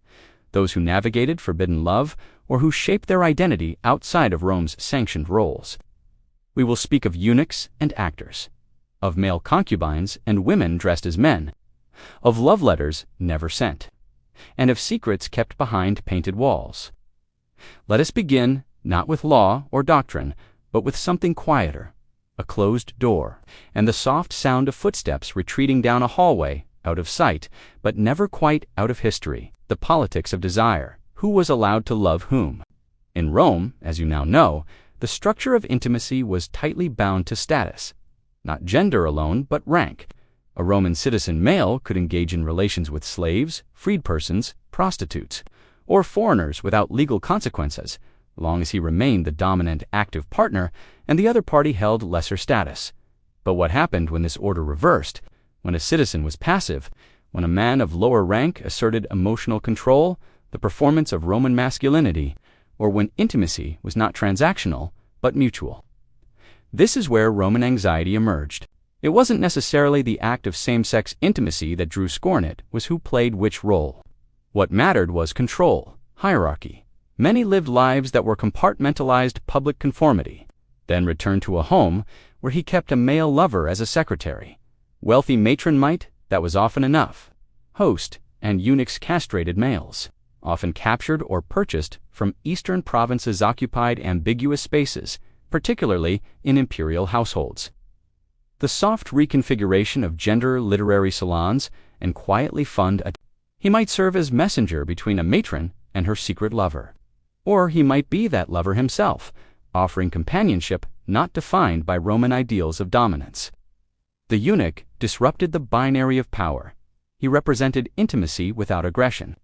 those who navigated forbidden love or who shaped their identity outside of Rome's sanctioned roles. We will speak of eunuchs and actors, of male concubines and women dressed as men, of love letters never sent, and of secrets kept behind painted walls. Let us begin not with law or doctrine, but with something quieter, a closed door, and the soft sound of footsteps retreating down a hallway, out of sight, but never quite out of history, the politics of desire. Who was allowed to love whom? In Rome, as you now know, the structure of intimacy was tightly bound to status, not gender alone, but rank. A Roman citizen male could engage in relations with slaves, freed persons, prostitutes, or foreigners without legal consequences, long as he remained the dominant active partner and the other party held lesser status. But what happened when this order reversed? When a citizen was passive, when a man of lower rank asserted emotional control, the performance of Roman masculinity, or when intimacy was not transactional, but mutual. This is where Roman anxiety emerged. It wasn't necessarily the act of same-sex intimacy that drew scorn, it was who played which role. What mattered was control, hierarchy. Many lived lives that were compartmentalized public conformity. then returned to a home where he kept a male lover as a secretary. Wealthy matron might, that was often enough. Host and eunuchs castrated males, often captured or purchased from eastern provinces occupied ambiguous spaces, particularly in imperial households. The soft reconfiguration of gender literary salons and quietly fund he might serve as messenger between a matron and her secret lover. Or he might be that lover himself, offering companionship not defined by Roman ideals of dominance. The eunuch disrupted the binary of power. He represented intimacy without aggression.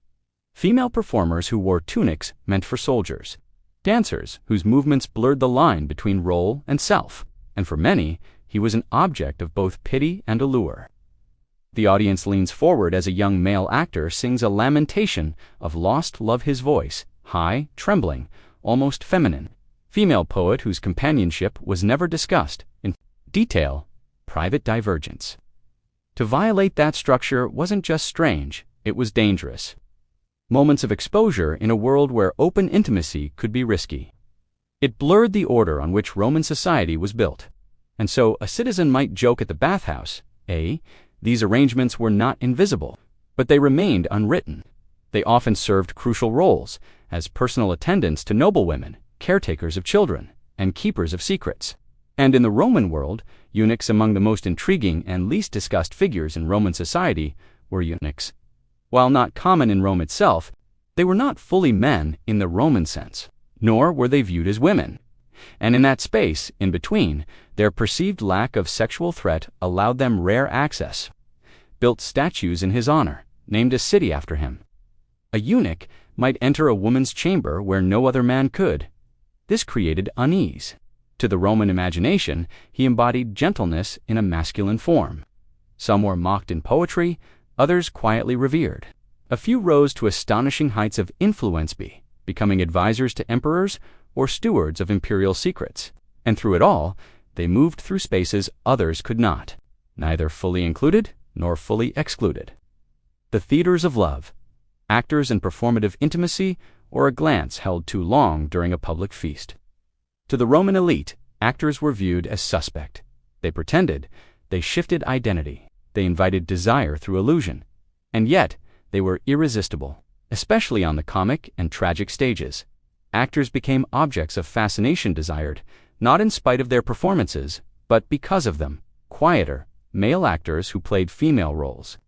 Female performers who wore tunics meant for soldiers. Dancers whose movements blurred the line between role and self. And for many, he was an object of both pity and allure. The audience leans forward as a young male actor sings a lamentation of lost love, his voice, high, trembling, almost feminine. Female poet whose companionship was never discussed in detail, private divergence. To violate that structure wasn't just strange, it was dangerous. Moments of exposure in a world where open intimacy could be risky. It blurred the order on which Roman society was built. And so a citizen might joke at the bathhouse, these arrangements were not invisible, but they remained unwritten. They often served crucial roles as personal attendants to noblewomen, caretakers of children, and keepers of secrets. And in the Roman world, eunuchs among the most intriguing and least discussed figures in Roman society were eunuchs. While not common in Rome itself, they were not fully men in the Roman sense, nor were they viewed as women. And in that space, in between, their perceived lack of sexual threat allowed them rare access. Built statues in his honor, named a city after him. A eunuch might enter a woman's chamber where no other man could. This created unease. To the Roman imagination, he embodied gentleness in a masculine form. Some were mocked in poetry, others quietly revered. A few rose to astonishing heights of influence, becoming advisors to emperors or stewards of imperial secrets. And through it all, they moved through spaces others could not, neither fully included nor fully excluded. The theaters of love, actors in performative intimacy, or a glance held too long during a public feast. To the Roman elite, actors were viewed as suspect. They pretended, they shifted identity, they invited desire through illusion. And yet, they were irresistible, especially on the comic and tragic stages. Actors became objects of fascination desired, not in spite of their performances, but because of them, quieter, male actors who played female roles.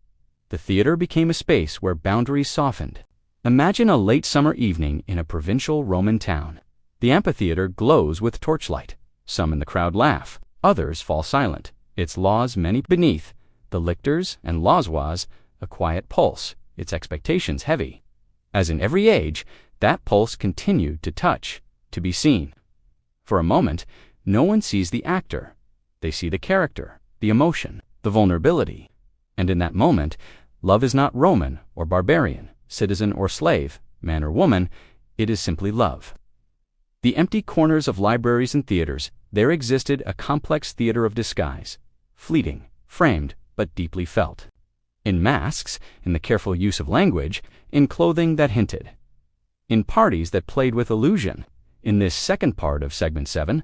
The theater became a space where boundaries softened. Imagine a late summer evening in a provincial Roman town. The amphitheater glows with torchlight. Some in the crowd laugh, others fall silent. Its laws many beneath, the lictors and lazois, a quiet pulse, its expectations heavy. As in every age, that pulse continued to touch, to be seen. For a moment, no one sees the actor. They see the character, the emotion, the vulnerability. And in that moment, love is not Roman or barbarian, citizen or slave, man or woman, it is simply love. The empty corners of libraries and theaters, there existed a complex theater of disguise, fleeting, framed, but deeply felt. In masks, in the careful use of language, in clothing that hinted. In parties that played with illusion. In this second part of Segment 7,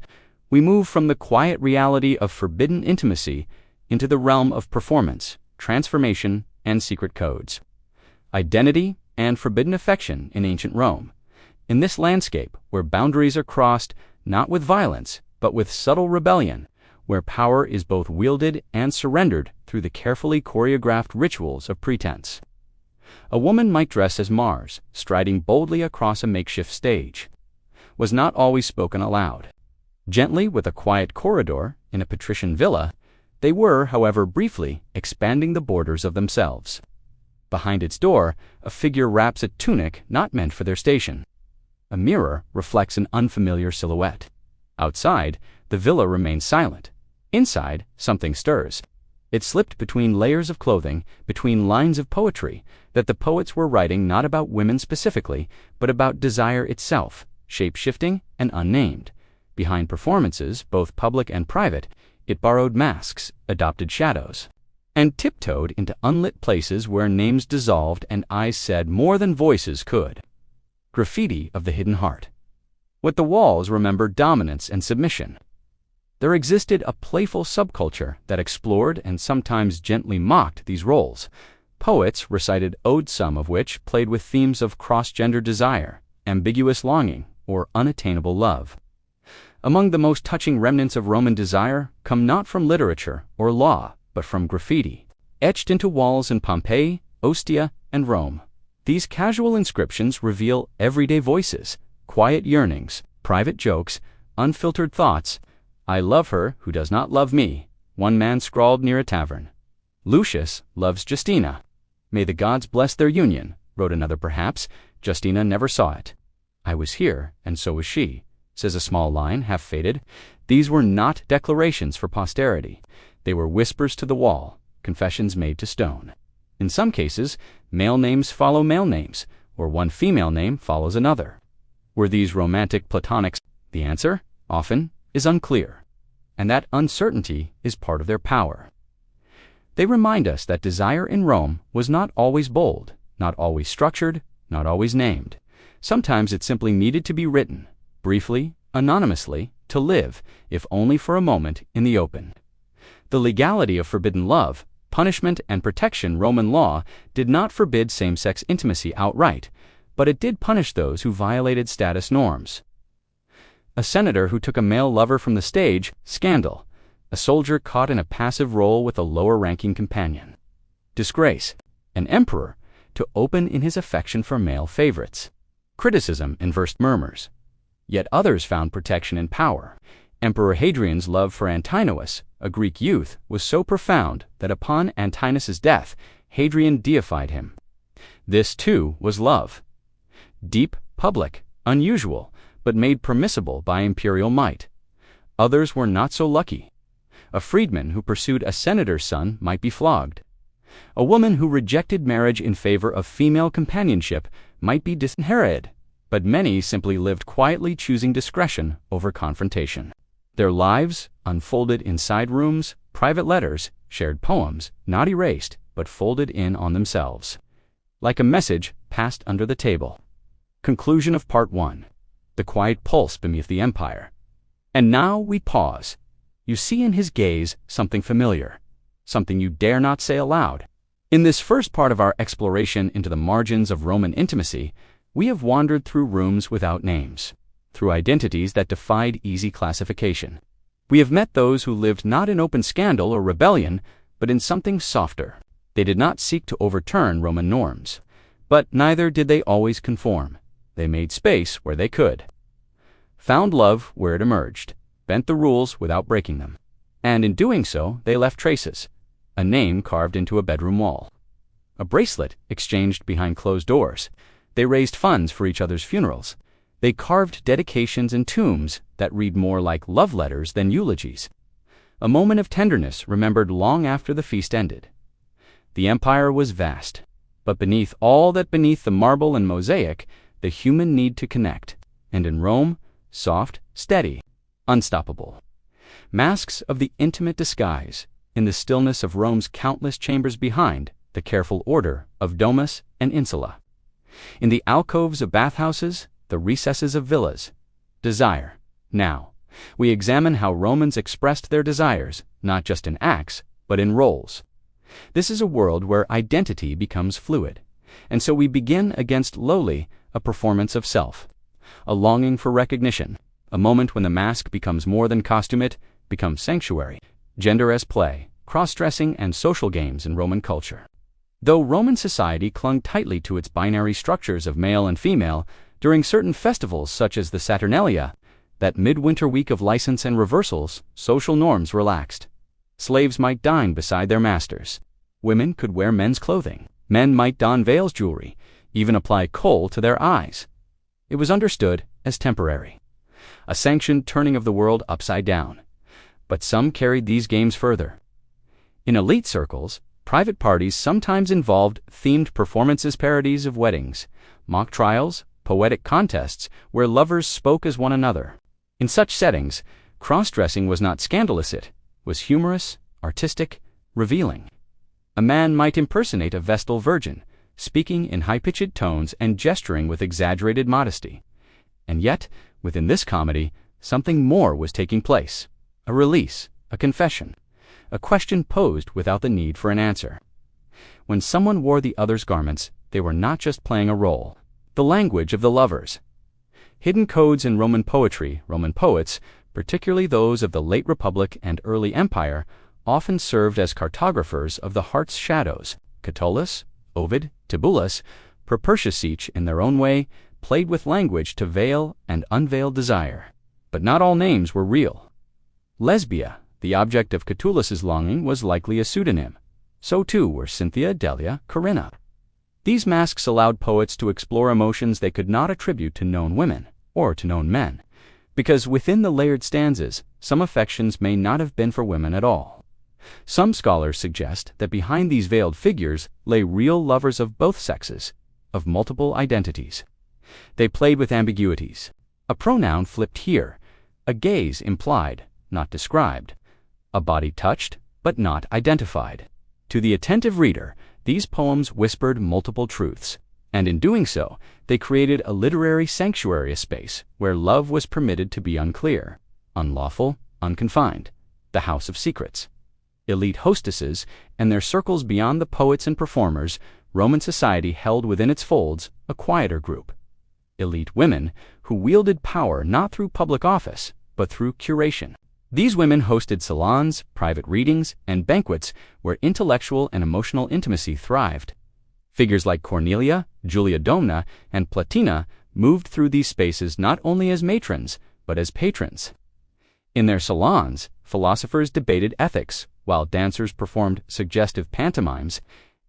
we move from the quiet reality of forbidden intimacy into the realm of performance, transformation, and secret codes. Identity and forbidden affection in ancient Rome. In this landscape, where boundaries are crossed not with violence, but with subtle rebellion, where power is both wielded and surrendered through the carefully choreographed rituals of pretense. A woman might dress as Mars, striding boldly across a makeshift stage. Was not always spoken aloud. Gently, with a quiet corridor in a patrician villa, they were, however briefly, expanding the borders of themselves. Behind its door, a figure wraps a tunic not meant for their station. A mirror reflects an unfamiliar silhouette. Outside, the villa remains silent. Inside, something stirs. It slipped between layers of clothing, between lines of poetry, that the poets were writing not about women specifically, but about desire itself, shape-shifting and unnamed. Behind performances, both public and private, it borrowed masks, adopted shadows, and tiptoed into unlit places where names dissolved and eyes said more than voices could. Graffiti of the hidden heart. What the walls remembered dominance and submission. There existed a playful subculture that explored and sometimes gently mocked these roles. Poets recited odes, some of which played with themes of cross-gender desire, ambiguous longing, or unattainable love. Among the most touching remnants of Roman desire come not from literature or law, but from graffiti, etched into walls in Pompeii, Ostia, and Rome. These casual inscriptions reveal everyday voices, quiet yearnings, private jokes, unfiltered thoughts. "I love her who does not love me," one man scrawled near a tavern. "Lucius loves Justina. May the gods bless their union," wrote another perhaps. "Justina never saw it." "I was here, and so was she," says a small line, half faded. These were not declarations for posterity. They were whispers to the wall, confessions made to stone. In some cases, male names follow male names, or one female name follows another. Were these romantic platonics? The answer, often, is unclear. And that uncertainty is part of their power. They remind us that desire in Rome was not always bold, not always structured, not always named. Sometimes it simply needed to be written, briefly, anonymously, to live, if only for a moment, in the open. The legality of forbidden love, punishment and protection. Roman law did not forbid same-sex intimacy outright, but it did punish those who violated status norms. A senator who took a male lover from the stage, scandal. A soldier caught in a passive role with a lower-ranking companion, disgrace. An emperor to open in his affection for male favorites, criticism and versed murmurs. Yet others found protection in power. Emperor Hadrian's love for Antinous, a Greek youth, was so profound that upon Antinous' death, Hadrian deified him. This, too, was love. Deep, public, unusual, but made permissible by imperial might. Others were not so lucky. A freedman who pursued a senator's son might be flogged. A woman who rejected marriage in favor of female companionship might be disinherited, but many simply lived quietly, choosing discretion over confrontation. Their lives unfolded in side rooms, private letters, shared poems, not erased, but folded in on themselves, like a message passed under the table. Conclusion of Part 1. The quiet pulse beneath the empire. And now we pause. You see in his gaze something familiar, something you dare not say aloud. In this first part of our exploration into the margins of Roman intimacy, we have wandered through rooms without names, through identities that defied easy classification. We have met those who lived not in open scandal or rebellion, but in something softer. They did not seek to overturn Roman norms, but neither did they always conform. They made space where they could, found love where it emerged, bent the rules without breaking them. And in doing so, they left traces. A name carved into a bedroom wall, a bracelet exchanged behind closed doors. They raised funds for each other's funerals. They carved dedications and tombs that read more like love letters than eulogies. A moment of tenderness remembered long after the feast ended. The empire was vast, but beneath the marble and mosaic, the human need to connect. And in Rome, soft, steady, unstoppable. Masks of the intimate disguise, in the stillness of Rome's countless chambers behind the careful order of domus and insula. In the alcoves of bathhouses, the recesses of villas. Desire. Now, we examine how Romans expressed their desires, not just in acts, but in roles. This is a world where identity becomes fluid, and so we begin against lowly, a performance of self, a longing for recognition, a moment when the mask becomes more than costume, it becomes sanctuary. Gender as play, cross-dressing, and social games in Roman culture. Though Roman society clung tightly to its binary structures of male and female, during certain festivals such as the Saturnalia, that midwinter week of license and reversals, social norms relaxed. Slaves might dine beside their masters. Women could wear men's clothing. Men might don veils, jewelry, even apply kohl to their eyes. It was understood as temporary, a sanctioned turning of the world upside down. But some carried these games further. In elite circles, private parties sometimes involved themed performances, parodies of weddings, mock trials, poetic contests where lovers spoke as one another. In such settings, cross-dressing was not scandalous, it was humorous, artistic, revealing. A man might impersonate a Vestal virgin, speaking in high-pitched tones and gesturing with exaggerated modesty. And yet, within this comedy, something more was taking place. a release, a confession, a question posed without the need for an answer. When someone wore the other's garments, they were not just playing a role. The language of the lovers. Hidden codes in Roman poetry, Roman poets, particularly those of the late Republic and early Empire, often served as cartographers of the heart's shadows. Catullus, Ovid, Tibullus, Propertius each, in their own way, played with language to veil and unveil desire. But not all names were real. Lesbia, the object of Catullus's longing, was likely a pseudonym. So too were Cynthia, Delia, Corinna. These masks allowed poets to explore emotions they could not attribute to known women or to known men, because within the layered stanzas, some affections may not have been for women at all. Some scholars suggest that behind these veiled figures lay real lovers of both sexes, of multiple identities. They played with ambiguities. A pronoun flipped here, a gaze implied, not described, a body touched, but not identified. To the attentive reader, these poems whispered multiple truths, and in doing so, they created a literary sanctuary, a space where love was permitted to be unclear, unlawful, unconfined, the house of secrets. Elite hostesses and their circles beyond the poets and performers, Roman society held within its folds a quieter group. Elite women who wielded power not through public office, but through curation. These women hosted salons, private readings, and banquets where intellectual and emotional intimacy thrived. Figures like Cornelia, Julia Domna, and Platina moved through these spaces not only as matrons, but as patrons. In their salons, philosophers debated ethics, while dancers performed suggestive pantomimes,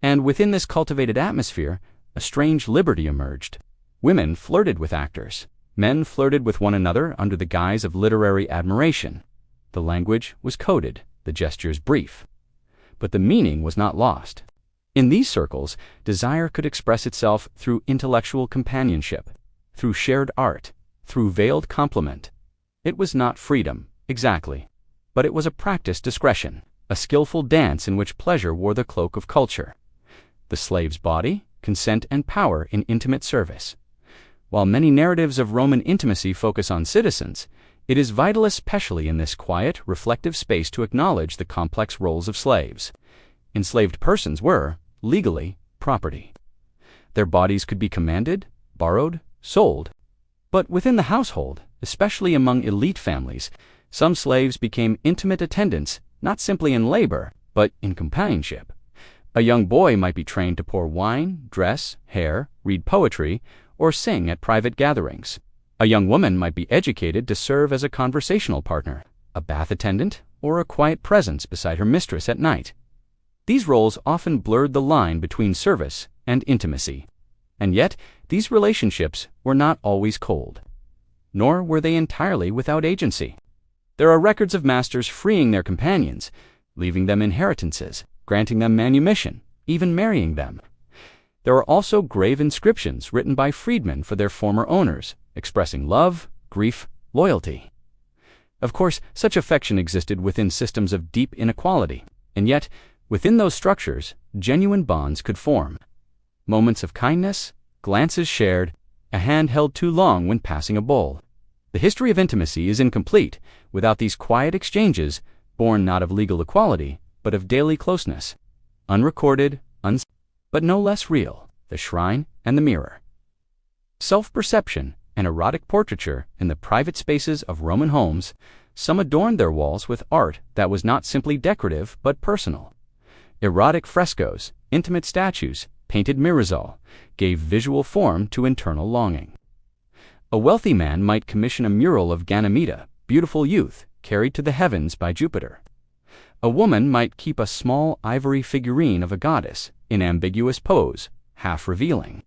and within this cultivated atmosphere, a strange liberty emerged. Women flirted with actors. Men flirted with one another under the guise of literary admiration. The language was coded, the gestures brief. But the meaning was not lost. In these circles, desire could express itself through intellectual companionship, through shared art, through veiled compliment. It was not freedom, exactly, but it was a practiced discretion, a skillful dance in which pleasure wore the cloak of culture. The slave's body, consent, and power in intimate service. While many narratives of Roman intimacy focus on citizens, it is vital especially in this quiet, reflective space to acknowledge the complex roles of slaves. Enslaved persons were, legally, property. Their bodies could be commanded, borrowed, sold. But within the household, especially among elite families, some slaves became intimate attendants, not simply in labor, but in companionship. A young boy might be trained to pour wine, dress, hair, read poetry, or sing at private gatherings. A young woman might be educated to serve as a conversational partner, a bath attendant, or a quiet presence beside her mistress at night. These roles often blurred the line between service and intimacy. And yet, these relationships were not always cold. Nor were they entirely without agency. There are records of masters freeing their companions, leaving them inheritances, granting them manumission, even marrying them. There are also grave inscriptions written by freedmen for their former owners, expressing love, grief, loyalty. Of course, such affection existed within systems of deep inequality, and yet, within those structures, genuine bonds could form. Moments of kindness, glances shared, a hand held too long when passing a bowl. The history of intimacy is incomplete without these quiet exchanges, born not of legal equality, but of daily closeness. Unrecorded, but no less real, the shrine and the mirror. Self-perception and erotic portraiture in the private spaces of Roman homes, some adorned their walls with art that was not simply decorative but personal. Erotic frescoes, intimate statues, painted mirrorole, gave visual form to internal longing. A wealthy man might commission a mural of Ganymede, beautiful youth, carried to the heavens by Jupiter. A woman might keep a small ivory figurine of a goddess, in ambiguous pose, half revealing.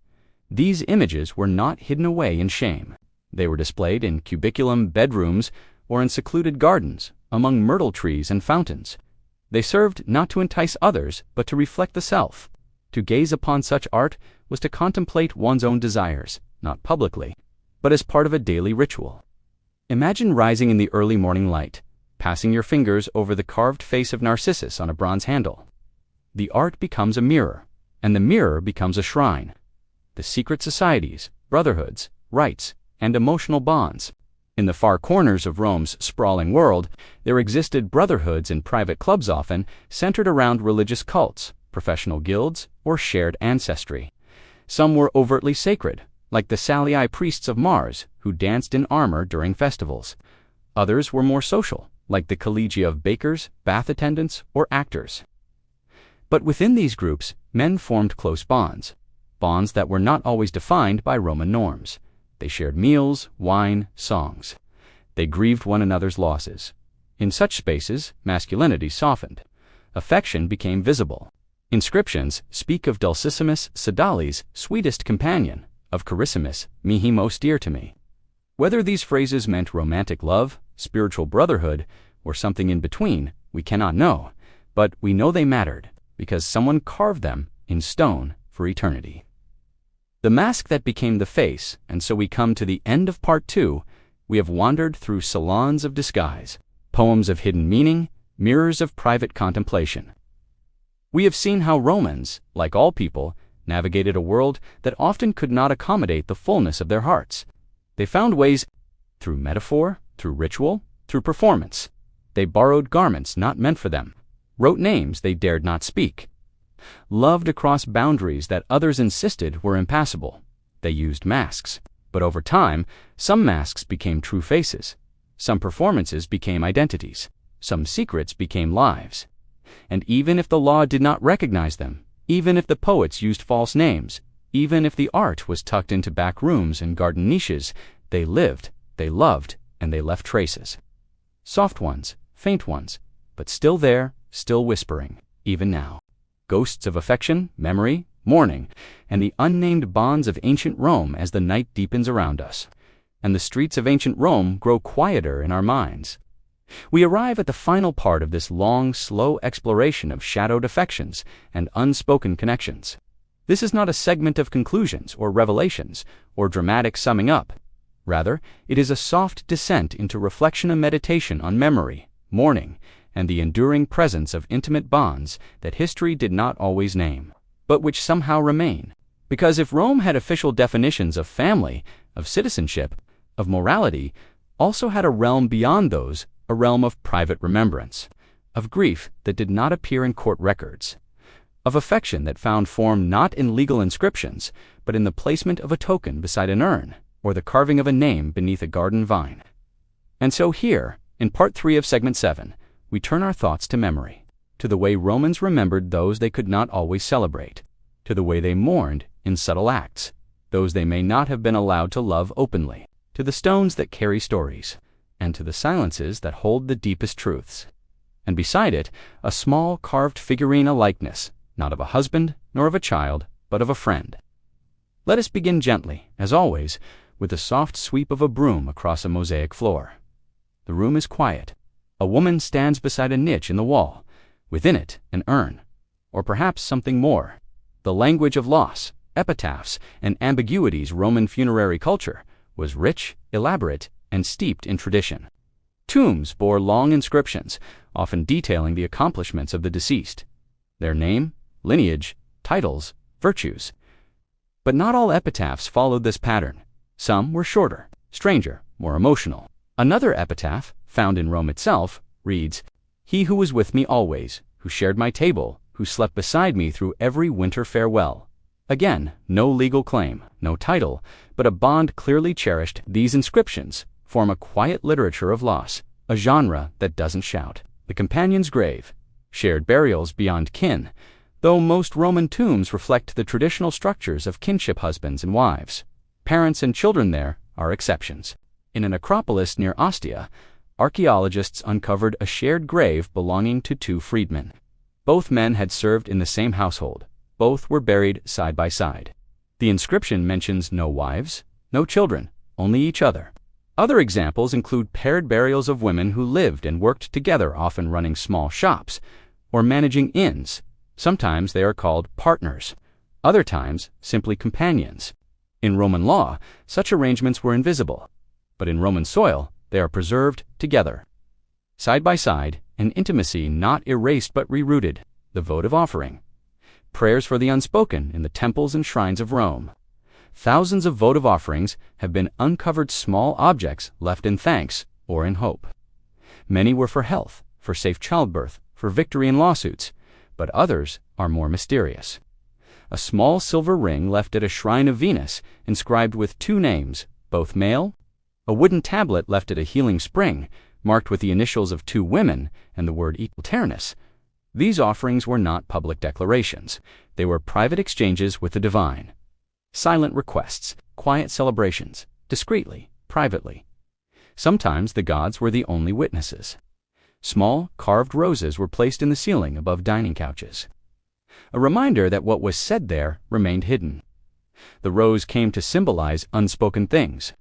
These images were not hidden away in shame. They were displayed in cubiculum bedrooms or in secluded gardens, among myrtle trees and fountains. They served not to entice others, but to reflect the self. To gaze upon such art was to contemplate one's own desires, not publicly, but as part of a daily ritual. Imagine rising in the early morning light, passing your fingers over the carved face of Narcissus on a bronze handle. The art becomes a mirror, and the mirror becomes a shrine. The secret societies, brotherhoods, rites, and emotional bonds. In the far corners of Rome's sprawling world, there existed brotherhoods and private clubs often centered around religious cults, professional guilds, or shared ancestry. Some were overtly sacred, like the Salii priests of Mars, who danced in armor during festivals. Others were more social, like the collegia of bakers, bath attendants, or actors. But within these groups, men formed close bonds that were not always defined by Roman norms. They shared meals, wine, songs. They grieved one another's losses. In such spaces, masculinity softened. Affection became visible. Inscriptions speak of Dulcissimus Sedali's sweetest companion, of Carissimus, mihi most dear to me. Whether these phrases meant romantic love, spiritual brotherhood, or something in between, we cannot know, but we know they mattered, because someone carved them in stone for eternity. The mask that became the face, and so we come to the end of part 2. We have wandered through salons of disguise, poems of hidden meaning, mirrors of private contemplation. We have seen how Romans, like all people, navigated a world that often could not accommodate the fullness of their hearts. They found ways through metaphor, through ritual, through performance. They borrowed garments not meant for them, wrote names they dared not speak, loved across boundaries that others insisted were impassable. They used masks, but over time, some masks became true faces. Some performances became identities. Some secrets became lives. And even if the law did not recognize them, even if the poets used false names, even if the art was tucked into back rooms and garden niches, they lived, they loved, and they left traces. Soft ones, faint ones, but still there, still whispering, even now. Ghosts of affection, memory, mourning, and the unnamed bonds of ancient Rome as the night deepens around us. And the streets of ancient Rome grow quieter in our minds. We arrive at the final part of this long, slow exploration of shadowed affections and unspoken connections. This is not a segment of conclusions or revelations or dramatic summing up. Rather, it is a soft descent into reflection and meditation on memory, mourning, and the enduring presence of intimate bonds that history did not always name, but which somehow remain. Because if Rome had official definitions of family, of citizenship, of morality, also had a realm beyond those, a realm of private remembrance, of grief that did not appear in court records, of affection that found form not in legal inscriptions, but in the placement of a token beside an urn, or the carving of a name beneath a garden vine. And so here, in part 3 of segment 7, we turn our thoughts to memory, to the way Romans remembered those they could not always celebrate, to the way they mourned in subtle acts, those they may not have been allowed to love openly, to the stones that carry stories, and to the silences that hold the deepest truths. And beside it, a small carved figurine, a likeness, not of a husband nor of a child, but of a friend. Let us begin gently, as always, with the soft sweep of a broom across a mosaic floor. The room is quiet. A woman stands beside a niche in the wall, within it an urn, or perhaps something more. The language of loss, epitaphs, and ambiguities Roman funerary culture was rich, elaborate, and steeped in tradition. Tombs bore long inscriptions, often detailing the accomplishments of the deceased, their name, lineage, titles, virtues. But not all epitaphs followed this pattern. Some were shorter, stranger, more emotional. Another epitaph, found in Rome itself, reads, "He who was with me always, who shared my table, who slept beside me through every winter farewell." Again, no legal claim, no title, but a bond clearly cherished. These inscriptions form a quiet literature of loss, a genre that doesn't shout. The companion's grave, shared burials beyond kin, though most Roman tombs reflect the traditional structures of kinship husbands and wives. Parents and children there are exceptions. In an necropolis near Ostia, archaeologists uncovered a shared grave belonging to 2 freedmen. Both men had served in the same household. Both were buried side by side. The inscription mentions no wives, no children, only each other. Other examples include paired burials of women who lived and worked together, often running small shops, or managing inns. Sometimes they are called partners, other times simply companions. In Roman law, such arrangements were invisible, but in Roman soil, they are preserved together. Side by side, an intimacy not erased but rerouted, the votive offering. Prayers for the unspoken in the temples and shrines of Rome. thousands of votive offerings have been uncovered small objects left in thanks or in hope. Many were for health, for safe childbirth, for victory in lawsuits, but others are more mysterious. A small silver ring left at a shrine of Venus, inscribed with 2 names, both male. A wooden tablet left at a healing spring, marked with the initials of 2 women and the word eternus. These offerings were not public declarations. They were private exchanges with the divine. Silent requests, quiet celebrations, discreetly, privately. Sometimes the gods were the only witnesses. Small, carved roses were placed in the ceiling above dining couches, a reminder that what was said there remained hidden. The rose came to symbolize unspoken things.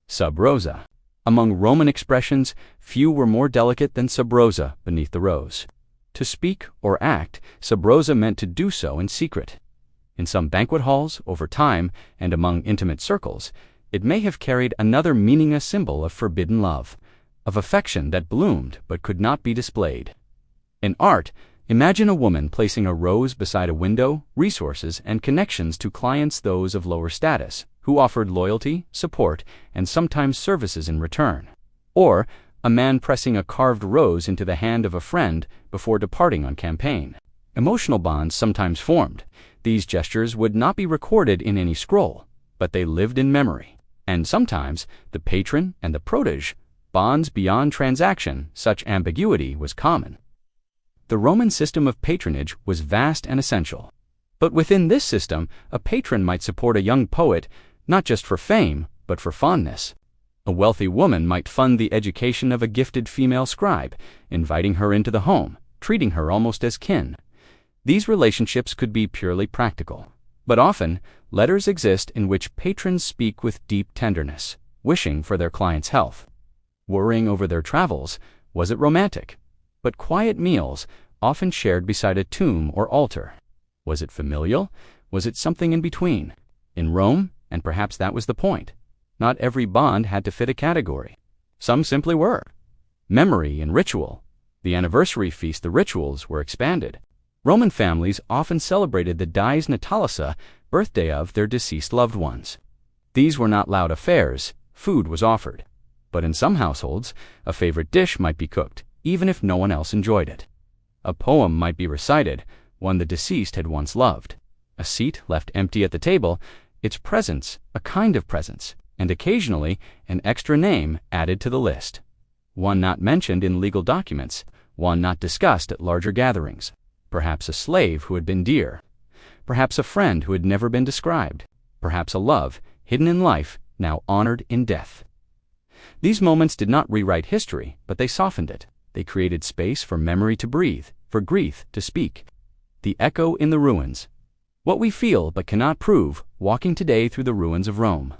Sub rosa. Among Roman expressions, few were more delicate than sub rosa, beneath the rose. To speak or act, sub rosa meant to do so in secret. In some banquet halls, over time, and among intimate circles, it may have carried another meaningless symbol of forbidden love, of affection that bloomed but could not be displayed. In art, imagine a woman placing a rose beside a window, resources, and connections to clients, those of lower status, who offered loyalty, support, and sometimes services in return. Or a man pressing a carved rose into the hand of a friend before departing on campaign. Emotional bonds sometimes formed. These gestures would not be recorded in any scroll, but they lived in memory. And sometimes the patron and the protege, bonds beyond transaction, such ambiguity was common. The Roman system of patronage was vast and essential. But within this system, a patron might support a young poet not just for fame, but for fondness. A wealthy woman might fund the education of a gifted female scribe, inviting her into the home, treating her almost as kin. These relationships could be purely practical, but often letters exist in which patrons speak with deep tenderness, wishing for their client's health. Worrying over their travels, was it romantic? But quiet meals, often shared beside a tomb or altar. Was it familial? Was it something in between? In Rome, and perhaps that was the point, not every bond had to fit a category. Some simply were. Memory and ritual. The anniversary feast, the rituals were expanded. Roman families often celebrated the dies natalisa, birthday of their deceased loved ones. These were not loud affairs. Food was offered. But in some households, a favorite dish might be cooked, even if no one else enjoyed it. A poem might be recited, one the deceased had once loved. A seat left empty at the table, its presence a kind of presence, and occasionally an extra name added to the list. One not mentioned in legal documents, one not discussed at larger gatherings. Perhaps a slave who had been dear. Perhaps a friend who had never been described. Perhaps a love, hidden in life, now honored in death. These moments did not rewrite history, but they softened it. They created space for memory to breathe, for grief to speak. The echo in the ruins. What we feel but cannot prove, walking today through the ruins of Rome.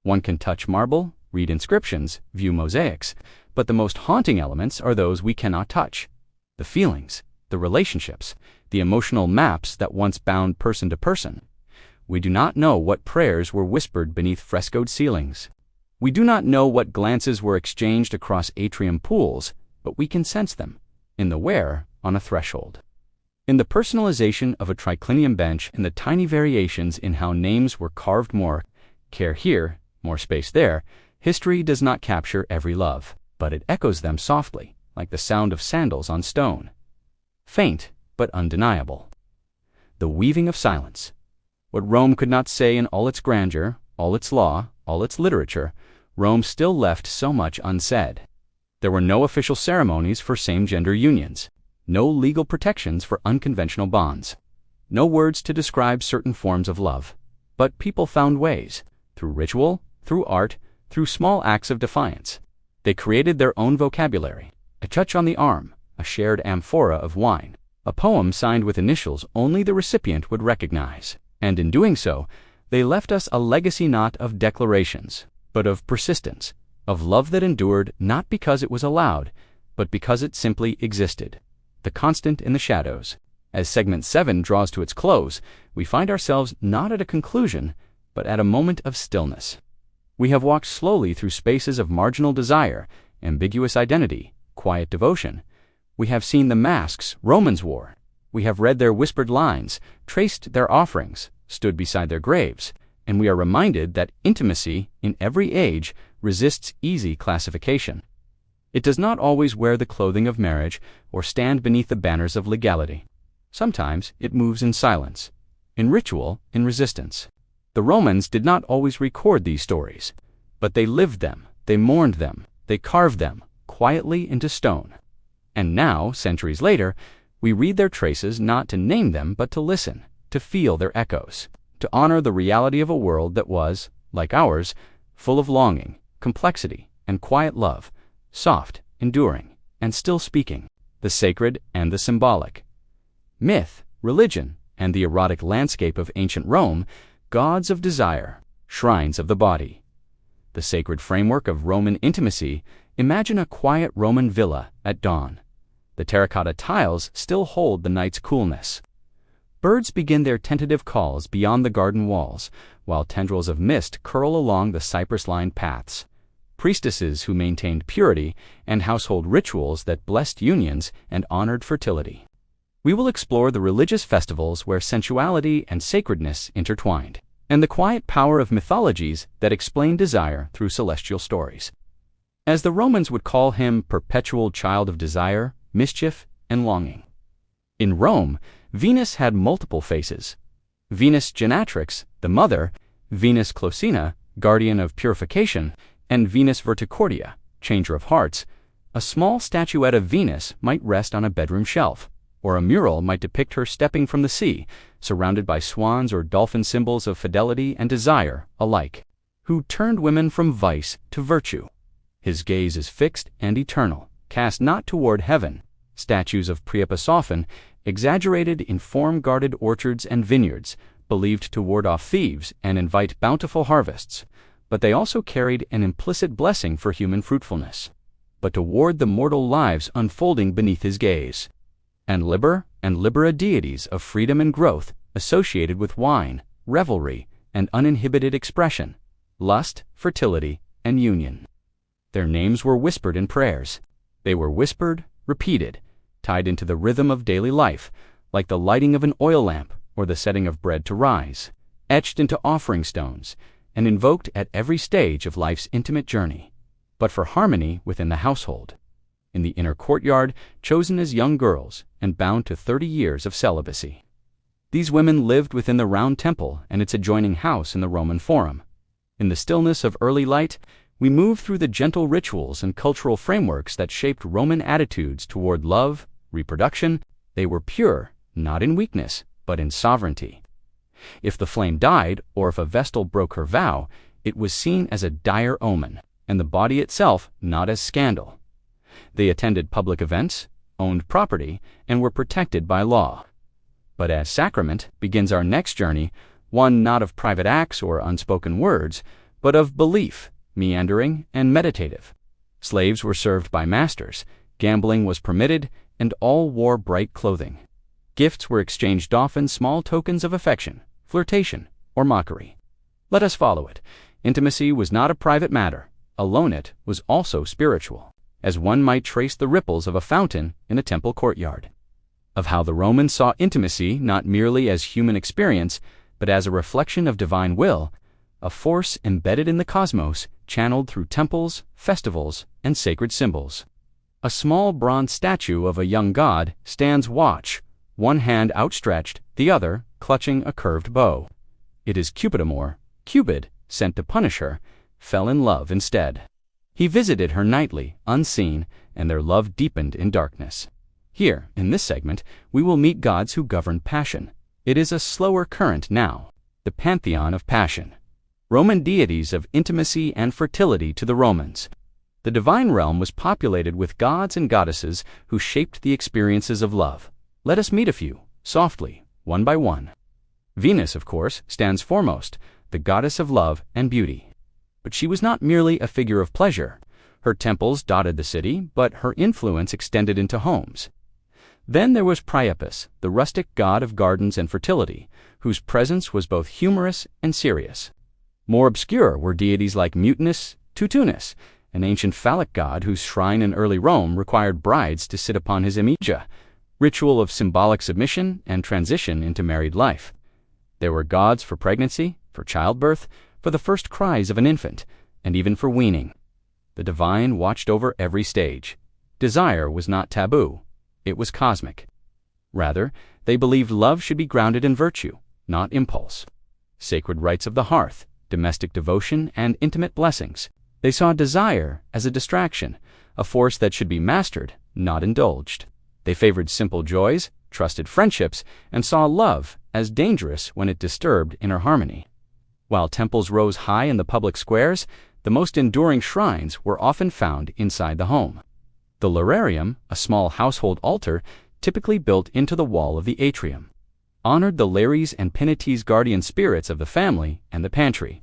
One can touch marble, read inscriptions, view mosaics, but the most haunting elements are those we cannot touch. The feelings, the relationships, the emotional maps that once bound person to person. We do not know what prayers were whispered beneath frescoed ceilings. We do not know what glances were exchanged across atrium pools, but we can sense them, in the where on a threshold. In the personalization of a triclinium bench and the tiny variations in how names were carved, more care here, more space there, history does not capture every love, but it echoes them softly, like the sound of sandals on stone. Faint, but undeniable. The weaving of silence. What Rome could not say in all its grandeur, all its law, all its literature, Rome still left so much unsaid. There were no official ceremonies for same-gender unions, no legal protections for unconventional bonds, no words to describe certain forms of love. But people found ways, through ritual, through art, through small acts of defiance. They created their own vocabulary, a touch on the arm, a shared amphora of wine, a poem signed with initials only the recipient would recognize. And in doing so, they left us a legacy not of declarations, but of persistence, of love that endured not because it was allowed, but because it simply existed. The constant in the shadows. As segment 7 draws to its close, we find ourselves not at a conclusion, but at a moment of stillness. We have walked slowly through spaces of marginal desire, ambiguous identity, quiet devotion. We have seen the masks Romans wore. We have read their whispered lines, traced their offerings, stood beside their graves, and we are reminded that intimacy, in every age, resists easy classification. It does not always wear the clothing of marriage or stand beneath the banners of legality. Sometimes it moves in silence, in ritual, in resistance. The Romans did not always record these stories, but they lived them, they mourned them, they carved them quietly into stone. And now, centuries later, we read their traces not to name them but to listen, to feel their echoes, to honor the reality of a world that was, like ours, full of longing, complexity, and quiet love, soft, enduring, and still speaking, the sacred and the symbolic. Myth, religion, and the erotic landscape of ancient Rome, gods of desire, shrines of the body. The sacred framework of Roman intimacy, imagine a quiet Roman villa at dawn. The terracotta tiles still hold the night's coolness. Birds begin their tentative calls beyond the garden walls, while tendrils of mist curl along the cypress-lined paths. Priestesses who maintained purity and household rituals that blessed unions and honored fertility. We will explore the religious festivals where sensuality and sacredness intertwined, and the quiet power of mythologies that explain desire through celestial stories. As the Romans would call him, perpetual child of desire, mischief, and longing. In Rome, Venus had multiple faces. Venus Genatrix, the mother, Venus Clocina, guardian of purification, and Venus Verticordia, changer of hearts. A small statuette of Venus might rest on a bedroom shelf, or a mural might depict her stepping from the sea, surrounded by swans or dolphin, symbols of fidelity and desire alike. Who turned women from vice to virtue. His gaze is fixed and eternal, cast not toward heaven. Statues of Priapus, often exaggerated in form-guarded orchards and vineyards, believed to ward off thieves and invite bountiful harvests, but they also carried an implicit blessing for human fruitfulness, but to ward the mortal lives unfolding beneath his gaze. And libera deities of freedom and growth, associated with wine, revelry, and uninhibited expression, lust, fertility, and union. Their names were whispered in prayers. They were whispered, repeated, tied into the rhythm of daily life, like the lighting of an oil lamp or the setting of bread to rise, etched into offering stones, and invoked at every stage of life's intimate journey, but for harmony within the household. In the inner courtyard, chosen as young girls and bound to 30 years of celibacy. These women lived within the round temple and its adjoining house in the Roman Forum. In the stillness of early light, we move through the gentle rituals and cultural frameworks that shaped Roman attitudes toward love, reproduction. They were pure, not in weakness, but in sovereignty. If the flame died, or if a vestal broke her vow, it was seen as a dire omen, and the body itself not as scandal. They attended public events, owned property, and were protected by law. But as sacrament begins our next journey, one not of private acts or unspoken words, but of belief, meandering and meditative. Slaves were served by masters, gambling was permitted, and all wore bright clothing. Gifts were exchanged, often small tokens of affection, flirtation, or mockery. Let us follow it. Intimacy was not a private matter. Alone it was also spiritual, as one might trace the ripples of a fountain in a temple courtyard. Of how the Romans saw intimacy not merely as human experience, but as a reflection of divine will, a force embedded in the cosmos, channeled through temples, festivals, and sacred symbols. A small bronze statue of a young god stands watch, one hand outstretched, the other clutching a curved bow. It is Cupidamore. Cupid, sent to punish her, fell in love instead. He visited her nightly, unseen, and their love deepened in darkness. Here, in this segment, we will meet gods who govern passion. It is a slower current now, the pantheon of passion. Roman deities of intimacy and fertility to the Romans. The divine realm was populated with gods and goddesses who shaped the experiences of love. Let us meet a few, softly, one by one. Venus, of course, stands foremost, the goddess of love and beauty. But she was not merely a figure of pleasure. Her temples dotted the city, but her influence extended into homes. Then there was Priapus, the rustic god of gardens and fertility, whose presence was both humorous and serious. More obscure were deities like Mutinus, Tutunus, an ancient phallic god whose shrine in early Rome required brides to sit upon his emigia, ritual of symbolic submission and transition into married life. There were gods for pregnancy, for childbirth, for the first cries of an infant, and even for weaning. The divine watched over every stage. Desire was not taboo. It was cosmic. Rather, they believed love should be grounded in virtue, not impulse. Sacred rites of the hearth, domestic devotion, and intimate blessings. They saw desire as a distraction, a force that should be mastered, not indulged. They favored simple joys, trusted friendships, and saw love as dangerous when it disturbed inner harmony. While temples rose high in the public squares, the most enduring shrines were often found inside the home. The lararium, a small household altar, typically built into the wall of the atrium, honored the Lares and Penates guardian spirits of the family and the pantry.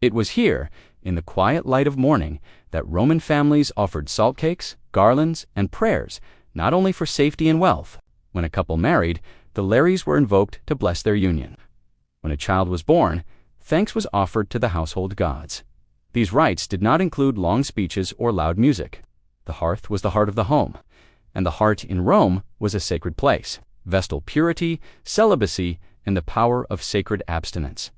It was here, in the quiet light of morning, that Roman families offered salt cakes, garlands, and prayers, not only for safety and wealth. When a couple married, the Lares were invoked to bless their union. When a child was born, thanks was offered to the household gods. These rites did not include long speeches or loud music. The hearth was the heart of the home, and the heart in Rome was a sacred place, vestal purity, celibacy, and the power of sacred abstinence.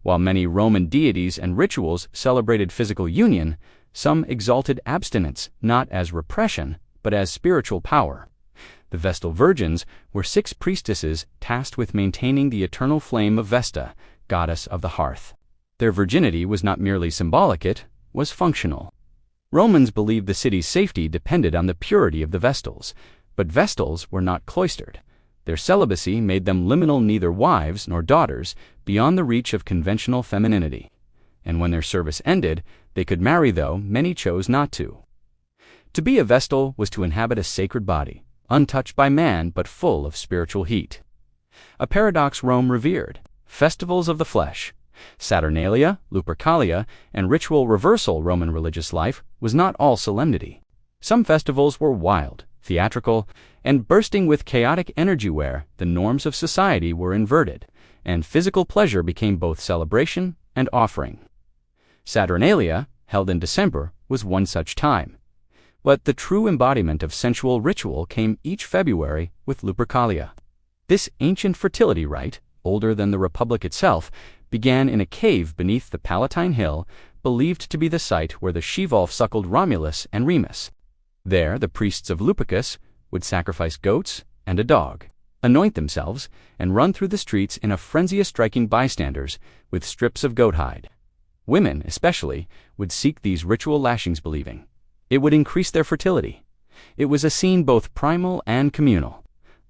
While many Roman deities and rituals celebrated physical union, some exalted abstinence not as repression, but as spiritual power. The Vestal Virgins were 6 priestesses tasked with maintaining the eternal flame of Vesta, goddess of the hearth. Their virginity was not merely symbolic, it was functional. Romans believed the city's safety depended on the purity of the Vestals, but Vestals were not cloistered. Their celibacy made them liminal, neither wives nor daughters, beyond the reach of conventional femininity. And when their service ended, they could marry, though many chose not to. To be a Vestal was to inhabit a sacred body, untouched by man but full of spiritual heat. A paradox Rome revered: festivals of the flesh. Saturnalia, Lupercalia, and ritual reversal Roman religious life was not all solemnity. Some festivals were wild, theatrical, and bursting with chaotic energy where the norms of society were inverted, and physical pleasure became both celebration and offering. Saturnalia, held in December, was one such time. But the true embodiment of sensual ritual came each February with Lupercalia. This ancient fertility rite, older than the Republic itself, began in a cave beneath the Palatine Hill, believed to be the site where the she-wolf suckled Romulus and Remus. There, the priests of Lupercus would sacrifice goats and a dog, anoint themselves, and run through the streets in a frenzy of striking bystanders with strips of goat hide. Women, especially, would seek these ritual lashings, believing it would increase their fertility. It was a scene both primal and communal,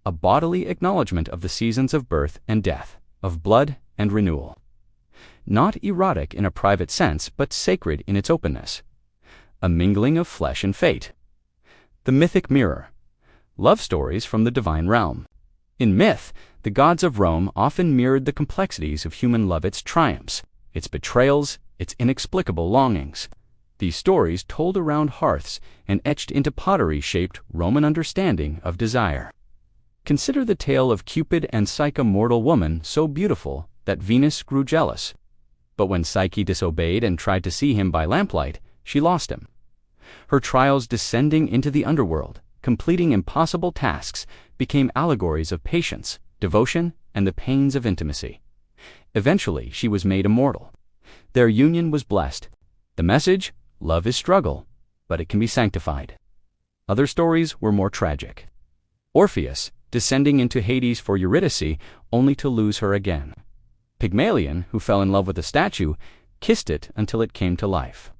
a bodily acknowledgement of the seasons of birth and death, of blood and renewal. Not erotic in a private sense, but sacred in its openness. A mingling of flesh and fate. The mythic mirror. Love stories from the divine realm. In myth, the gods of Rome often mirrored the complexities of human love, its triumphs, its betrayals, its inexplicable longings. These stories, told around hearths and etched into pottery, shaped Roman understanding of desire. Consider the tale of Cupid and Psyche, a mortal woman so beautiful that Venus grew jealous. But when Psyche disobeyed and tried to see him by lamplight, she lost him. Her trials descending into the underworld, completing impossible tasks, became allegories of patience, devotion, and the pains of intimacy. Eventually, she was made immortal. Their union was blessed. The message: love is struggle, but it can be sanctified. Other stories were more tragic. Orpheus, descending into Hades for Eurydice, only to lose her again. Pygmalion, who fell in love with a statue, kissed it until it came to life.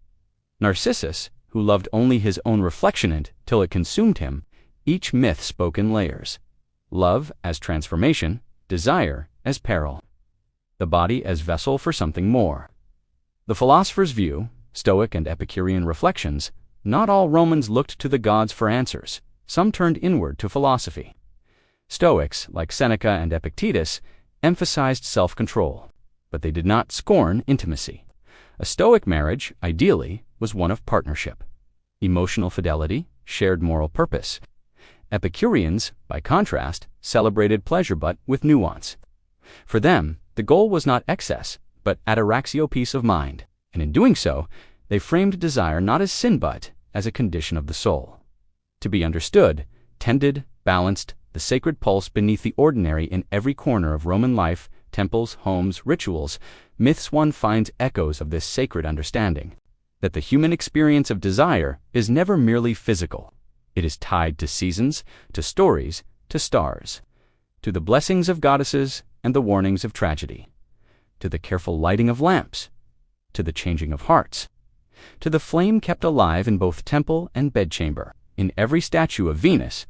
Narcissus, who loved only his own reflection till it consumed him. Each myth spoke in layers. Love as transformation, desire as peril. The body as vessel for something more. The philosopher's view, Stoic and Epicurean reflections: not all Romans looked to the gods for answers. Some turned inward to philosophy. Stoics, like Seneca and Epictetus, emphasized self-control, but they did not scorn intimacy. A Stoic marriage, ideally, was one of partnership, emotional fidelity, shared moral purpose. Epicureans, by contrast, celebrated pleasure but with nuance. For them, the goal was not excess, but ataraxio, peace of mind, and in doing so, they framed desire not as sin but as a condition of the soul. To be understood, tended, balanced, the sacred pulse beneath the ordinary in every corner of Roman life temples, homes, rituals, myths, one finds echoes of this sacred understanding, that the human experience of desire is never merely physical. It is tied to seasons, to stories, to stars, to the blessings of goddesses and the warnings of tragedy, to the careful lighting of lamps, to the changing of hearts, to the flame kept alive in both temple and bedchamber, in every statue of Venus,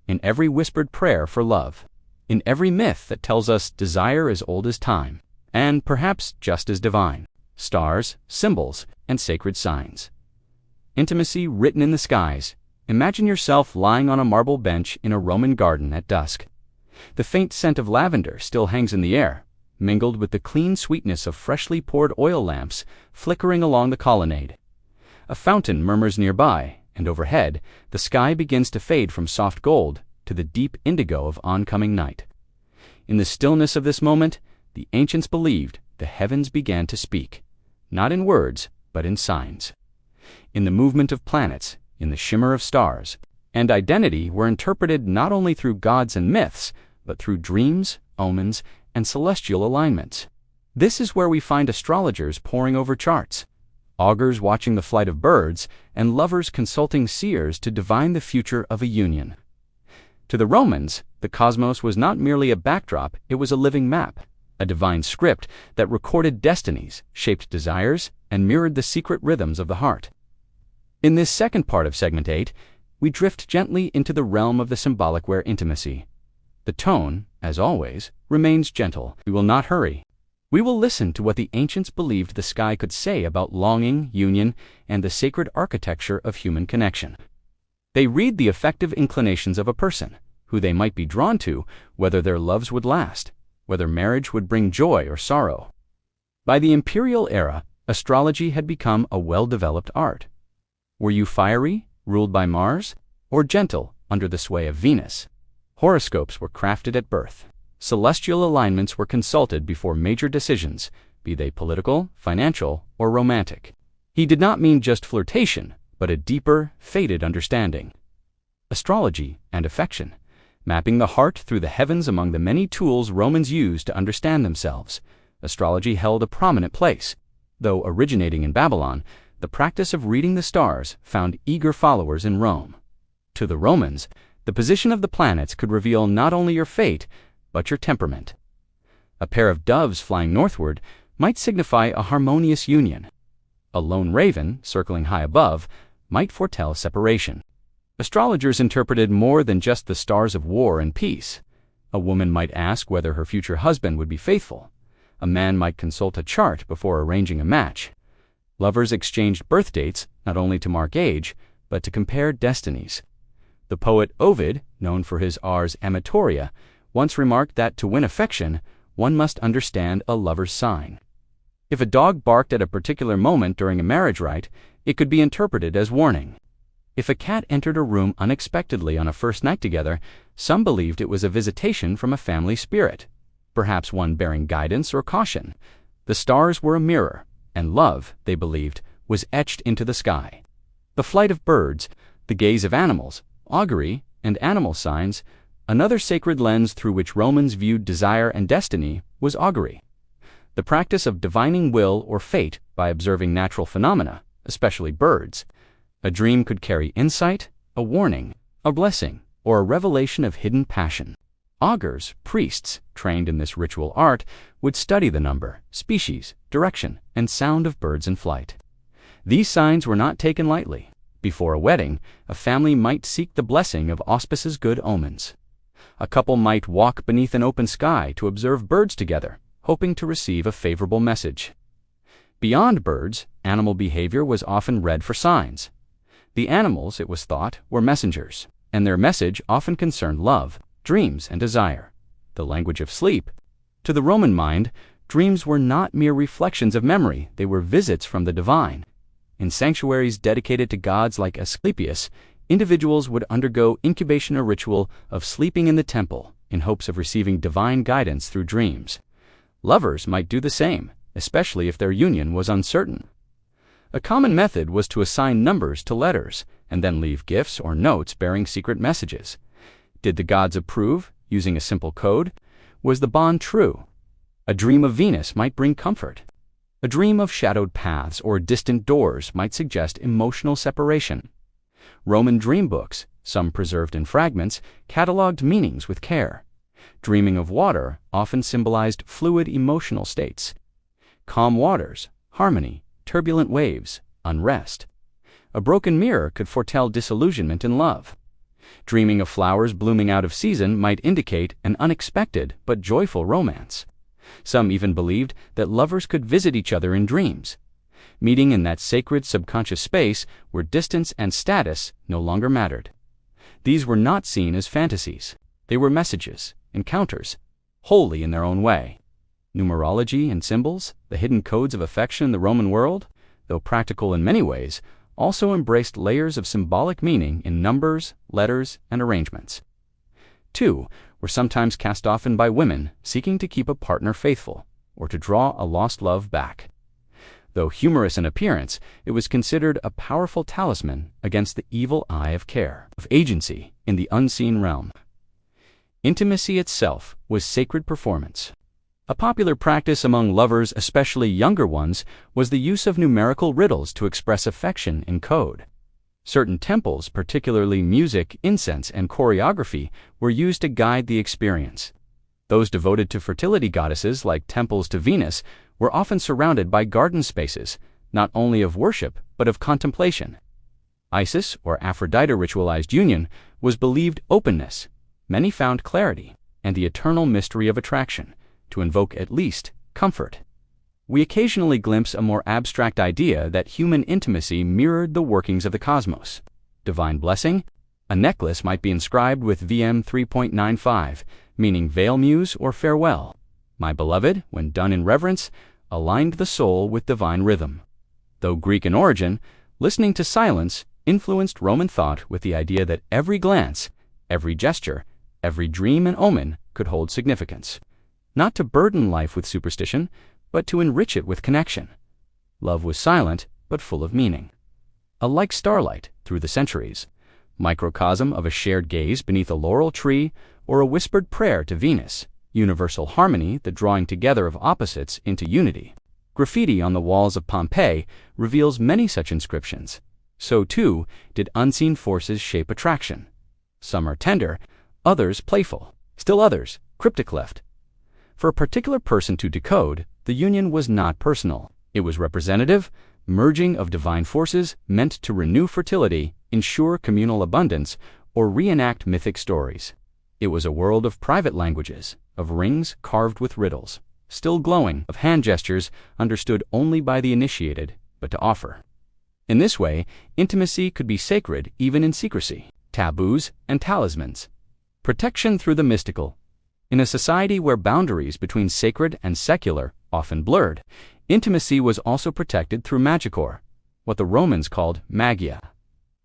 in every whispered prayer for love, in every myth that tells us desire is old as time, and perhaps just as divine, stars, symbols, and sacred signs. Intimacy written in the skies. Imagine yourself lying on a marble bench in a Roman garden at dusk. The faint scent of lavender still hangs in the air, mingled with the clean sweetness of freshly poured oil lamps flickering along the colonnade. A fountain murmurs nearby, and overhead, the sky begins to fade from soft gold to the deep indigo of oncoming night. In the stillness of this moment, the ancients believed the heavens began to speak, not in words, but in signs. In the movement of planets, in the shimmer of stars, and identity were interpreted not only through gods and myths, but through dreams, omens, and celestial alignments. This is where we find astrologers poring over charts, augurs watching the flight of birds, and lovers consulting seers to divine the future of a union. To the Romans, the cosmos was not merely a backdrop, it was a living map, a divine script that recorded destinies, shaped desires, and mirrored the secret rhythms of the heart. In this second part of Segment 8, we drift gently into the realm of the symbolic where intimacy. The tone, as always, remains gentle. We will not hurry. We will listen to what the ancients believed the sky could say about longing, union, and the sacred architecture of human connection. They read the affective inclinations of a person, who they might be drawn to, whether their loves would last, whether marriage would bring joy or sorrow. By the imperial era, astrology had become a well-developed art. Were you fiery, ruled by Mars, or gentle, under the sway of Venus? Horoscopes were crafted at birth. Celestial alignments were consulted before major decisions, be they political, financial, or romantic. He did not mean just flirtation, but a deeper, fated understanding. Astrology and affection, mapping the heart through the heavens among the many tools Romans used to understand themselves. Astrology held a prominent place. Though originating in Babylon, the practice of reading the stars found eager followers in Rome. To the Romans, the position of the planets could reveal not only your fate, but your temperament. A pair of doves flying northward might signify a harmonious union. A lone raven, circling high above, might foretell separation. Astrologers interpreted more than just the stars of war and peace. A woman might ask whether her future husband would be faithful. A man might consult a chart before arranging a match. Lovers exchanged birth dates not only to mark age, but to compare destinies. The poet Ovid, known for his Ars Amatoria, once remarked that to win affection, one must understand a lover's sign. If a dog barked at a particular moment during a marriage rite, it could be interpreted as warning. If a cat entered a room unexpectedly on a first night together, some believed it was a visitation from a family spirit, perhaps one bearing guidance or caution. The stars were a mirror, and love, they believed, was etched into the sky. The flight of birds, the gaze of animals, augury, and animal signs. Another sacred lens through which Romans viewed desire and destiny was augury, the practice of divining will or fate by observing natural phenomena, especially birds. A dream could carry insight, a warning, a blessing, or a revelation of hidden passion. Augurs, priests, trained in this ritual art, would study the number, species, direction, and sound of birds in flight. These signs were not taken lightly. Before a wedding, a family might seek the blessing of auspices' good omens. A couple might walk beneath an open sky to observe birds together, hoping to receive a favorable message. Beyond birds, animal behavior was often read for signs. The animals, it was thought, were messengers, and their message often concerned love, dreams, and desire, the language of sleep. To the Roman mind, dreams were not mere reflections of memory, they were visits from the divine. In sanctuaries dedicated to gods like Asclepius, individuals would undergo incubation, a ritual of sleeping in the temple in hopes of receiving divine guidance through dreams. Lovers might do the same, especially if their union was uncertain. A common method was to assign numbers to letters and then leave gifts or notes bearing secret messages. Did the gods approve, using a simple code? Was the bond true? A dream of Venus might bring comfort. A dream of shadowed paths or distant doors might suggest emotional separation. Roman dream books, some preserved in fragments, cataloged meanings with care. Dreaming of water often symbolized fluid emotional states. Calm waters, harmony, turbulent waves, unrest. A broken mirror could foretell disillusionment in love. Dreaming of flowers blooming out of season might indicate an unexpected but joyful romance. Some even believed that lovers could visit each other in dreams, meeting in that sacred subconscious space where distance and status no longer mattered. These were not seen as fantasies. They were messages, encounters, holy in their own way. Numerology and symbols, the hidden codes of affection in the Roman world, though practical in many ways, also embraced layers of symbolic meaning in numbers, letters, and arrangements. 2 were sometimes cast often by women seeking to keep a partner faithful or to draw a lost love back. Though humorous in appearance, it was considered a powerful talisman against the evil eye of care, of agency in the unseen realm. Intimacy itself was sacred performance. A popular practice among lovers, especially younger ones, was the use of numerical riddles to express affection in code. Certain temples, particularly music, incense, and choreography, were used to guide the experience. Those devoted to fertility goddesses, like temples to Venus, were often surrounded by garden spaces, not only of worship, but of contemplation. Isis, or Aphrodite ritualized union, was believed openness. Many found clarity and the eternal mystery of attraction, to invoke at least comfort. We occasionally glimpse a more abstract idea that human intimacy mirrored the workings of the cosmos. Divine blessing? A necklace might be inscribed with VM 3.95, meaning veil muse or farewell. My beloved, when done in reverence, aligned the soul with divine rhythm. Though Greek in origin, listening to silence influenced Roman thought with the idea that every glance, every gesture, every dream and omen could hold significance. Not to burden life with superstition, but to enrich it with connection. Love was silent, but full of meaning. A like starlight through the centuries, microcosm of a shared gaze beneath a laurel tree or a whispered prayer to Venus, universal harmony, the drawing together of opposites into unity. Graffiti on the walls of Pompeii reveals many such inscriptions. So too did unseen forces shape attraction. Some are tender, others playful, still others cryptic left. For a particular person to decode, the union was not personal. It was representative, merging of divine forces meant to renew fertility, ensure communal abundance, or reenact mythic stories. It was a world of private languages, of rings carved with riddles, still glowing, of hand gestures understood only by the initiated, but to offer. In this way, intimacy could be sacred even in secrecy. Taboos and talismans. Protection through the mystical. In a society where boundaries between sacred and secular often blurred, intimacy was also protected through magicore, what the Romans called magia.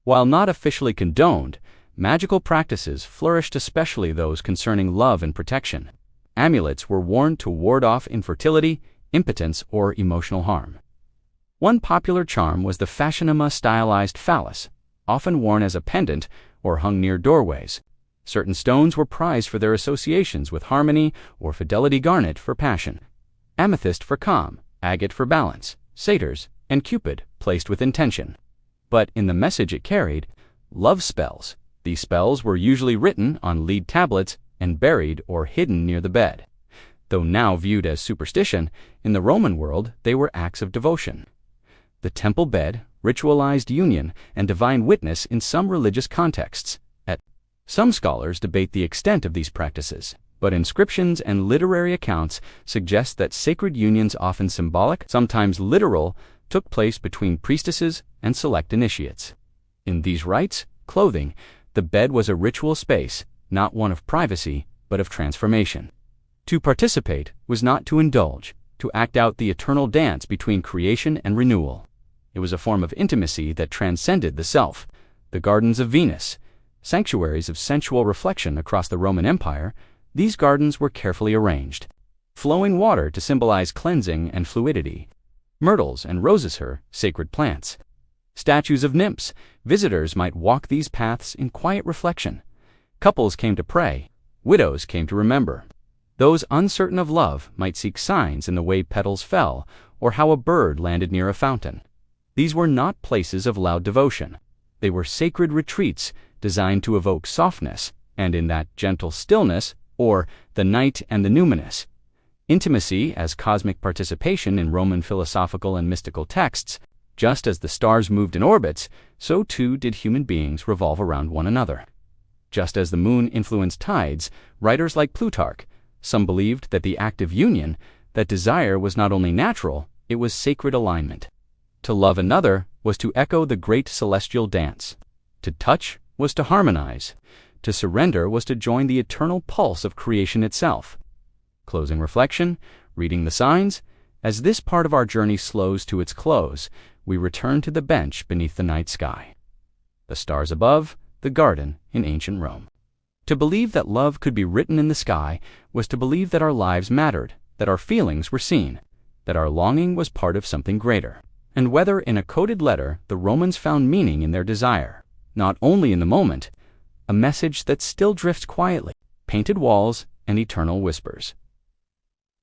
While not officially condoned, magical practices flourished, especially those concerning love and protection. Amulets were worn to ward off infertility, impotence, or emotional harm. One popular charm was the fashionama stylized phallus, often worn as a pendant or hung near doorways. Certain stones were prized for their associations with harmony or fidelity: garnet for passion, amethyst for calm, agate for balance, satyrs, and cupid placed with intention. But in the message it carried, love spells. These spells were usually written on lead tablets and buried or hidden near the bed. Though now viewed as superstition, in the Roman world they were acts of devotion. The temple bed, ritualized union, and divine witness in some religious contexts. Some scholars debate the extent of these practices, but inscriptions and literary accounts suggest that sacred unions, often symbolic, sometimes literal, took place between priestesses and select initiates. In these rites, clothing, the bed was a ritual space, not one of privacy, but of transformation. To participate was not to indulge, to act out the eternal dance between creation and renewal. It was a form of intimacy that transcended the self. The gardens of Venus, sanctuaries of sensual reflection across the Roman Empire, these gardens were carefully arranged. Flowing water to symbolize cleansing and fluidity. Myrtles and roses, her sacred plants. Statues of nymphs, visitors might walk these paths in quiet reflection. Couples came to pray, widows came to remember. Those uncertain of love might seek signs in the way petals fell or how a bird landed near a fountain. These were not places of loud devotion. They were sacred retreats designed to evoke softness, and in that gentle stillness, or the night and the numinous, intimacy as cosmic participation in Roman philosophical and mystical texts. Just as the stars moved in orbits, so too did human beings revolve around one another. Just as the moon influenced tides, writers like Plutarch, some believed that the act of union, that desire was not only natural, it was sacred alignment. To love another was to echo the great celestial dance. To touch was to harmonize. To surrender was to join the eternal pulse of creation itself. Closing reflection, reading the signs. As this part of our journey slows to its close, we return to the bench beneath the night sky. The stars above, the garden in ancient Rome. To believe that love could be written in the sky was to believe that our lives mattered, that our feelings were seen, that our longing was part of something greater. And whether in a coded letter, the Romans found meaning in their desire, not only in the moment, a message that still drifts quietly, painted walls and eternal whispers.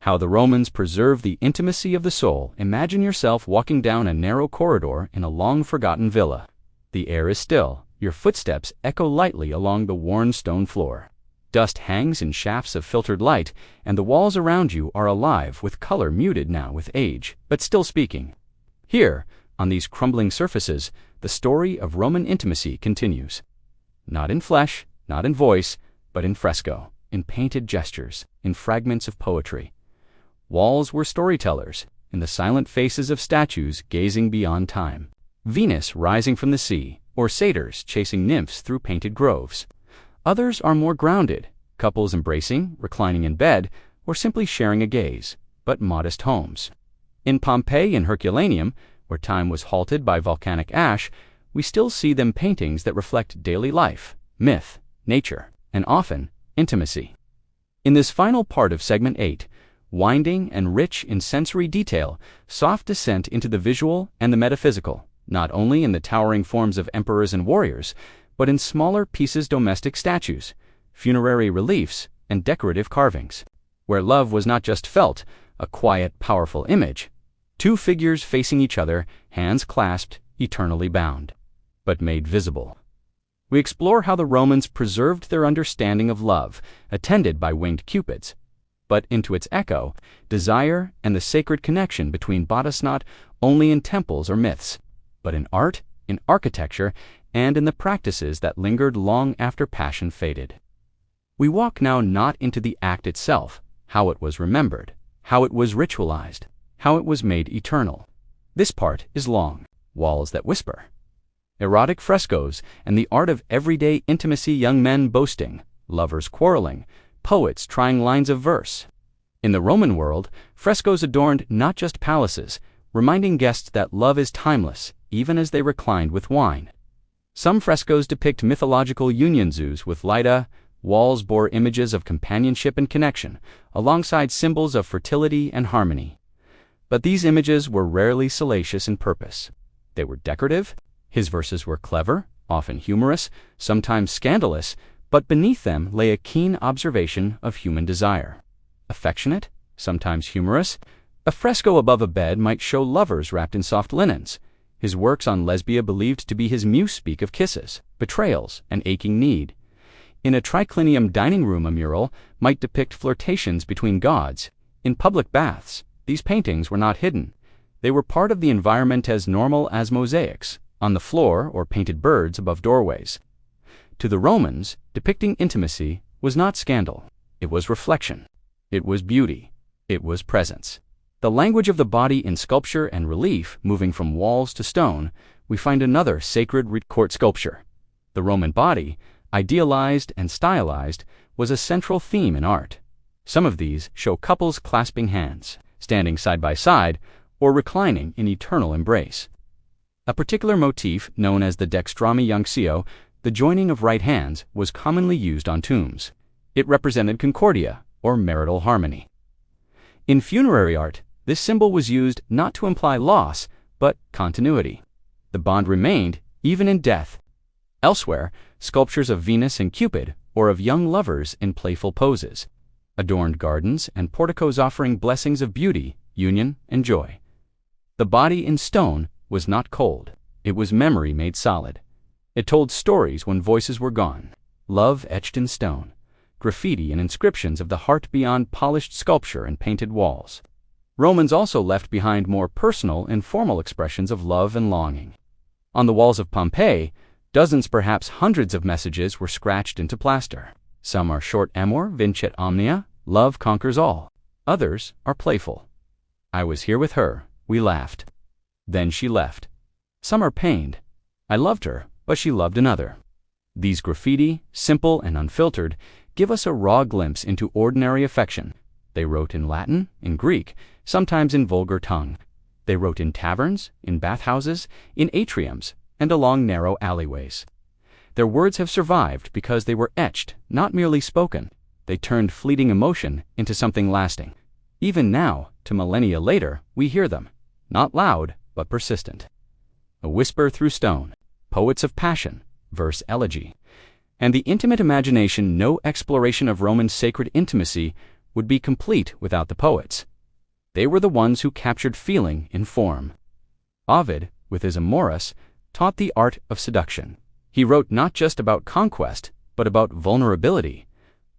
How the Romans preserved the intimacy of the soul. Imagine yourself walking down a narrow corridor in a long-forgotten villa. The air is still. Your footsteps echo lightly along the worn stone floor. Dust hangs in shafts of filtered light, and the walls around you are alive with color muted now with age, but still speaking. Here, on these crumbling surfaces, the story of Roman intimacy continues. Not in flesh, not in voice, but in fresco, in painted gestures, in fragments of poetry. Walls were storytellers, in the silent faces of statues gazing beyond time. Venus rising from the sea, or satyrs chasing nymphs through painted groves. Others are more grounded, couples embracing, reclining in bed, or simply sharing a gaze, but modest homes. In Pompeii and Herculaneum, where time was halted by volcanic ash, we still see them paintings that reflect daily life, myth, nature, and often intimacy. In this final part of Segment 8, winding and rich in sensory detail, soft descent into the visual and the metaphysical, not only in the towering forms of emperors and warriors, but in smaller pieces domestic statues, funerary reliefs, and decorative carvings, where love was not just felt, a quiet, powerful image, two figures facing each other, hands clasped, eternally bound, but made visible. We explore how the Romans preserved their understanding of love, attended by winged cupids, but into its echo, desire and the sacred connection between bodies not only in temples or myths, but in art, in architecture, and in the practices that lingered long after passion faded. We walk now not into the act itself, how it was remembered, how it was ritualized, how it was made eternal. This part is long, walls that whisper. Erotic frescoes and the art of everyday intimacy, young men boasting, lovers quarreling, poets trying lines of verse. In the Roman world, frescoes adorned not just palaces, reminding guests that love is timeless, even as they reclined with wine. Some frescoes depict mythological union zoos with Leda. Walls bore images of companionship and connection, alongside symbols of fertility and harmony. But these images were rarely salacious in purpose. They were decorative. His verses were clever, often humorous, sometimes scandalous, but beneath them lay a keen observation of human desire. Affectionate, sometimes humorous, a fresco above a bed might show lovers wrapped in soft linens. His works on Lesbia believed to be his muse speak of kisses, betrayals, and aching need. In a triclinium dining room, a mural might depict flirtations between gods. In public baths, these paintings were not hidden. They were part of the environment as normal as mosaics, on the floor or painted birds above doorways. To the Romans, depicting intimacy was not scandal. It was reflection. It was beauty. It was presence. The language of the body in sculpture and relief, moving from walls to stone, we find another sacred court sculpture. The Roman body, idealized and stylized, was a central theme in art. Some of these show couples clasping hands, standing side by side, or reclining in eternal embrace. A particular motif, known as the dextrami junctio, the joining of right hands, was commonly used on tombs. It represented concordia, or marital harmony. In funerary art, this symbol was used not to imply loss, but continuity. The bond remained, even in death. Elsewhere, sculptures of Venus and Cupid, or of young lovers in playful poses. adorned gardens and porticos offering blessings of beauty, union, and joy. The body in stone was not cold. It was memory made solid. It told stories when voices were gone. Love etched in stone. Graffiti and inscriptions of the heart beyond polished sculpture and painted walls. Romans also left behind more personal and formal expressions of love and longing. On the walls of Pompeii, dozens, perhaps hundreds of messages were scratched into plaster. Some are short: amor vincit omnia, love conquers all. Others are playful: I was here with her, we laughed. Then she left. Some are pained: I loved her, but she loved another. These graffiti, simple and unfiltered, give us a raw glimpse into ordinary affection. They wrote in Latin, in Greek, sometimes in vulgar tongue. They wrote in taverns, in bathhouses, in atriums, and along narrow alleyways. Their words have survived because they were etched, not merely spoken. They turned fleeting emotion into something lasting. Even now, to millennia later, we hear them, not loud, but persistent. A whisper through stone, poets of passion, verse elegy, and the intimate imagination. No exploration of Roman sacred intimacy would be complete without the poets. They were the ones who captured feeling in form. Ovid, with his Amoris, taught the art of seduction. He wrote not just about conquest, but about vulnerability.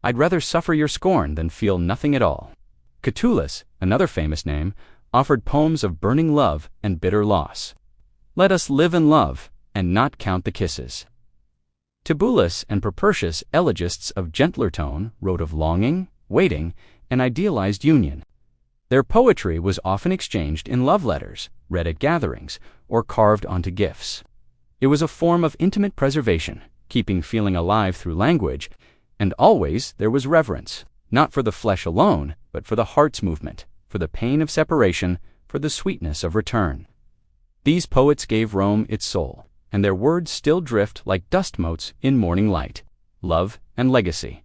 I'd rather suffer your scorn than feel nothing at all. Catullus, another famous name, offered poems of burning love and bitter loss. Let us live in love, and not count the kisses. Tibullus and Propertius, elegists of gentler tone, wrote of longing, waiting, and idealized union. Their poetry was often exchanged in love letters, read at gatherings, or carved onto gifts. It was a form of intimate preservation, keeping feeling alive through language, and always there was reverence, not for the flesh alone, but for the heart's movement, for the pain of separation, for the sweetness of return. These poets gave Rome its soul, and their words still drift like dust motes in morning light. Love and legacy.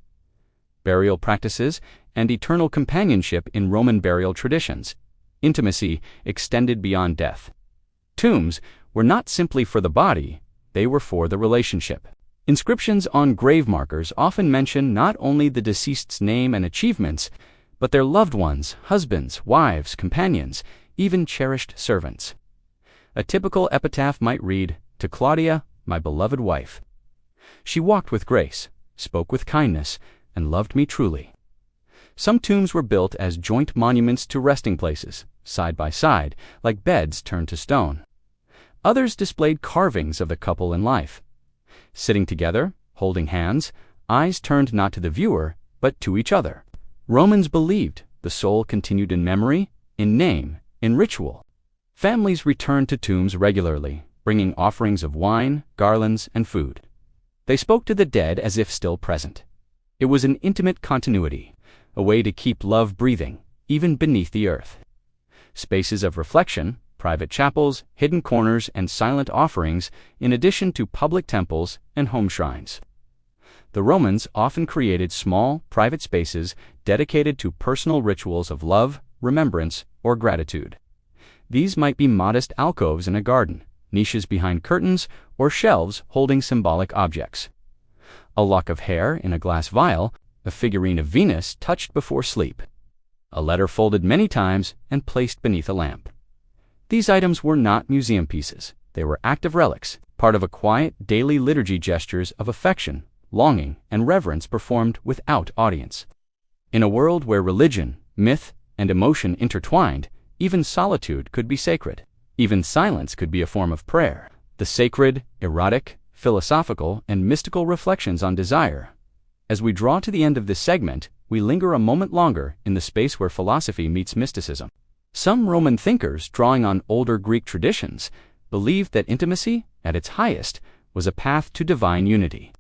Burial practices and eternal companionship in Roman burial traditions. Intimacy extended beyond death. Tombs were not simply for the body, they were for the relationship. Inscriptions on grave markers often mention not only the deceased's name and achievements, but their loved ones, husbands, wives, companions, even cherished servants. A typical epitaph might read, "To Claudia, my beloved wife. She walked with grace, spoke with kindness, and loved me truly." Some tombs were built as joint monuments to resting places, side by side, like beds turned to stone. Others displayed carvings of the couple in life. Sitting together, holding hands, eyes turned not to the viewer, but to each other. Romans believed the soul continued in memory, in name, in ritual. Families returned to tombs regularly, bringing offerings of wine, garlands, and food. They spoke to the dead as if still present. It was an intimate continuity, a way to keep love breathing, even beneath the earth. Spaces of reflection, private chapels, hidden corners, and silent offerings, in addition to public temples and home shrines. The Romans often created small, private spaces dedicated to personal rituals of love, remembrance, or gratitude. These might be modest alcoves in a garden, niches behind curtains, or shelves holding symbolic objects. A lock of hair in a glass vial, a figurine of Venus touched before sleep. A letter folded many times and placed beneath a lamp. These items were not museum pieces. They were active relics, part of a quiet, daily liturgy, gestures of affection, longing, and reverence performed without audience. In a world where religion, myth, and emotion intertwined, even solitude could be sacred. Even silence could be a form of prayer. The sacred, erotic, philosophical, and mystical reflections on desire. As we draw to the end of this segment, we linger a moment longer in the space where philosophy meets mysticism. Some Roman thinkers, drawing on older Greek traditions, believed that intimacy, at its highest, was a path to divine unity.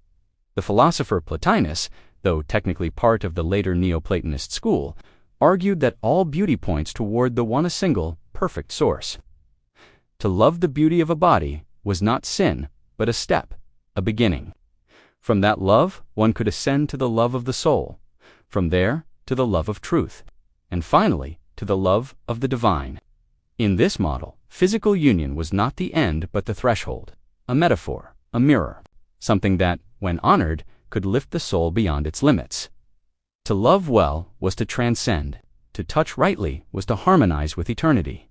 The philosopher Plotinus, though technically part of the later Neoplatonist school, argued that all beauty points toward the one, a single, perfect source. To love the beauty of a body was not sin, but a step, a beginning. From that love, one could ascend to the love of the soul, from there to the love of truth, and finally to the love of the divine. In this model, physical union was not the end but the threshold, a metaphor, a mirror, something that, when honored, could lift the soul beyond its limits. To love well was to transcend. To touch rightly was to harmonize with eternity.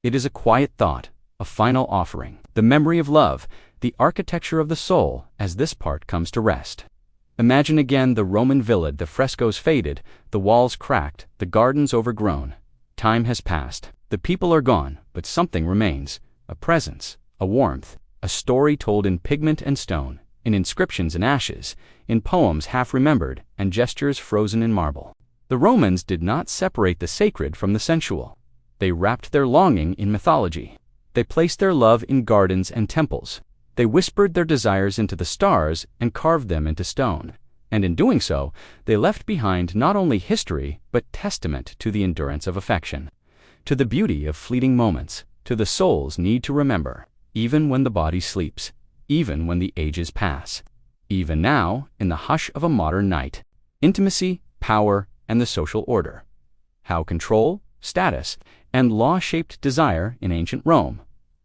It is a quiet thought, a final offering, the memory of love, the architecture of the soul as this part comes to rest. Imagine again the Roman villa, the frescoes faded, the walls cracked, the gardens overgrown. Time has passed, the people are gone, but something remains, a presence, a warmth, a story told in pigment and stone, in inscriptions and ashes, in poems half remembered and gestures frozen in marble. The Romans did not separate the sacred from the sensual. They wrapped their longing in mythology. They placed their love in gardens and temples. They whispered their desires into the stars and carved them into stone. And in doing so, they left behind not only history, but testament to the endurance of affection, to the beauty of fleeting moments, to the soul's need to remember, even when the body sleeps, even when the ages pass, even now in the hush of a modern night. Intimacy, power, and the social order. How control, status, and law shaped desire in ancient Rome.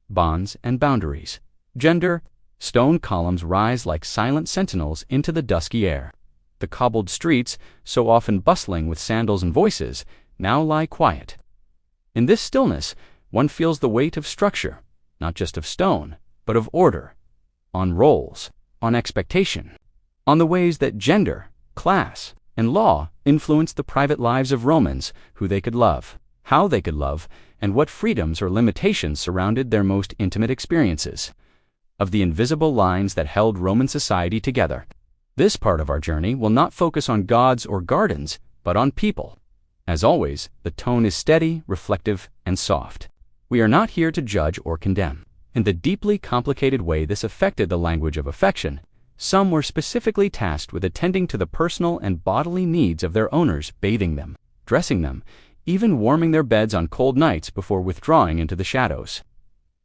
Bonds and boundaries. Gender. Stone columns rise like silent sentinels into the dusky air. The cobbled streets, so often bustling with sandals and voices, now lie quiet. In this stillness, one feels the weight of structure, not just of stone, but of order, on roles, on expectation, on the ways that gender, class, and law influenced the private lives of Romans, who they could love, how they could love, and what freedoms or limitations surrounded their most intimate experiences. Of the invisible lines that held Roman society together. This part of our journey will not focus on gods or gardens, but on people. As always, the tone is steady, reflective, and soft. We are not here to judge or condemn. In the deeply complicated way this affected the language of affection, some were specifically tasked with attending to the personal and bodily needs of their owners, bathing them, dressing them, even warming their beds on cold nights before withdrawing into the shadows.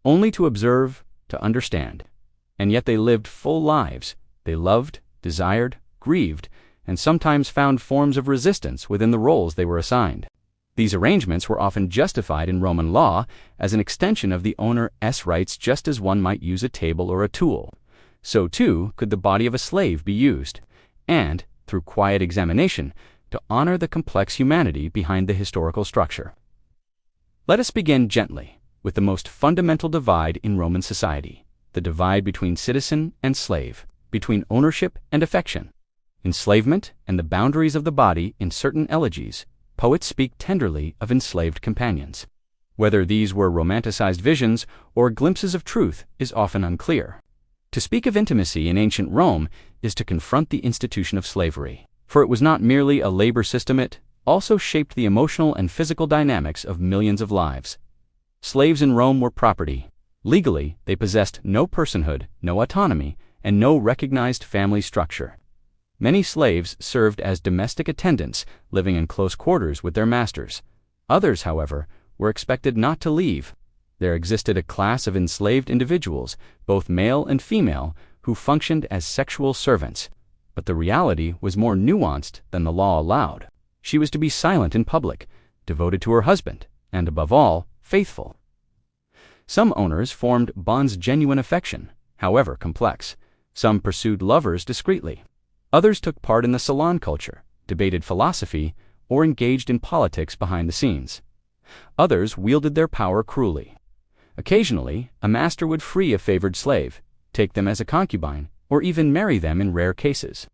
Only to observe, to understand. And yet they lived full lives. They loved, desired, grieved, and sometimes found forms of resistance within the roles they were assigned. These arrangements were often justified in Roman law as an extension of the owner's rights, just as one might use a table or a tool. So too could the body of a slave be used, and, through quiet examination, to honor the complex humanity behind the historical structure. Let us begin gently with the most fundamental divide in Roman society, the divide between citizen and slave, between ownership and affection. Enslavement and the boundaries of the body. In certain elegies, poets speak tenderly of enslaved companions. Whether these were romanticized visions or glimpses of truth is often unclear. To speak of intimacy in ancient Rome is to confront the institution of slavery, for it was not merely a labor system, it also shaped the emotional and physical dynamics of millions of lives. Slaves in Rome were property. Legally, they possessed no personhood, no autonomy, and no recognized family structure. Many slaves served as domestic attendants, living in close quarters with their masters. Others, however, were expected not to leave. There existed a class of enslaved individuals, both male and female, who functioned as sexual servants. But the reality was more nuanced than the law allowed. She was to be silent in public, devoted to her husband, and above all, faithful. Some owners formed bonds of genuine affection, however complex. Some pursued lovers discreetly. Others took part in the salon culture, debated philosophy, or engaged in politics behind the scenes. Others wielded their power cruelly. Occasionally, a master would free a favored slave, take them as a concubine, or even marry them in rare cases.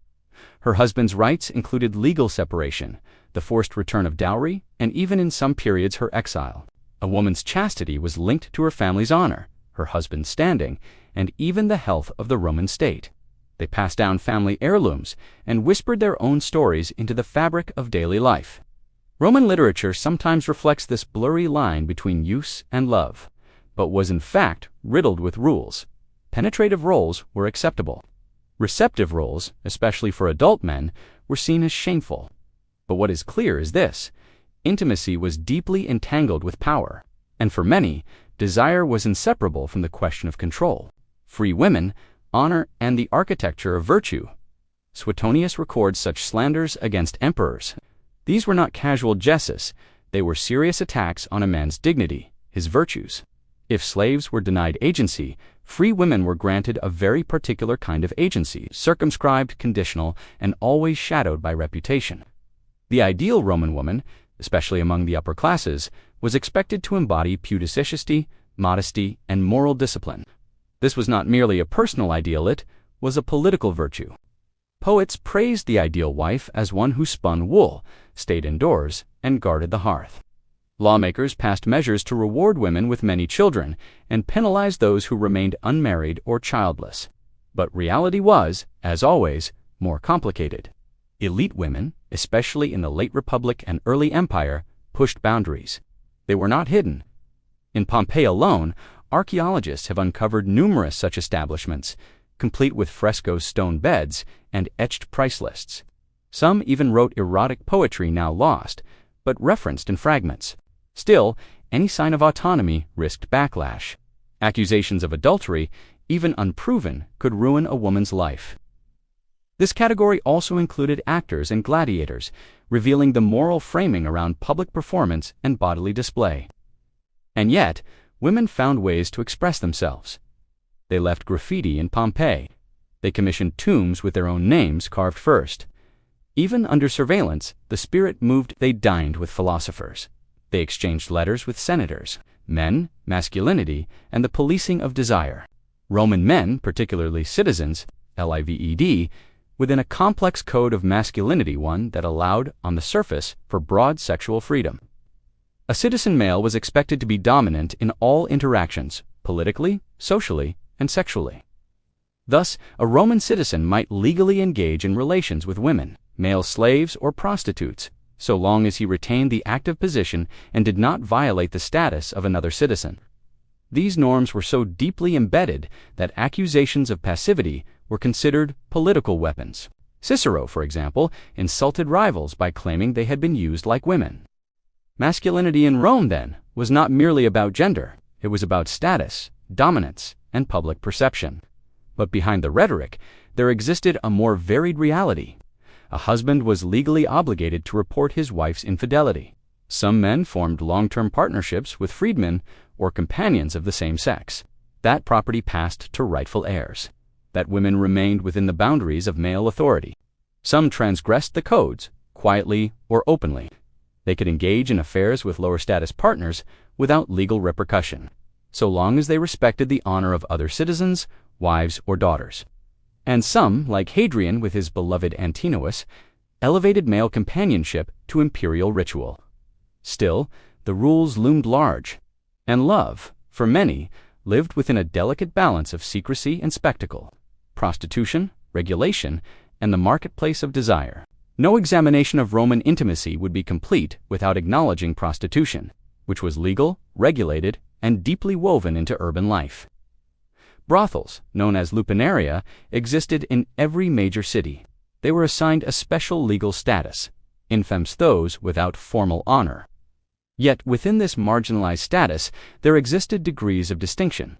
Her husband's rights included legal separation, the forced return of dowry, and even in some periods her exile. A woman's chastity was linked to her family's honor, her husband's standing, and even the health of the Roman state. They passed down family heirlooms and whispered their own stories into the fabric of daily life. Roman literature sometimes reflects this blurry line between use and love, but was in fact riddled with rules. Penetrative roles were acceptable. Receptive roles, especially for adult men, were seen as shameful. But what is clear is this: intimacy was deeply entangled with power, and for many, desire was inseparable from the question of control. Free women, honor, and the architecture of virtue. Suetonius records such slanders against emperors. These were not casual jests, they were serious attacks on a man's dignity, his virtues. If slaves were denied agency, free women were granted a very particular kind of agency, circumscribed, conditional, and always shadowed by reputation. The ideal Roman woman, especially among the upper classes, was expected to embody pudicity, modesty, and moral discipline. This was not merely a personal ideal, it was a political virtue. Poets praised the ideal wife as one who spun wool, stayed indoors, and guarded the hearth. Lawmakers passed measures to reward women with many children and penalize those who remained unmarried or childless. But reality was, as always, more complicated. Elite women, especially in the late Republic and early Empire, pushed boundaries. They were not hidden. In Pompeii alone, archaeologists have uncovered numerous such establishments, complete with fresco stone beds and etched price lists. Some even wrote erotic poetry now lost, but referenced in fragments. Still, any sign of autonomy risked backlash. Accusations of adultery, even unproven, could ruin a woman's life. This category also included actors and gladiators, revealing the moral framing around public performance and bodily display. And yet, women found ways to express themselves. They left graffiti in Pompeii. They commissioned tombs with their own names carved first. Even under surveillance, the spirit moved. They dined with philosophers. They exchanged letters with senators. Men, masculinity, and the policing of desire. Roman men, particularly citizens, lived, within a complex code of masculinity, one that allowed, on the surface, for broad sexual freedom. A citizen male was expected to be dominant in all interactions, politically, socially, and sexually. Thus, a Roman citizen might legally engage in relations with women, male slaves, or prostitutes, so long as he retained the active position and did not violate the status of another citizen. These norms were so deeply embedded that accusations of passivity were considered political weapons. Cicero, for example, insulted rivals by claiming they had been used like women. Masculinity in Rome, then, was not merely about gender. It was about status, dominance, and public perception. But behind the rhetoric, there existed a more varied reality. A husband was legally obligated to report his wife's infidelity. Some men formed long-term partnerships with freedmen or companions of the same sex. That property passed to rightful heirs. That women remained within the boundaries of male authority. Some transgressed the codes, quietly or openly. They could engage in affairs with lower-status partners without legal repercussion, so long as they respected the honor of other citizens, wives, or daughters. And some, like Hadrian with his beloved Antinous, elevated male companionship to imperial ritual. Still, the rules loomed large, and love, for many, lived within a delicate balance of secrecy and spectacle, prostitution, regulation, and the marketplace of desire. No examination of Roman intimacy would be complete without acknowledging prostitution, which was legal, regulated, and deeply woven into urban life. Brothels, known as lupinaria, existed in every major city. They were assigned a special legal status, infamous those without formal honor. Yet within this marginalized status, there existed degrees of distinction.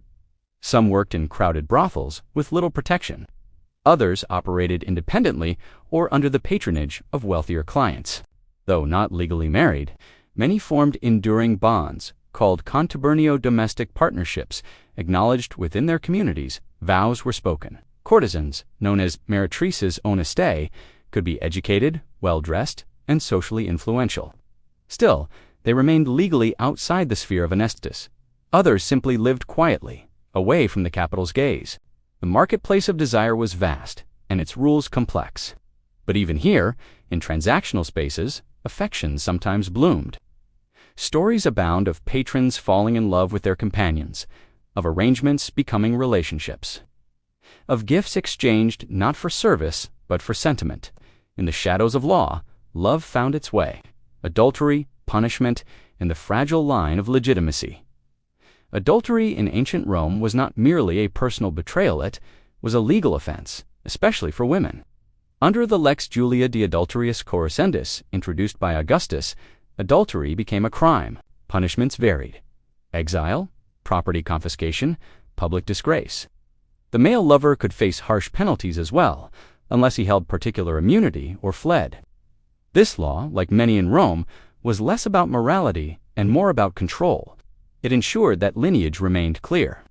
Some worked in crowded brothels with little protection. Others operated independently or under the patronage of wealthier clients. Though not legally married, many formed enduring bonds, called contubernio domestic partnerships, acknowledged within their communities. Vows were spoken. Courtesans, known as meretrices honestae, could be educated, well-dressed, and socially influential. Still, they remained legally outside the sphere of anesthesis. Others simply lived quietly, away from the capital's gaze. The marketplace of desire was vast, and its rules complex. But even here, in transactional spaces, affection sometimes bloomed. Stories abound of patrons falling in love with their companions, of arrangements becoming relationships, of gifts exchanged not for service, but for sentiment. In the shadows of law, love found its way. Adultery, punishment, and the fragile line of legitimacy. Adultery in ancient Rome was not merely a personal betrayal, it was a legal offense, especially for women. Under the Lex Julia de Adulterius Coruscendis, introduced by Augustus, adultery became a crime. Punishments varied: exile, property confiscation, public disgrace. The male lover could face harsh penalties as well, unless he held particular immunity or fled. This law, like many in Rome, was less about morality and more about control. It ensured that lineage remained clear.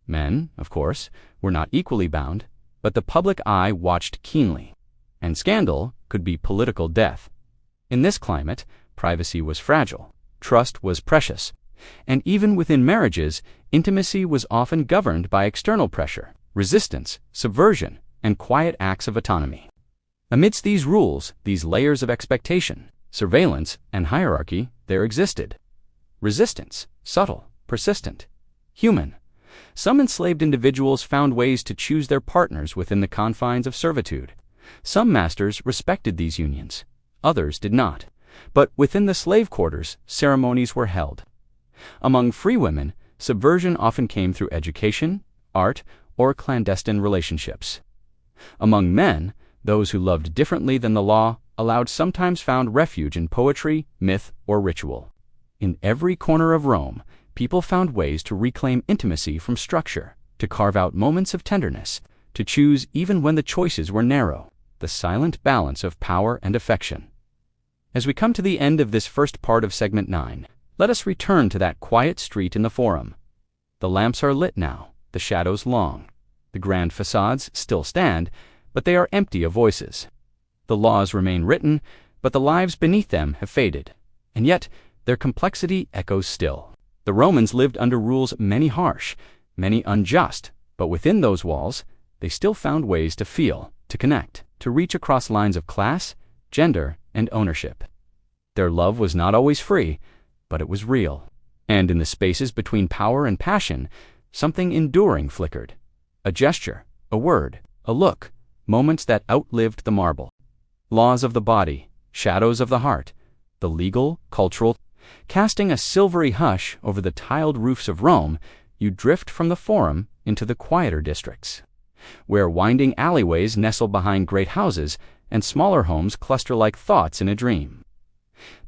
Men, of course, were not equally bound, but the public eye watched keenly, and scandal could be political death. In this climate, privacy was fragile, trust was precious, and even within marriages, intimacy was often governed by external pressure, resistance, subversion, and quiet acts of autonomy. Amidst these rules, these layers of expectation, surveillance, and hierarchy, there existed resistance, subtle, persistent, human. Some enslaved individuals found ways to choose their partners within the confines of servitude. Some masters respected these unions, others did not. But within the slave quarters, ceremonies were held. Among free women, subversion often came through education, art, or clandestine relationships. Among men, those who loved differently than the law sometimes found refuge in poetry, myth, or ritual. In every corner of Rome, people found ways to reclaim intimacy from structure, to carve out moments of tenderness, to choose even when the choices were narrow, the silent balance of power and affection. As we come to the end of this first part of Segment 9, let us return to that quiet street in the Forum. The lamps are lit now, the shadows long. The grand facades still stand, but they are empty of voices. The laws remain written, but the lives beneath them have faded. And yet, their complexity echoes still. The Romans lived under rules many harsh, many unjust, but within those walls, they still found ways to feel, to connect, to reach across lines of class, gender, and ownership. Their love was not always free, but it was real. And in the spaces between power and passion, something enduring flickered. A gesture, a word, a look, moments that outlived the marble. Laws of the body, shadows of the heart, the legal, cultural. Casting a silvery hush over the tiled roofs of Rome, you drift from the Forum into the quieter districts, where winding alleyways nestle behind great houses and smaller homes cluster like thoughts in a dream.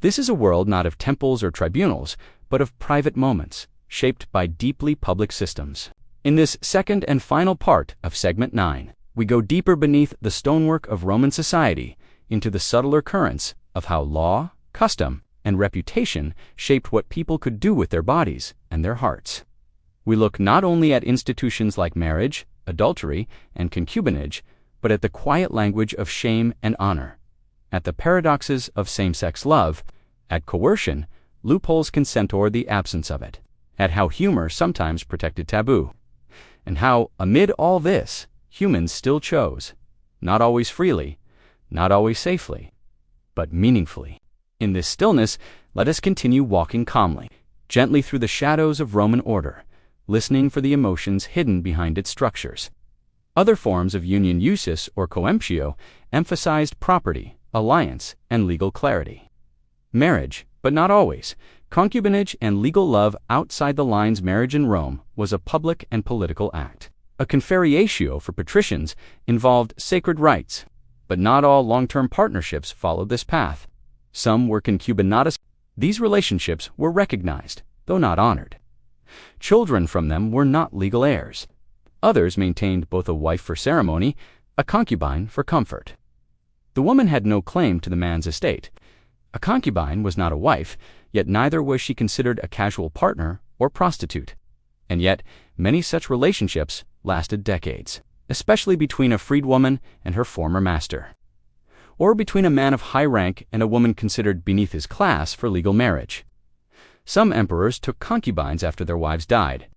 This is a world not of temples or tribunals, but of private moments, shaped by deeply public systems. In this second and final part of Segment 9, we go deeper beneath the stonework of Roman society into the subtler currents of how law, custom, and reputation shaped what people could do with their bodies and their hearts. We look not only at institutions like marriage, adultery, and concubinage, but at the quiet language of shame and honor, at the paradoxes of same-sex love, at coercion, loopholes consent or the absence of it, at how humor sometimes protected taboo, and how, amid all this, humans still chose, not always freely, not always safely, but meaningfully. In this stillness, let us continue walking calmly, gently through the shadows of Roman order, listening for the emotions hidden behind its structures. Other forms of union usus or coemptio emphasized property, alliance, and legal clarity. Marriage, but not always, concubinage and legal love outside the lines. Marriage in Rome was a public and political act. A confarreatio for patricians involved sacred rites, but not all long-term partnerships followed this path. Some were concubinatus. These relationships were recognized, though not honored. Children from them were not legal heirs. Others maintained both a wife for ceremony, a concubine for comfort. The woman had no claim to the man's estate. A concubine was not a wife, yet neither was she considered a casual partner or prostitute. And yet, many such relationships lasted decades, especially between a freedwoman and her former master, or between a man of high rank and a woman considered beneath his class for legal marriage. Some emperors took concubines after their wives died.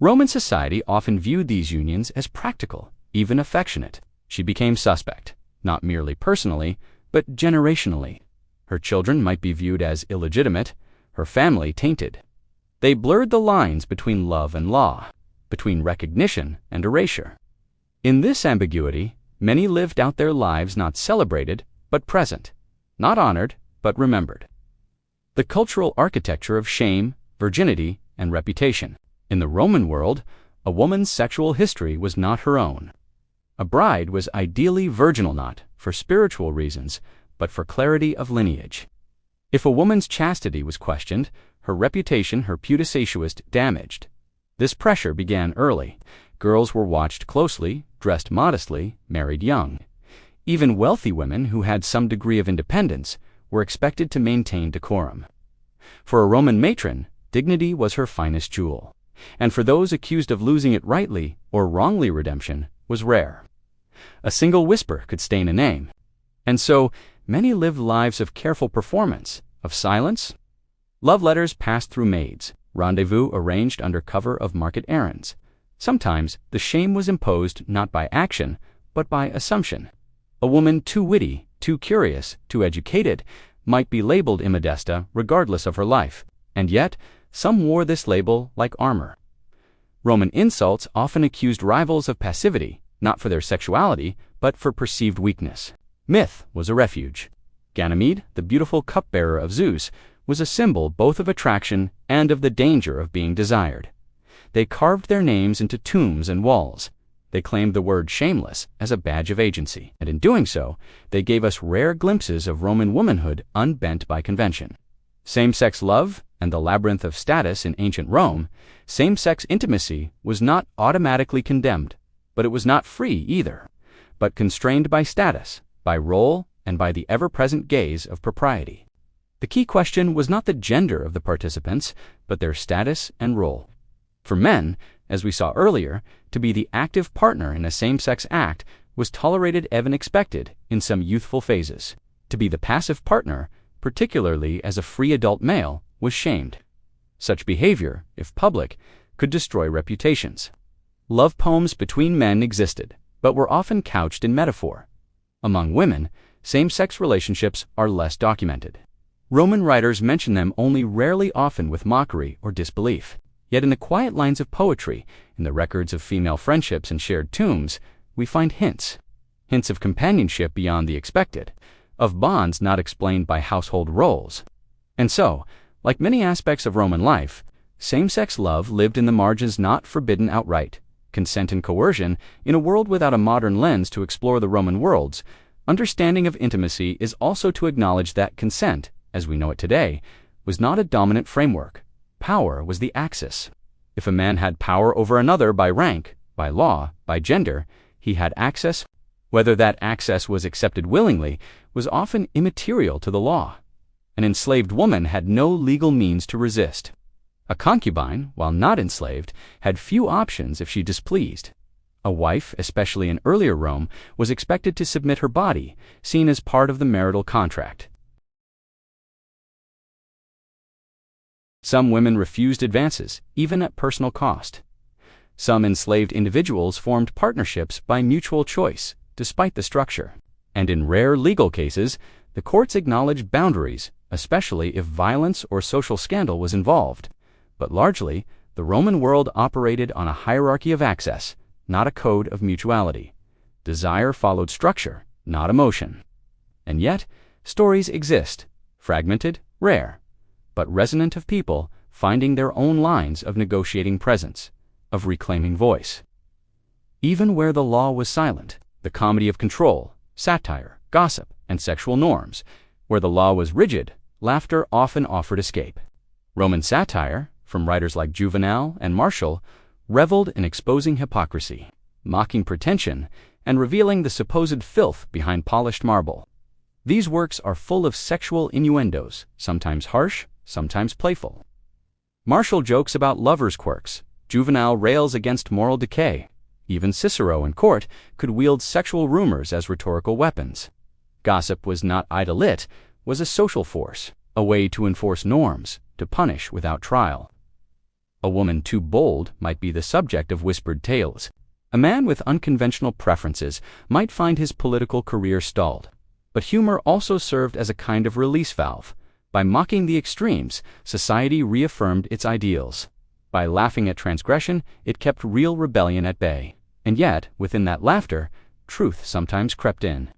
Roman society often viewed these unions as practical, even affectionate. She became suspect, not merely personally, but generationally. Her children might be viewed as illegitimate, her family tainted. They blurred the lines between love and law, between recognition and erasure. In this ambiguity, many lived out their lives not celebrated, but present, not honored, but remembered. The cultural architecture of shame, virginity, and reputation. In the Roman world, a woman's sexual history was not her own. A bride was ideally virginal not for spiritual reasons, but for clarity of lineage. If a woman's chastity was questioned, her reputation, her pudicitious, damaged. This pressure began early. Girls were watched closely, dressed modestly, married young. Even wealthy women who had some degree of independence were expected to maintain decorum. For a Roman matron, dignity was her finest jewel, and for those accused of losing it rightly or wrongly, redemption was rare. A single whisper could stain a name. And so, many lived lives of careful performance, of silence. Love letters passed through maids, rendezvous arranged under cover of market errands. Sometimes the shame was imposed not by action, but by assumption. A woman too witty, too curious, too educated might be labeled immodesta regardless of her life, and yet some wore this label like armor. Roman insults often accused rivals of passivity, not for their sexuality, but for perceived weakness. Myth was a refuge. Ganymede, the beautiful cupbearer of Zeus, was a symbol both of attraction and of the danger of being desired. They carved their names into tombs and walls. They claimed the word shameless as a badge of agency, and in doing so, they gave us rare glimpses of Roman womanhood unbent by convention. Same-sex love and the labyrinth of status in ancient Rome, same-sex intimacy was not automatically condemned, but it was not free either, but constrained by status, by role, and by the ever-present gaze of propriety. The key question was not the gender of the participants, but their status and role. For men, as we saw earlier, to be the active partner in a same-sex act was tolerated and expected in some youthful phases. To be the passive partner, particularly as a free adult male, was shamed. Such behavior, if public, could destroy reputations. Love poems between men existed, but were often couched in metaphor. Among women, same-sex relationships are less documented. Roman writers mention them only rarely, often with mockery or disbelief. Yet in the quiet lines of poetry, in the records of female friendships and shared tombs, we find hints of companionship beyond the expected, of bonds not explained by household roles. And so, like many aspects of Roman life, same-sex love lived in the margins, not forbidden outright. Consent and coercion, in a world without a modern lens to explore the Roman world's understanding of intimacy, is also to acknowledge that consent, as we know it today, was not a dominant framework. Power was the axis. If a man had power over another by rank, by law, by gender, he had access. Whether that access was accepted willingly was often immaterial to the law. An enslaved woman had no legal means to resist. A concubine, while not enslaved, had few options if she displeased. A wife, especially in earlier Rome, was expected to submit her body, seen as part of the marital contract. Some women refused advances, even at personal cost. Some enslaved individuals formed partnerships by mutual choice, despite the structure. And in rare legal cases, the courts acknowledged boundaries, especially if violence or social scandal was involved. But largely, the Roman world operated on a hierarchy of access, not a code of mutuality. Desire followed structure, not emotion. And yet, stories exist, fragmented, rare, but resonant, of people finding their own lines of negotiating presence, of reclaiming voice. Even where the law was silent, the comedy of control, satire, gossip, and sexual norms, where the law was rigid, laughter often offered escape. Roman satire, from writers like Juvenal and Martial, reveled in exposing hypocrisy, mocking pretension, and revealing the supposed filth behind polished marble. These works are full of sexual innuendos, sometimes harsh, sometimes playful. Martial jokes about lovers' quirks. Juvenal rails against moral decay. Even Cicero in court could wield sexual rumors as rhetorical weapons. Gossip was not idle, was a social force, a way to enforce norms, to punish without trial. A woman too bold might be the subject of whispered tales. A man with unconventional preferences might find his political career stalled. But humor also served as a kind of release valve. By mocking the extremes, society reaffirmed its ideals. By laughing at transgression, it kept real rebellion at bay. And yet, within that laughter, truth sometimes crept in.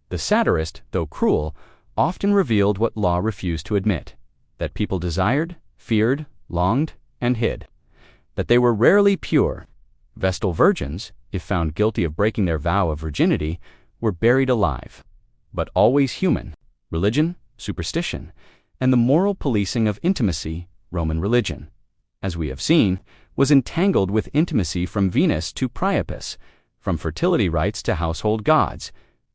The satirist, though cruel, often revealed what law refused to admit: that people desired, feared, longed, and hid. That they were rarely pure. Vestal virgins, if found guilty of breaking their vow of virginity, were buried alive. But always human. Religion, superstition, and the moral policing of intimacy, Roman religion, as we have seen, was entangled with intimacy from Venus to Priapus, from fertility rites to household gods,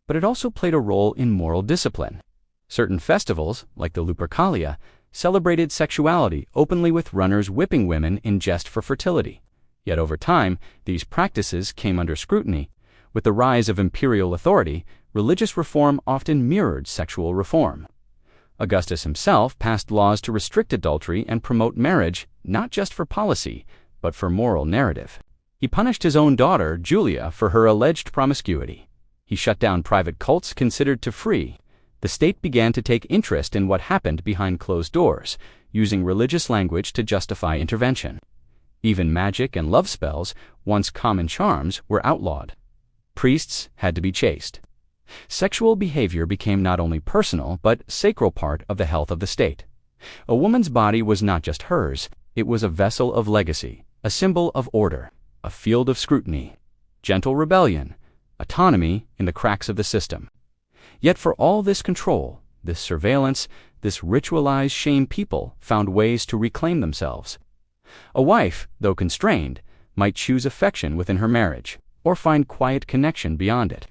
but it also played a role in moral discipline. Certain festivals, like the Lupercalia, celebrated sexuality openly, with runners whipping women in jest for fertility. Yet over time, these practices came under scrutiny. With the rise of imperial authority, religious reform often mirrored sexual reform. Augustus himself passed laws to restrict adultery and promote marriage, not just for policy, but for moral narrative. He punished his own daughter, Julia, for her alleged promiscuity. He shut down private cults considered to free. The state began to take interest in what happened behind closed doors, using religious language to justify intervention. Even magic and love spells, once common charms, were outlawed. Priests had to be chaste. Sexual behavior became not only personal, but sacral part of the health of the state. A woman's body was not just hers, it was a vessel of legacy, a symbol of order, a field of scrutiny, gentle rebellion, autonomy in the cracks of the system. Yet for all this control, this surveillance, this ritualized shame, people found ways to reclaim themselves. A wife, though constrained, might choose affection within her marriage, or find quiet connection beyond it.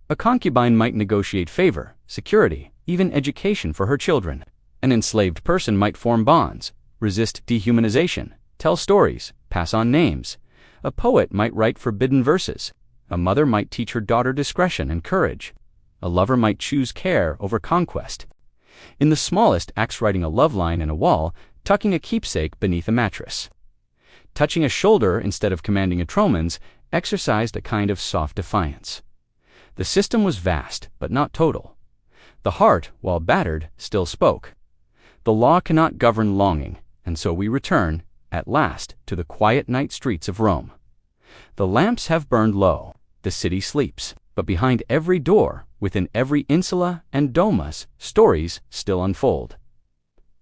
A concubine might negotiate favor, security, even education for her children. An enslaved person might form bonds, resist dehumanization, tell stories, pass on names. A poet might write forbidden verses. A mother might teach her daughter discretion and courage. A lover might choose care over conquest. In the smallest acts, writing a love line in a wall, tucking a keepsake beneath a mattress. Touching a shoulder instead of commanding a Tromans exercised a kind of soft defiance. The system was vast, but not total. The heart, while battered, still spoke. The law cannot govern longing, and so we return, at last, to the quiet night streets of Rome. The lamps have burned low, the city sleeps, but behind every door, within every insula and domus, stories still unfold.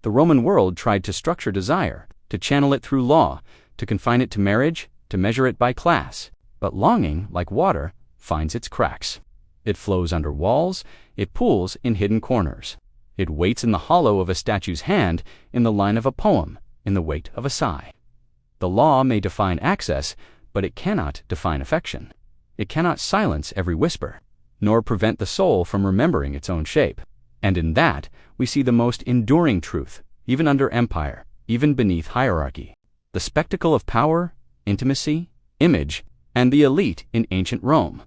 The Roman world tried to structure desire, to channel it through law, to confine it to marriage, to measure it by class. But longing, like water, finds its cracks. It flows under walls, it pools in hidden corners. It waits in the hollow of a statue's hand, in the line of a poem, in the weight of a sigh. The law may define access, but it cannot define affection. It cannot silence every whisper, nor prevent the soul from remembering its own shape. And in that, we see the most enduring truth, even under empire, even beneath hierarchy. The spectacle of power, intimacy, image, and the elite in ancient Rome.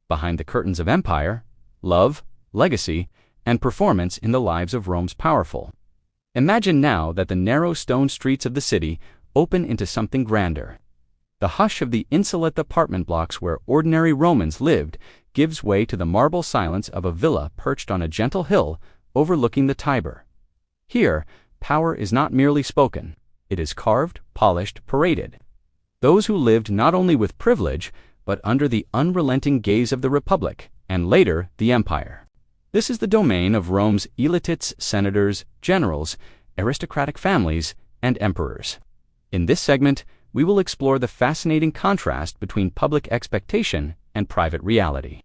Behind the curtains of empire, love, legacy, and performance in the lives of Rome's powerful. Imagine now that the narrow stone streets of the city open into something grander. The hush of the insolent apartment blocks where ordinary Romans lived gives way to the marble silence of a villa perched on a gentle hill overlooking the Tiber. Here, power is not merely spoken. It is carved, polished, paraded. Those who lived not only with privilege, but under the unrelenting gaze of the Republic, and later the Empire. This is the domain of Rome's elitists, senators, generals, aristocratic families, and emperors. In this segment, we will explore the fascinating contrast between public expectation and private reality.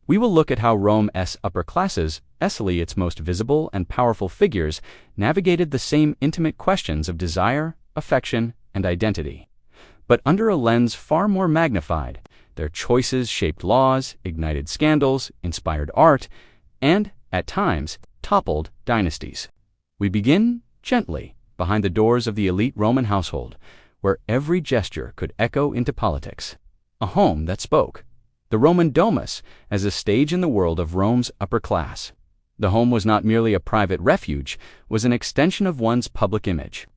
We will look at how Rome's upper classes, especially its most visible and powerful figures, navigated the same intimate questions of desire, affection, and identity. But under a lens far more magnified, their choices shaped laws, ignited scandals, inspired art, and, at times, toppled dynasties. We begin, gently, behind the doors of the elite Roman household, where every gesture could echo into politics. A home that spoke. The Roman domus as a stage in the world of Rome's upper class. The home was not merely a private refuge, was an extension of one's public image.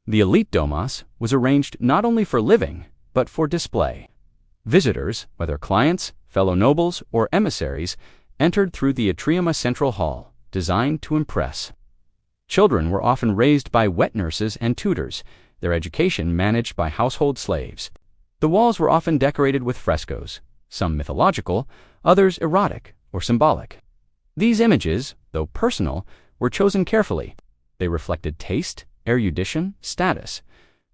The elite domus was arranged not only for living, but for display. Visitors, whether clients, fellow nobles, or emissaries, entered through the atrium, a central hall, designed to impress. Children were often raised by wet nurses and tutors, their education managed by household slaves. The walls were often decorated with frescoes, some mythological, others erotic or symbolic. These images, though personal, were chosen carefully. They reflected taste, erudition, status.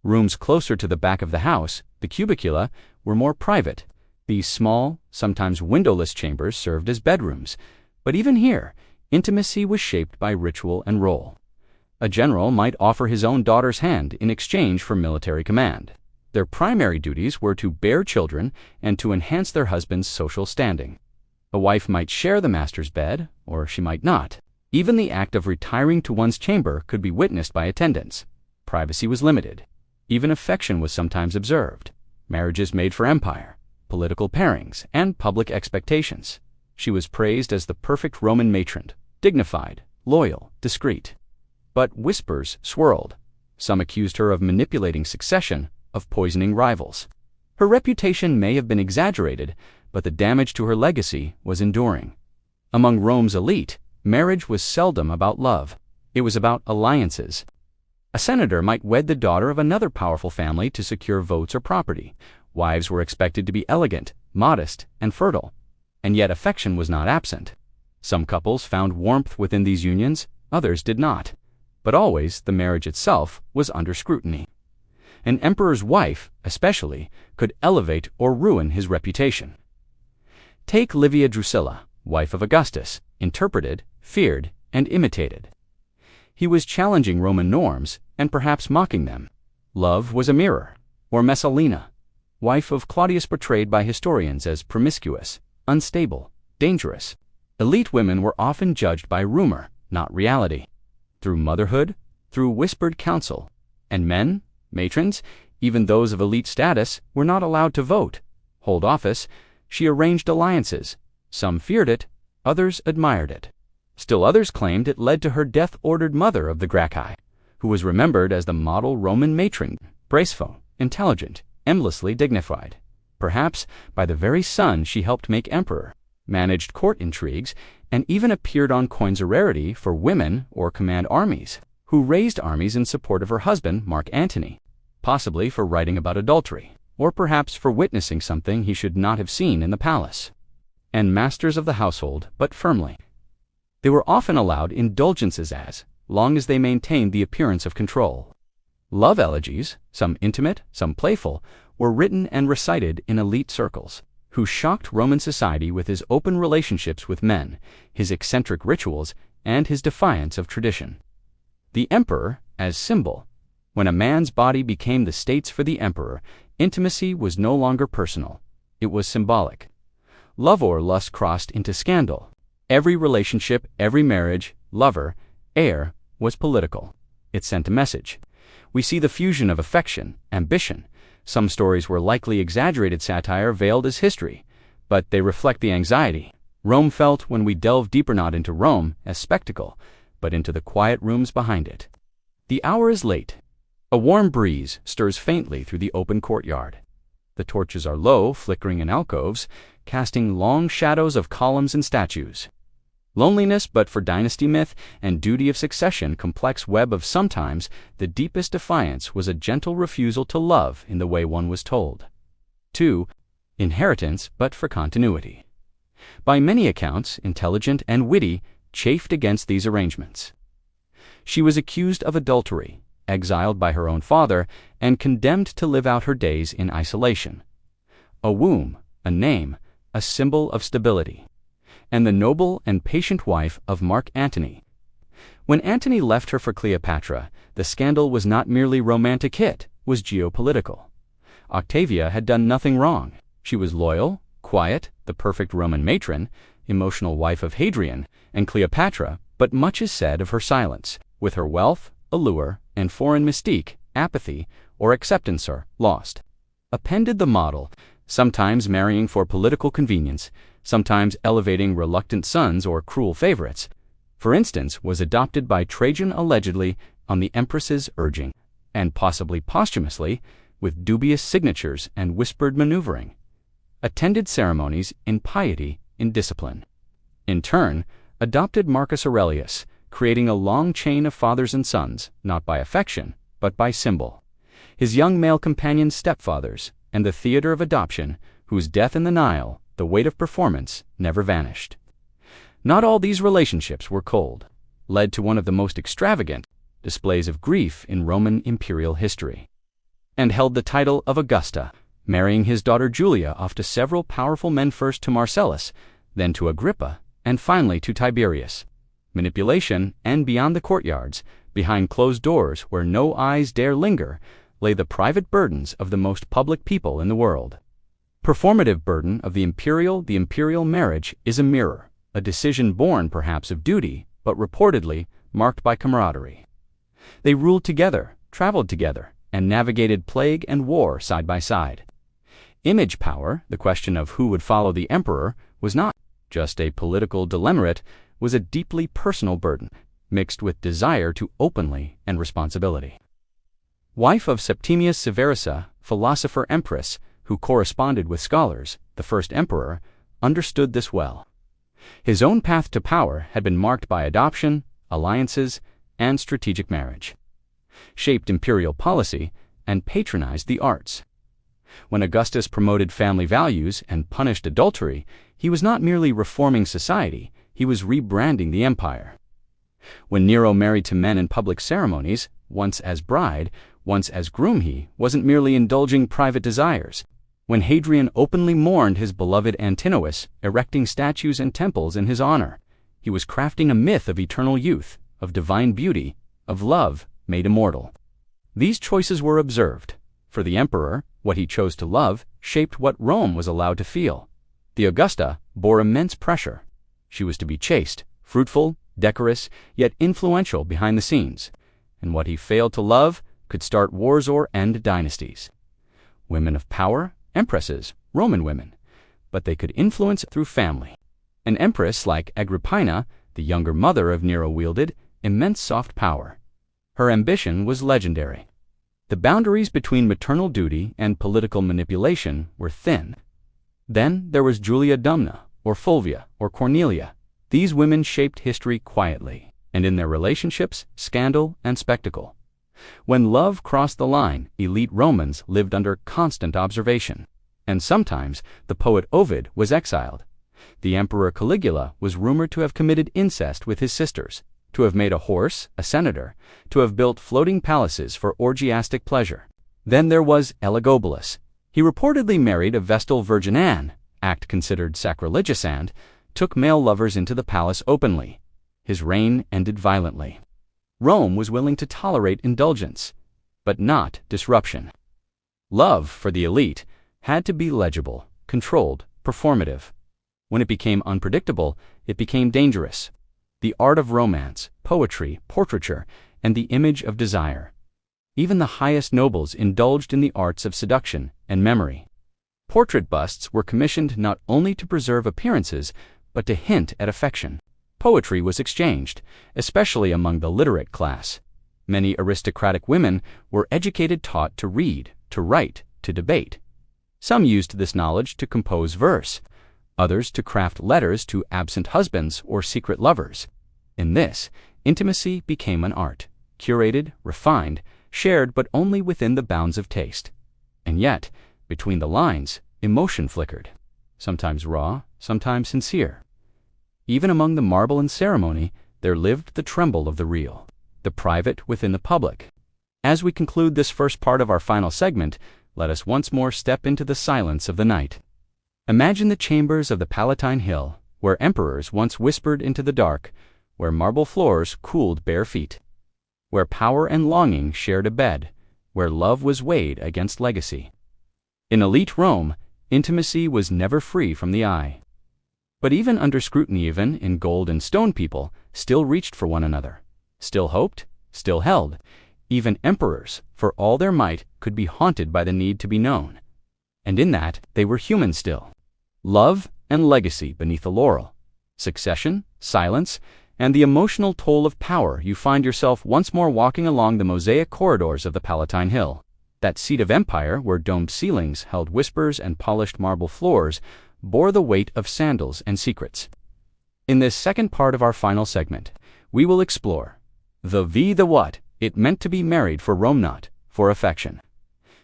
Rooms closer to the back of the house, the cubicula, were more private. These small, sometimes windowless chambers served as bedrooms. But even here, intimacy was shaped by ritual and role. A general might offer his own daughter's hand in exchange for military command. Their primary duties were to bear children and to enhance their husband's social standing. A wife might share the master's bed, or she might not. Even the act of retiring to one's chamber could be witnessed by attendants. Privacy was limited. Even affection was sometimes observed. Marriages made for empire, political pairings, and public expectations. She was praised as the perfect Roman matron, dignified, loyal, discreet. But whispers swirled. Some accused her of manipulating succession, of poisoning rivals. Her reputation may have been exaggerated, but the damage to her legacy was enduring. Among Rome's elite, marriage was seldom about love. It was about alliances. A senator might wed the daughter of another powerful family to secure votes or property. Wives were expected to be elegant, modest, and fertile. And yet affection was not absent. Some couples found warmth within these unions, others did not. But always the marriage itself was under scrutiny. An emperor's wife, especially, could elevate or ruin his reputation. Take Livia Drusilla, wife of Augustus, interpreted, feared, and imitated. He was challenging Roman norms and perhaps mocking them. Love was a mirror. Or Messalina, wife of Claudius, portrayed by historians as promiscuous, unstable, dangerous. Elite women were often judged by rumor, not reality. Through motherhood, through whispered counsel. And men, matrons, even those of elite status, were not allowed to vote, hold office. She arranged alliances. Some feared it, others admired it. Still others claimed it led to her death-ordered mother of the Gracchi, who was remembered as the model Roman matron, graceful, intelligent, endlessly dignified. Perhaps by the very son she helped make emperor, managed court intrigues, and even appeared on coins of rarity for women or command armies, who raised armies in support of her husband, Mark Antony, possibly for writing about adultery, or perhaps for witnessing something he should not have seen in the palace. And masters of the household, but firmly. They were often allowed indulgences as long as they maintained the appearance of control. Love elegies, some intimate, some playful, were written and recited in elite circles, who shocked Roman society with his open relationships with men, his eccentric rituals, and his defiance of tradition. The emperor as symbol. When a man's body became the states for the emperor, intimacy was no longer personal. It was symbolic. Love or lust crossed into scandal. Every relationship, every marriage, lover, heir, was political. It sent a message. We see the fusion of affection, ambition. Some stories were likely exaggerated satire veiled as history, but they reflect the anxiety Rome felt when we delve deeper, not into Rome as spectacle, but into the quiet rooms behind it. The hour is late. A warm breeze stirs faintly through the open courtyard. The torches are low, flickering in alcoves, casting long shadows of columns and statues. Loneliness, but for dynasty myth and duty of succession complex web of sometimes the deepest defiance was a gentle refusal to love in the way one was told. 2. Inheritance, but for continuity. By many accounts, intelligent and witty, chafed against these arrangements. She was accused of adultery, exiled by her own father, and condemned to live out her days in isolation. A womb, a name, a symbol of stability. And the noble and patient wife of Mark Antony. When Antony left her for Cleopatra, the scandal was not merely romantic hit, was geopolitical. Octavia had done nothing wrong. She was loyal, quiet, the perfect Roman matron, emotional wife of Hadrian, and Cleopatra, but much is said of her silence. With her wealth, allure, and foreign mystique, apathy, or acceptance are lost. Appended the model, sometimes marrying for political convenience, sometimes elevating reluctant sons or cruel favorites. For instance, was adopted by Trajan allegedly on the empress's urging, and possibly posthumously, with dubious signatures and whispered maneuvering. Attended ceremonies in piety, in discipline. In turn, adopted Marcus Aurelius, creating a long chain of fathers and sons, not by affection, but by symbol. His young male companions stepfathers, and the theater of adoption, whose death in the Nile, the weight of performance, never vanished. Not all these relationships were cold, led to one of the most extravagant displays of grief in Roman imperial history, and held the title of Augusta, marrying his daughter Julia off to several powerful men, first to Marcellus, then to Agrippa, and finally to Tiberius. Manipulation, and beyond the courtyards, behind closed doors where no eyes dare linger, lay the private burdens of the most public people in the world. Performative burden of the imperial marriage is a mirror, a decision born perhaps of duty, but reportedly marked by camaraderie. They ruled together, traveled together, and navigated plague and war side by side. Image power, the question of who would follow the emperor, was not just a political dilemma, was a deeply personal burden, mixed with desire to openly and responsibility. Wife of Septimius Severus, philosopher empress, who corresponded with scholars, the first emperor, understood this well. His own path to power had been marked by adoption, alliances, and strategic marriage, shaped imperial policy, and patronized the arts. When Augustus promoted family values and punished adultery, he was not merely reforming society, he was rebranding the empire. When Nero married to men in public ceremonies, once as bride, once as groom, he wasn't merely indulging private desires. When Hadrian openly mourned his beloved Antinous, erecting statues and temples in his honor, he was crafting a myth of eternal youth, of divine beauty, of love made immortal. These choices were observed. For the emperor, what he chose to love shaped what Rome was allowed to feel. The Augusta bore immense pressure. She was to be chaste, fruitful, decorous, yet influential behind the scenes, and what he failed to love could start wars or end dynasties. Women of power, empresses, Roman women, but they could influence through family. An empress like Agrippina, the younger mother of Nero, wielded immense soft power. Her ambition was legendary. The boundaries between maternal duty and political manipulation were thin. Then there was Julia Dumna, or Fulvia, or Cornelia. These women shaped history quietly, and in their relationships, scandal and spectacle. When love crossed the line, elite Romans lived under constant observation. And sometimes the poet Ovid was exiled. The emperor Caligula was rumored to have committed incest with his sisters, to have made a horse a senator, to have built floating palaces for orgiastic pleasure. Then there was Elagabalus. He reportedly married a Vestal Virgin Anne, act considered sacrilegious, and took male lovers into the palace openly. His reign ended violently. Rome was willing to tolerate indulgence, but not disruption. Love, for the elite, had to be legible, controlled, performative. When it became unpredictable, it became dangerous. The art of romance, poetry, portraiture, and the image of desire. Even the highest nobles indulged in the arts of seduction and memory. Portrait busts were commissioned not only to preserve appearances, but to hint at affection. Poetry was exchanged, especially among the literate class. Many aristocratic women were taught to read, to write, to debate. Some used this knowledge to compose verse, others to craft letters to absent husbands or secret lovers. In this, intimacy became an art, curated, refined, shared but only within the bounds of taste. And yet, between the lines, emotion flickered, sometimes raw, sometimes sincere. Even among the marble and ceremony, there lived the tremble of the real, the private within the public. As we conclude this first part of our final segment, let us once more step into the silence of the night. Imagine the chambers of the Palatine Hill, where emperors once whispered into the dark, where marble floors cooled bare feet, where power and longing shared a bed, where love was weighed against legacy. In elite Rome, intimacy was never free from the eye. But even under scrutiny, even in gold and stone, people still reached for one another, still hoped, still held. Even emperors, for all their might, could be haunted by the need to be known. And in that, they were human still. Love and legacy beneath the laurel, succession, silence, and the emotional toll of power. You find yourself once more walking along the mosaic corridors of the Palatine Hill, that seat of empire where domed ceilings held whispers and polished marble floors bore the weight of sandals and secrets. In this second part of our final segment, we will explore the what it meant to be married for Rome, not for affection.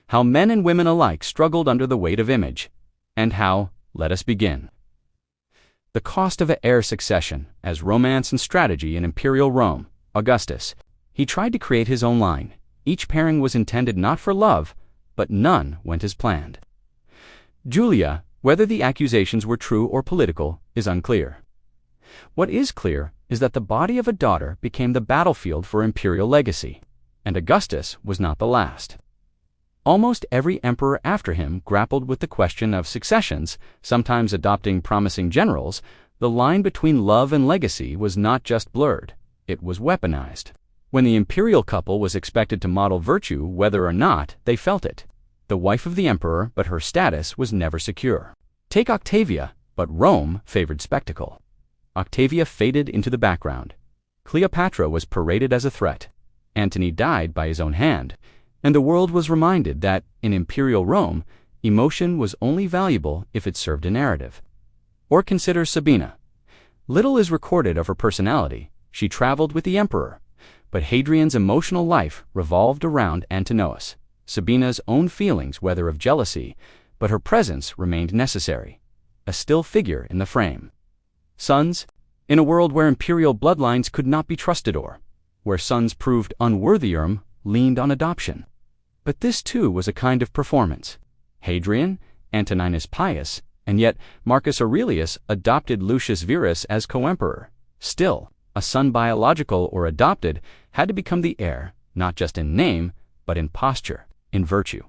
How men and women alike struggled under the weight of image, and how, let us begin. The cost of an heir succession, as romance and strategy in imperial Rome. Augustus, he tried to create his own line. Each pairing was intended not for love, but none went as planned. Julia, whether the accusations were true or political, is unclear. What is clear is that the body of a daughter became the battlefield for imperial legacy, and Augustus was not the last. Almost every emperor after him grappled with the question of successions, sometimes adopting promising generals. The line between love and legacy was not just blurred, it was weaponized. When the imperial couple was expected to model virtue whether or not they felt it, the wife of the emperor, but her status was never secure. Take Octavia, But Rome favored spectacle. Octavia faded into the background. Cleopatra was paraded as a threat. Antony died by his own hand, and the world was reminded that, in imperial Rome, emotion was only valuable if it served a narrative. Or consider Sabina. Little is recorded of her personality. She traveled with the emperor, but Hadrian's emotional life revolved around Antinous. Sabina's own feelings, whether of jealousy, but her presence remained necessary, a still figure in the frame. Sons, in a world where imperial bloodlines could not be trusted or where sons proved unworthier, leaned on adoption. But this too was a kind of performance. Hadrian, Antoninus Pius, and yet Marcus Aurelius adopted Lucius Verus as co-emperor. Still, a son, biological or adopted, had to become the heir, not just in name, but in posture, in virtue.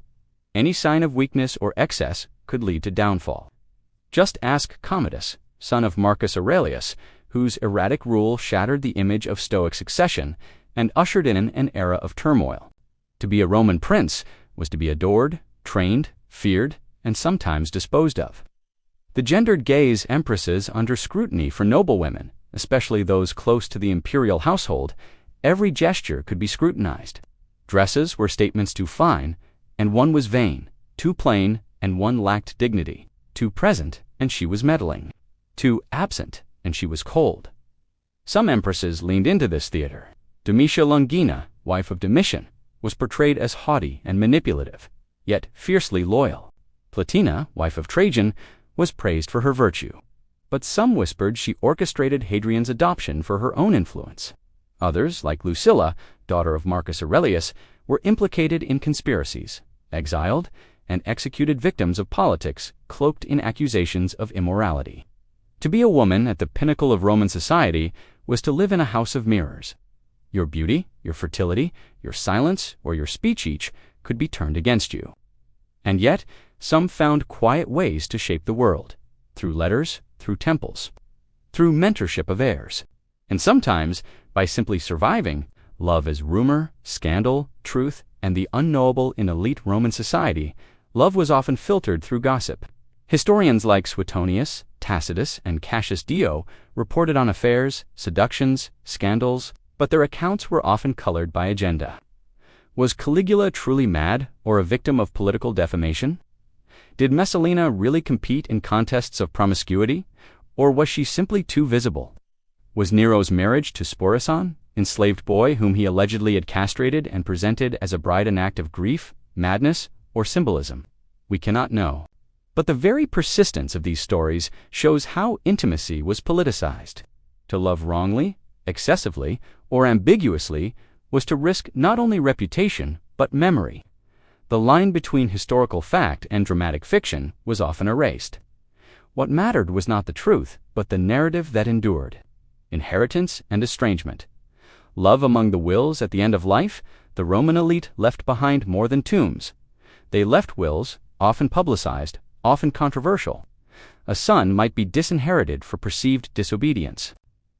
Any sign of weakness or excess could lead to downfall. Just ask Commodus, son of Marcus Aurelius, whose erratic rule shattered the image of Stoic succession and ushered in an era of turmoil. To be a Roman prince was to be adored, trained, feared, and sometimes disposed of. The gendered gaze empresses under scrutiny for noblewomen, especially those close to the imperial household. Every gesture could be scrutinized. Dresses were statements too fine, and one was vain; too plain, and one lacked dignity; too present, and she was meddling; too absent, and she was cold. Some empresses leaned into this theater. Domitia Longina, wife of Domitian, was portrayed as haughty and manipulative, yet fiercely loyal. Platina, wife of Trajan, was praised for her virtue. But some whispered she orchestrated Hadrian's adoption for her own influence. Others, like Lucilla, daughter of Marcus Aurelius, were implicated in conspiracies, exiled, and executed victims of politics cloaked in accusations of immorality. To be a woman at the pinnacle of Roman society was to live in a house of mirrors. Your beauty, your fertility, your silence, or your speech each could be turned against you. And yet, some found quiet ways to shape the world, through letters, through temples, through mentorship of heirs, and sometimes by simply surviving. Love as rumor, scandal, truth, and the unknowable in elite Roman society. Love was often filtered through gossip. Historians like Suetonius, Tacitus, and Cassius Dio reported on affairs, seductions, scandals, but their accounts were often colored by agenda. Was Caligula truly mad or a victim of political defamation? Did Messalina really compete in contests of promiscuity, or was she simply too visible? Was Nero's marriage to Sporison, enslaved boy whom he allegedly had castrated and presented as a bride, an act of grief, madness, or symbolism? We cannot know. But the very persistence of these stories shows how intimacy was politicized. To love wrongly, excessively, or ambiguously was to risk not only reputation, but memory. The line between historical fact and dramatic fiction was often erased. What mattered was not the truth, but the narrative that endured. Inheritance and estrangement. Love among the wills at the end of life. The Roman elite left behind more than tombs. They left wills, often publicized, often controversial. A son might be disinherited for perceived disobedience.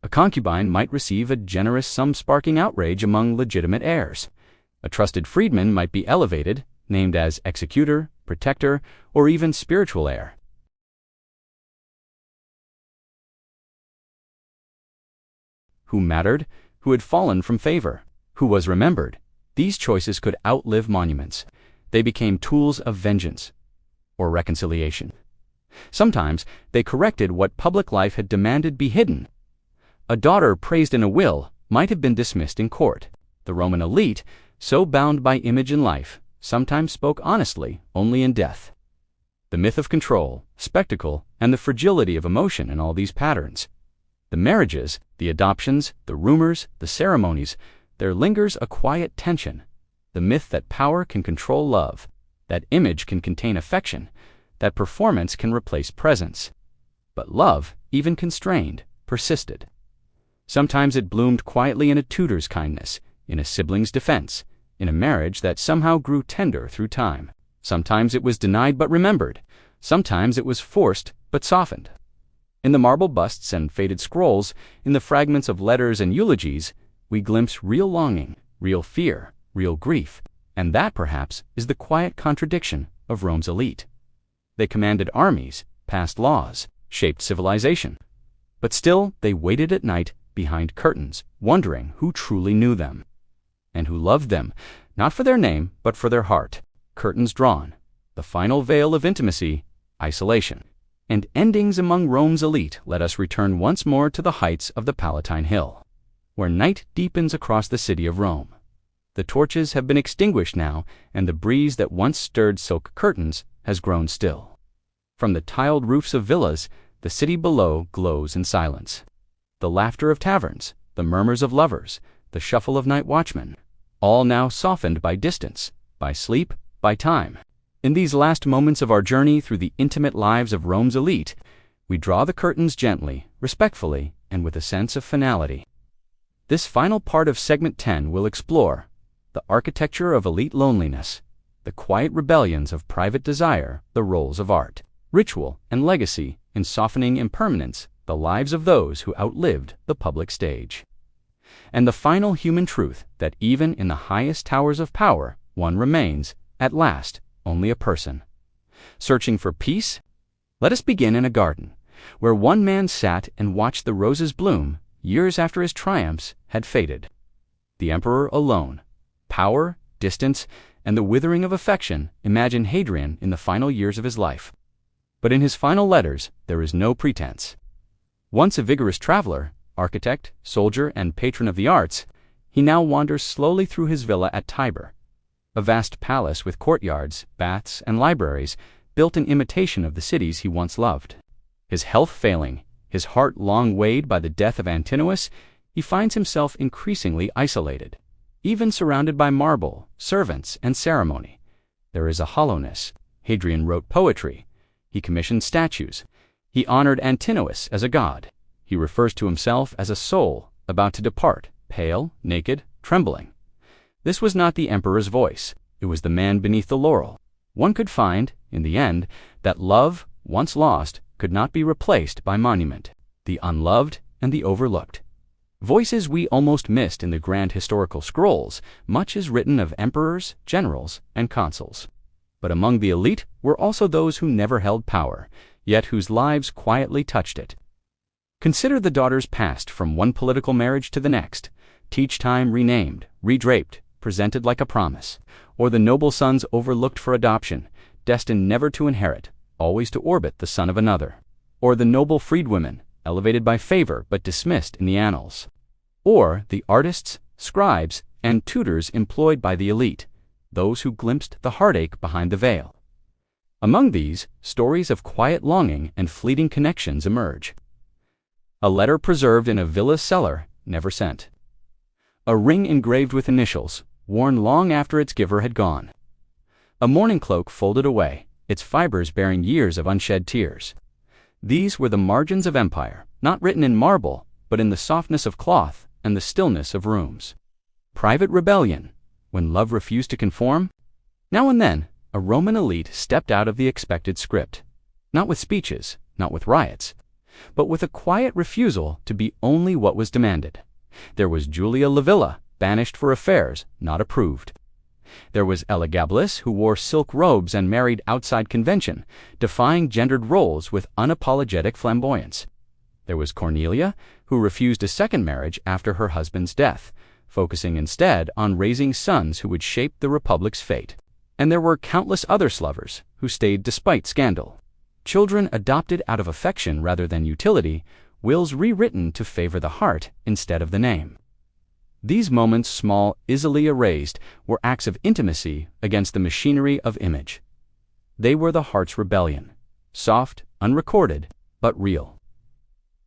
A concubine might receive a generous sum, sparking outrage among legitimate heirs. A trusted freedman might be elevated, named as executor, protector, or even spiritual heir. Who mattered? Who had fallen from favor? Who was remembered? These choices could outlive monuments. They became tools of vengeance or reconciliation. Sometimes they corrected what public life had demanded be hidden. A daughter praised in a will might have been dismissed in court. The Roman elite, so bound by image and life, sometimes spoke honestly only in death. The myth of control, spectacle, and the fragility of emotion in all these patterns. The marriages, the adoptions, the rumors, the ceremonies, there lingers a quiet tension. The myth that power can control love, that image can contain affection, that performance can replace presence. But love, even constrained, persisted. Sometimes it bloomed quietly in a tutor's kindness, in a sibling's defense, in a marriage that somehow grew tender through time. Sometimes it was denied but remembered. Sometimes it was forced but softened. In the marble busts and faded scrolls, in the fragments of letters and eulogies, we glimpse real longing, real fear, real grief, and that, perhaps, is the quiet contradiction of Rome's elite. They commanded armies, passed laws, shaped civilization. But still, they waited at night behind curtains, wondering who truly knew them, and who loved them, not for their name, but for their heart. Curtains drawn, the final veil of intimacy, isolation, and endings among Rome's elite let us return once more to the heights of the Palatine Hill, where night deepens across the city of Rome. The torches have been extinguished now, and the breeze that once stirred silk curtains has grown still. From the tiled roofs of villas, the city below glows in silence. The laughter of taverns, the murmurs of lovers, the shuffle of night watchmen, all now softened by distance, by sleep, by time. In these last moments of our journey through the intimate lives of Rome's elite, we draw the curtains gently, respectfully, and with a sense of finality. This final part of Segment 10 will explore the architecture of elite loneliness, the quiet rebellions of private desire, the roles of art, ritual, and legacy in softening impermanence the lives of those who outlived the public stage, and the final human truth that even in the highest towers of power, one remains, at last, only a person. Searching for peace? Let us begin in a garden, where one man sat and watched the roses bloom years after his triumphs had faded. The emperor alone. Power, distance, and the withering of affection imagine Hadrian in the final years of his life. But in his final letters, there is no pretense. Once a vigorous traveler, architect, soldier, and patron of the arts, he now wanders slowly through his villa at Tibur, a vast palace with courtyards, baths, and libraries built in imitation of the cities he once loved. His health failing, his heart long weighed by the death of Antinous, he finds himself increasingly isolated. Even surrounded by marble, servants, and ceremony, there is a hollowness. Hadrian wrote poetry. He commissioned statues. He honored Antinous as a god. He refers to himself as a soul about to depart, pale, naked, trembling. This was not the emperor's voice. It was the man beneath the laurel. One could find, in the end, that love, once lost, could not be replaced by monument. The unloved and the overlooked. Voices we almost missed in the grand historical scrolls. Much is written of emperors, generals, and consuls. But among the elite were also those who never held power, yet whose lives quietly touched it. Consider the daughters passed from one political marriage to the next, teach time renamed, redraped, presented like a promise, or the noble sons overlooked for adoption, destined never to inherit, always to orbit the son of another, or the noble freedwomen, elevated by favor but dismissed in the annals, or the artists, scribes, and tutors employed by the elite, those who glimpsed the heartache behind the veil. Among these, stories of quiet longing and fleeting connections emerge. A letter preserved in a villa cellar, never sent. A ring engraved with initials, worn long after its giver had gone. A mourning cloak folded away, its fibers bearing years of unshed tears. These were the margins of empire, not written in marble, but in the softness of cloth and the stillness of rooms. Private rebellion, when love refused to conform? Now and then, a Roman elite stepped out of the expected script, not with speeches, not with riots, but with a quiet refusal to be only what was demanded. There was Julia Livilla, banished for affairs not approved. There was Elagabalus, who wore silk robes and married outside convention, defying gendered roles with unapologetic flamboyance. There was Cornelia, who refused a second marriage after her husband's death, focusing instead on raising sons who would shape the Republic's fate. And there were countless other slovers who stayed despite scandal. Children adopted out of affection rather than utility, wills rewritten to favor the heart instead of the name. These moments, small, easily erased, were acts of intimacy against the machinery of image. They were the heart's rebellion, soft, unrecorded, but real.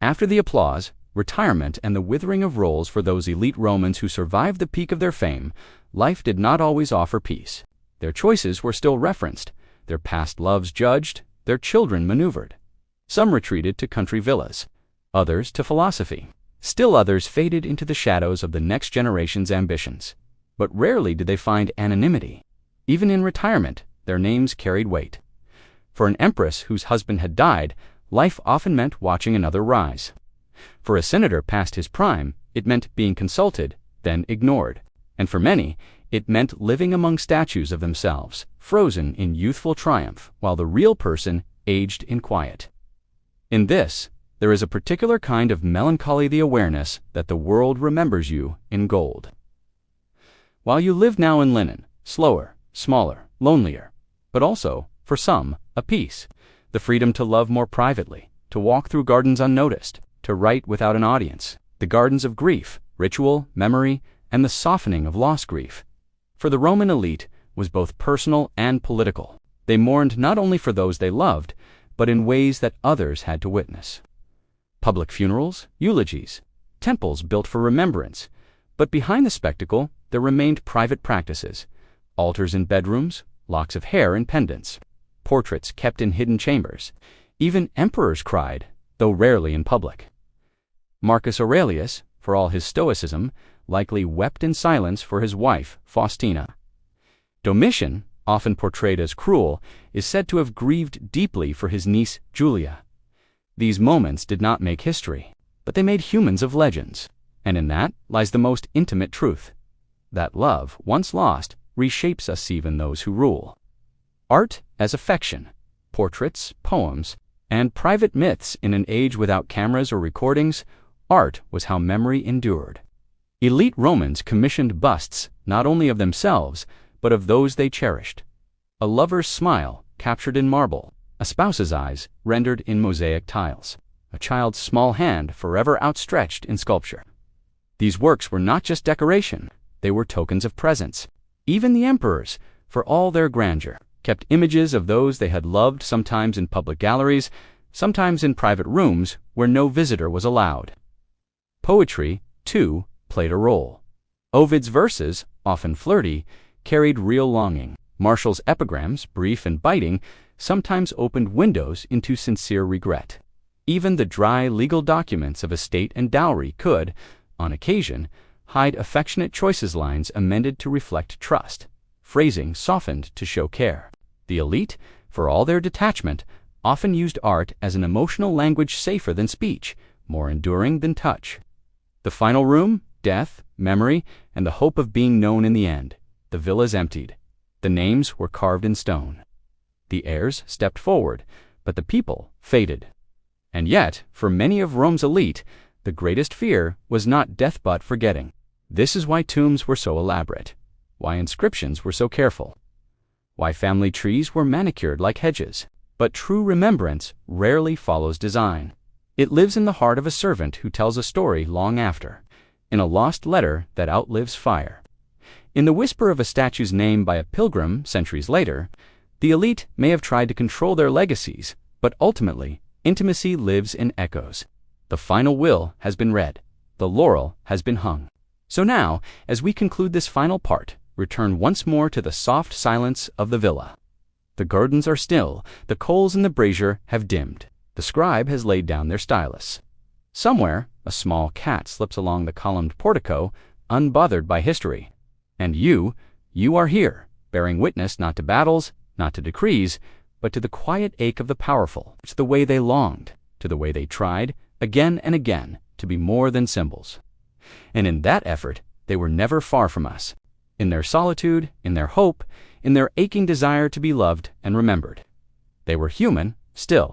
After the applause, retirement, and the withering of roles for those elite Romans who survived the peak of their fame, life did not always offer peace. Their choices were still referenced, their past loves judged, their children maneuvered. Some retreated to country villas, others to philosophy. Still others faded into the shadows of the next generation's ambitions. But rarely did they find anonymity. Even in retirement, their names carried weight. For an empress whose husband had died, life often meant watching another rise. For a senator past his prime, it meant being consulted, then ignored. And for many, it meant living among statues of themselves, frozen in youthful triumph, while the real person aged in quiet. In this, there is a particular kind of melancholy, the awareness that the world remembers you in gold. While you live now in linen, slower, smaller, lonelier, but also, for some, a peace, the freedom to love more privately, to walk through gardens unnoticed, to write without an audience, the gardens of grief, ritual, memory, and the softening of lost grief. For the Roman elite was both personal and political. They mourned not only for those they loved, but in ways that others had to witness. Public funerals, eulogies, temples built for remembrance, but behind the spectacle there remained private practices, altars in bedrooms, locks of hair in pendants, portraits kept in hidden chambers. Even emperors cried, though rarely in public. Marcus Aurelius, for all his stoicism, likely wept in silence for his wife, Faustina. Domitian, often portrayed as cruel, is said to have grieved deeply for his niece, Julia. These moments did not make history, but they made humans of legends, and in that lies the most intimate truth, that love, once lost, reshapes us, even those who rule. Art as affection, portraits, poems, and private myths. In an age without cameras or recordings, art was how memory endured. Elite Romans commissioned busts not only of themselves, but of those they cherished. A lover's smile captured in marble, a spouse's eyes rendered in mosaic tiles, a child's small hand forever outstretched in sculpture. These works were not just decoration, they were tokens of presence. Even the emperors, for all their grandeur, kept images of those they had loved, sometimes in public galleries, sometimes in private rooms where no visitor was allowed. Poetry, too, played a role. Ovid's verses, often flirty, carried real longing. Martial's epigrams, brief and biting, sometimes opened windows into sincere regret. Even the dry legal documents of estate and dowry could, on occasion, hide affectionate choices, lines amended to reflect trust, phrasing softened to show care. The elite, for all their detachment, often used art as an emotional language safer than speech, more enduring than touch. The final room, death, memory, and the hope of being known in the end. The villas emptied. The names were carved in stone. The heirs stepped forward, but the people faded. And yet, for many of Rome's elite, the greatest fear was not death but forgetting. This is why tombs were so elaborate, why inscriptions were so careful, why family trees were manicured like hedges. But true remembrance rarely follows design. It lives in the heart of a servant who tells a story long after, in a lost letter that outlives fire, in the whisper of a statue's name by a pilgrim centuries later. The elite may have tried to control their legacies, but ultimately, intimacy lives in echoes. The final will has been read. The laurel has been hung. So now, as we conclude this final part, return once more to the soft silence of the villa. The gardens are still, the coals in the brazier have dimmed, the scribe has laid down their stylus. Somewhere, a small cat slips along the columned portico, unbothered by history. And you are here, bearing witness not to battles, not to decrees, but to the quiet ache of the powerful, to the way they longed, to the way they tried, again and again, to be more than symbols. And in that effort, they were never far from us. In their solitude, in their hope, in their aching desire to be loved and remembered. They were human, still.